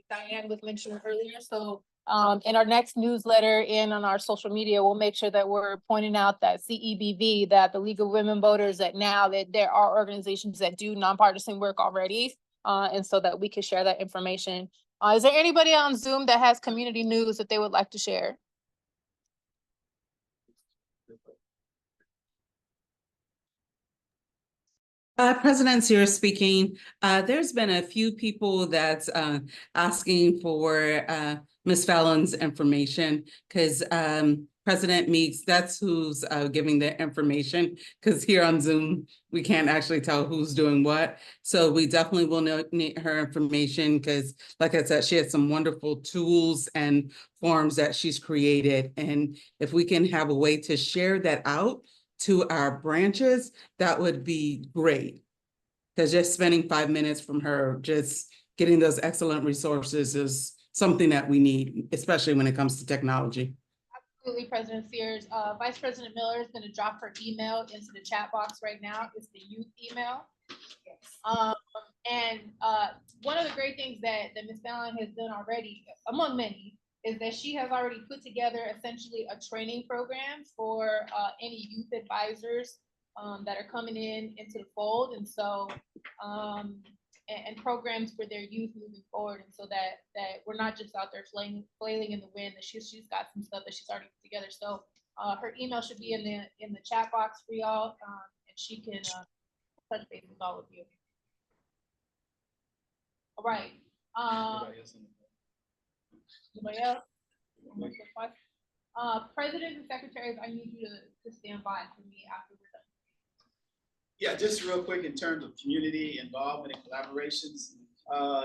Speaker 11: Diane was mentioning earlier. So in our next newsletter and on our social media, we'll make sure that we're pointing out that CEBV, that the League of Women Voters, that there are organizations that do nonpartisan work already. And so that we can share that information. Is there anybody on Zoom that has community news that they would like to share?
Speaker 15: President Sears speaking. There's been a few people that's asking for Ms. Fallon's information because President Meeks, that's who's giving the information, because here on Zoom, we can't actually tell who's doing what. So we definitely will need her information because, like I said, she has some wonderful tools and forms that she's created. And if we can have a way to share that out to our branches, that would be great. Because just spending 5 minutes from her, just getting those excellent resources is something that we need, especially when it comes to technology.
Speaker 11: Absolutely, President Sears. Vice President Miller is going to drop her email into the chat box right now. It's the youth email. And one of the great things that Ms. Fallon has done already, among many, is that she has already put together essentially a training program for any youth advisors that are coming into the fold. And so, and programs for their youth moving forward. And so that we're not just out there flailing in the wind, that she's got some stuff that she's already put together. So her email should be in the chat box for y'all, and she can touch base with all of you. All right. Anybody else? President and secretaries, I need you to stand by for me after we're done.
Speaker 21: Yeah, just real quick in terms of community involvement and collaborations.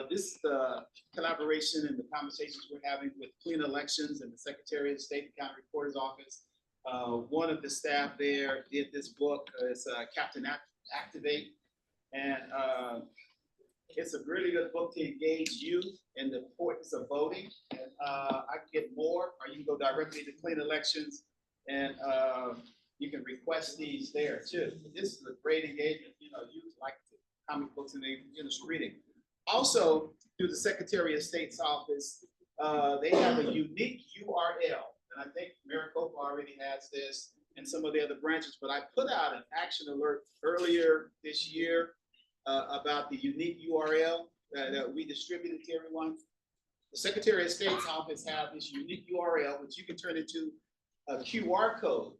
Speaker 21: This is the collaboration and the conversations we're having with Clean Elections and the Secretary of State and County Recorder's Office. One of the staff there did this book. It's Captain Activate. And it's a really good book to engage youth in the importance of voting. And I can get more, or you can go directly to Clean Elections and you can request these there too. This is a great engagement. You know, youth like comic books and they reading. Also, through the Secretary of State's office, they have a unique URL. And I think Maricopa already has this and some of the other branches, but I put out an action alert earlier this year about the unique URL that we distributed to everyone. The Secretary of State's office have this unique URL, which you can turn into a QR code.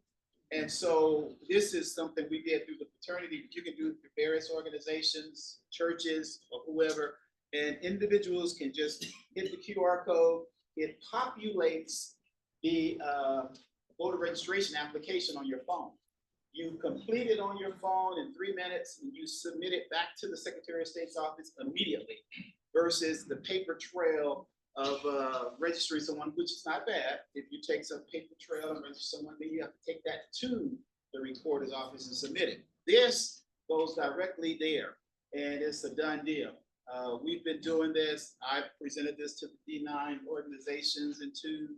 Speaker 21: And so this is something we did through the fraternity, but you can do it through various organizations, churches, or whoever, and individuals can just hit the QR code. It populates the voter registration application on your phone. You complete it on your phone in 3 minutes and you submit it back to the Secretary of State's office immediately versus the paper trail of registering someone, which is not bad. If you take some paper trail and register someone, then you have to take that to the recorder's office and submit it. This goes directly there and it's a done deal. We've been doing this. I've presented this to the D9 organizations and to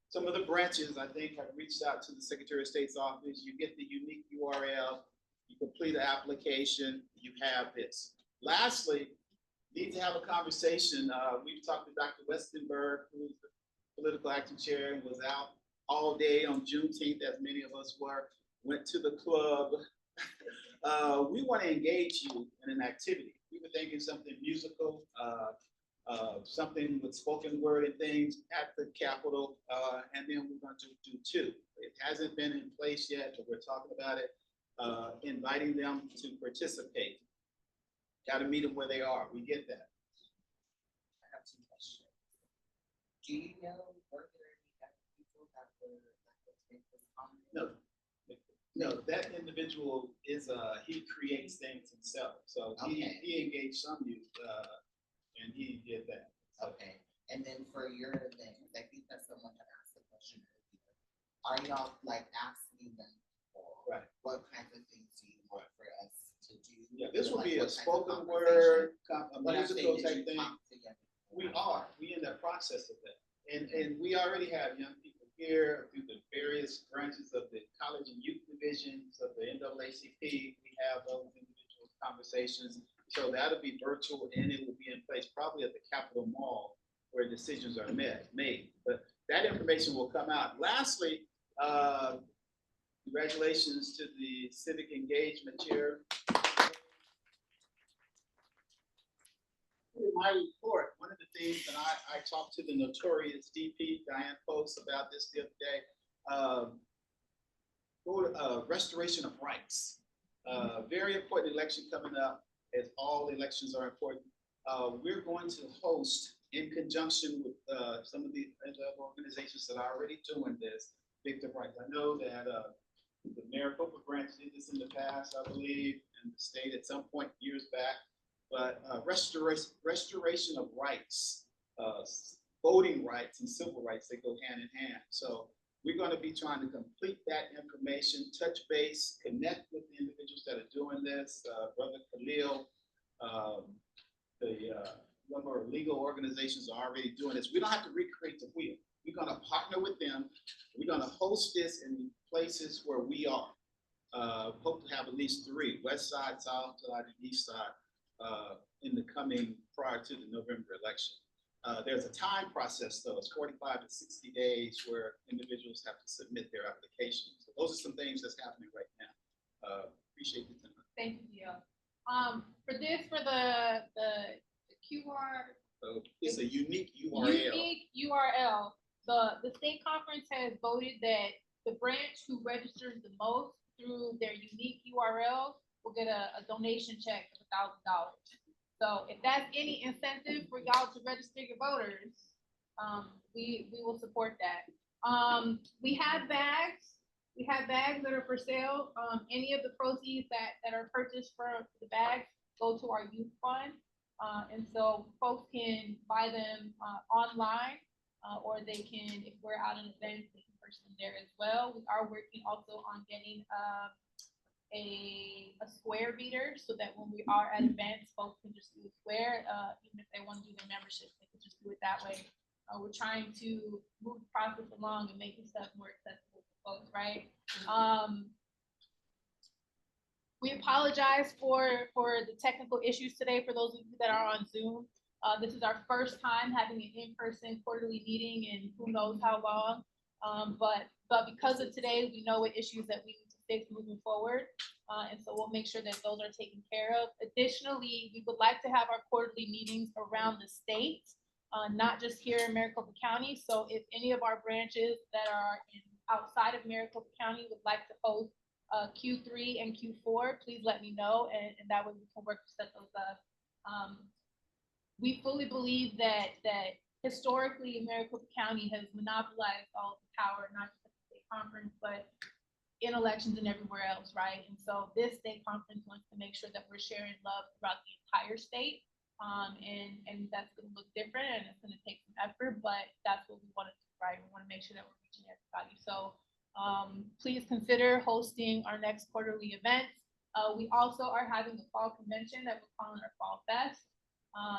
Speaker 21: some of the branches. I think have reached out to the Secretary of State's office. You get the unique URL, you complete the application, you have this. Lastly, need to have a conversation. We've talked to Dr. Westenberg, who's the political action chair, and was out all day on Juneteenth, as many of us were, went to the club. We want to engage you in an activity. We were thinking something musical, something with spoken word and things at the Capitol, and then we're going to do two. It hasn't been in place yet, but we're talking about it, inviting them to participate. Got to meet them where they are. We get that.
Speaker 8: I have two questions. Do you know were there any people that were
Speaker 21: No, no, that individual is he creates things himself. So
Speaker 8: Okay.
Speaker 21: he engaged some youth and he did that.
Speaker 8: Okay, and then for your event, I think that someone had asked the question earlier. Are y'all like asking them for what kinds of things do you want for us to do?
Speaker 21: Yeah, this will
Speaker 8: Like,
Speaker 21: be a
Speaker 8: what kinds of
Speaker 21: spoken word,
Speaker 8: conversation?
Speaker 21: a
Speaker 8: What I'm
Speaker 21: musical
Speaker 8: saying, did
Speaker 21: type
Speaker 8: you
Speaker 21: thing.
Speaker 8: talk together?
Speaker 21: We in the process of that. And we already have young people here through the various branches of the college and youth divisions of the NAACP. We have those individual conversations. So that'll be virtual and it will be in place probably at the Capitol Mall where decisions are made. But that information will come out. Lastly, congratulations to the civic engagement chair. In my report, one of the things that I talked to the notorious DP, Diane Post, about this the other day, restoration of rights. Very important election coming up, as all elections are important. We're going to host, in conjunction with some of the other organizations that are already doing this, victim rights. I know that the Maricopa branch did this in the past, I believe, and the state at some point years back. But restoration of rights, voting rights and civil rights, they go hand in hand. So we're going to be trying to complete that information, touch base, connect with the individuals that are doing this. Brother Khalil, the number of legal organizations are already doing this. We don't have to recreate the wheel. We're going to partner with them. We're going to host this in places where we are. Hope to have at least 3, west side, south side, and east side, in the coming prior to the November election. There's a time process though. It's 45 to 60 days where individuals have to submit their applications. So those are some things that's happening right now. Appreciate the time.
Speaker 3: Thank you, Dio. For the QR.
Speaker 21: So it's a unique URL.
Speaker 3: Unique URL. The state conference has voted that the branch who registers the most through their unique URL will get a donation check of $1,000. So if that's any incentive for y'all to register your voters, we will support that. We have bags. We have bags that are for sale. Any of the proceeds that are purchased for the bags go to our youth fund. And so folks can buy them online, or they can, if we're out at events, they can purchase them there as well. We are working also on getting a square meter so that when we are at events, folks can just do a square, even if they want to do their membership, they can just do it that way. We're trying to move the process along and making stuff more accessible to folks, right? We apologize for the technical issues today for those of you that are on Zoom. This is our first time having an in-person quarterly meeting in who knows how long. But because of today, we know what issues that we need to fix moving forward. And so we'll make sure that those are taken care of. Additionally, we would like to have our quarterly meetings around the state, not just here in Maricopa County. So if any of our branches that are outside of Maricopa County would like to host Q3 and Q4, please let me know, and that way we can work to set those up. We fully believe that historically Maricopa County has monopolized all of the power, not just at the state conference, but in elections and everywhere else, right? And so this state conference wants to make sure that we're sharing love throughout the entire state. And that's going to look different and it's going to take some effort, but that's what we want to do, right? We want to make sure that we're reaching everybody. So please consider hosting our next quarterly events. We also are having a fall convention that we're calling our Fall Fest.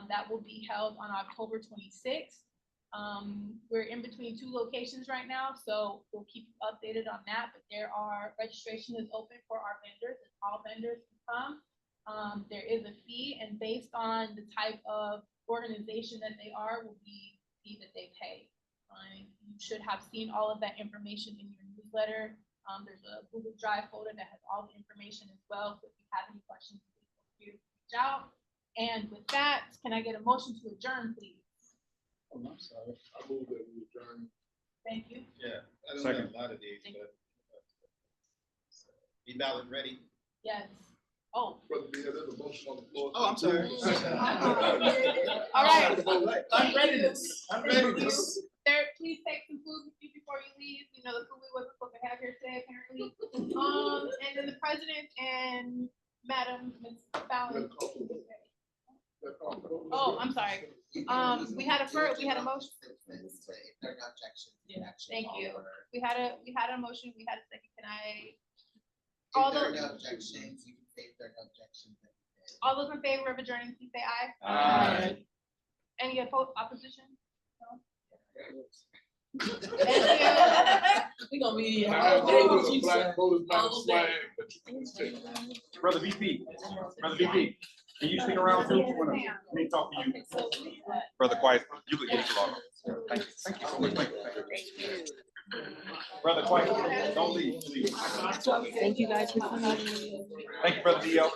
Speaker 3: That will be held on October 26th. We're in between 2 locations right now, so we'll keep you updated on that. But registration is open for our vendors, and all vendors can come. There is a fee, and based on the type of organization that they are, will be the fee that they pay. You should have seen all of that information in your newsletter. There's a Google Drive folder that has all the information as well. So if you have any questions, please feel free to reach out. And with that, can I get a motion to adjourn, please?
Speaker 21: Oh, I'm sorry.
Speaker 5: I move that we adjourn.
Speaker 3: Thank you.
Speaker 21: Yeah, I don't have a lot of these, but be ballot ready.
Speaker 3: Yes. Oh.
Speaker 5: Brother Beal, there's a motion on the floor.
Speaker 21: Oh, I'm sorry.
Speaker 3: All right.
Speaker 21: Unreadiness. Unreadiness.
Speaker 3: There, please take some food with you before you leave. You know, the food we wasn't supposed to have here today, apparently. And then the president and Madam Ms. Fallon. Oh, I'm sorry. We had a motion.
Speaker 8: Yeah,
Speaker 3: thank you. We had a motion. We had a second. Can I?
Speaker 8: If there are no objections, you can say if there are no objections.
Speaker 3: All those in favor of adjourning, please say aye.
Speaker 21: Aye.
Speaker 3: Any opposition? No.
Speaker 8: Thank you. We gonna be.
Speaker 5: Black voters by the flag, but you can take.
Speaker 4: Brother VP, can you stick around too? Let me talk to you. Brother Quiet, you could get it along. Thank you. Thank you so much. Thank you. Brother Quiet, don't leave, please.
Speaker 10: Thank you guys for coming.
Speaker 4: Thank you, Brother DL.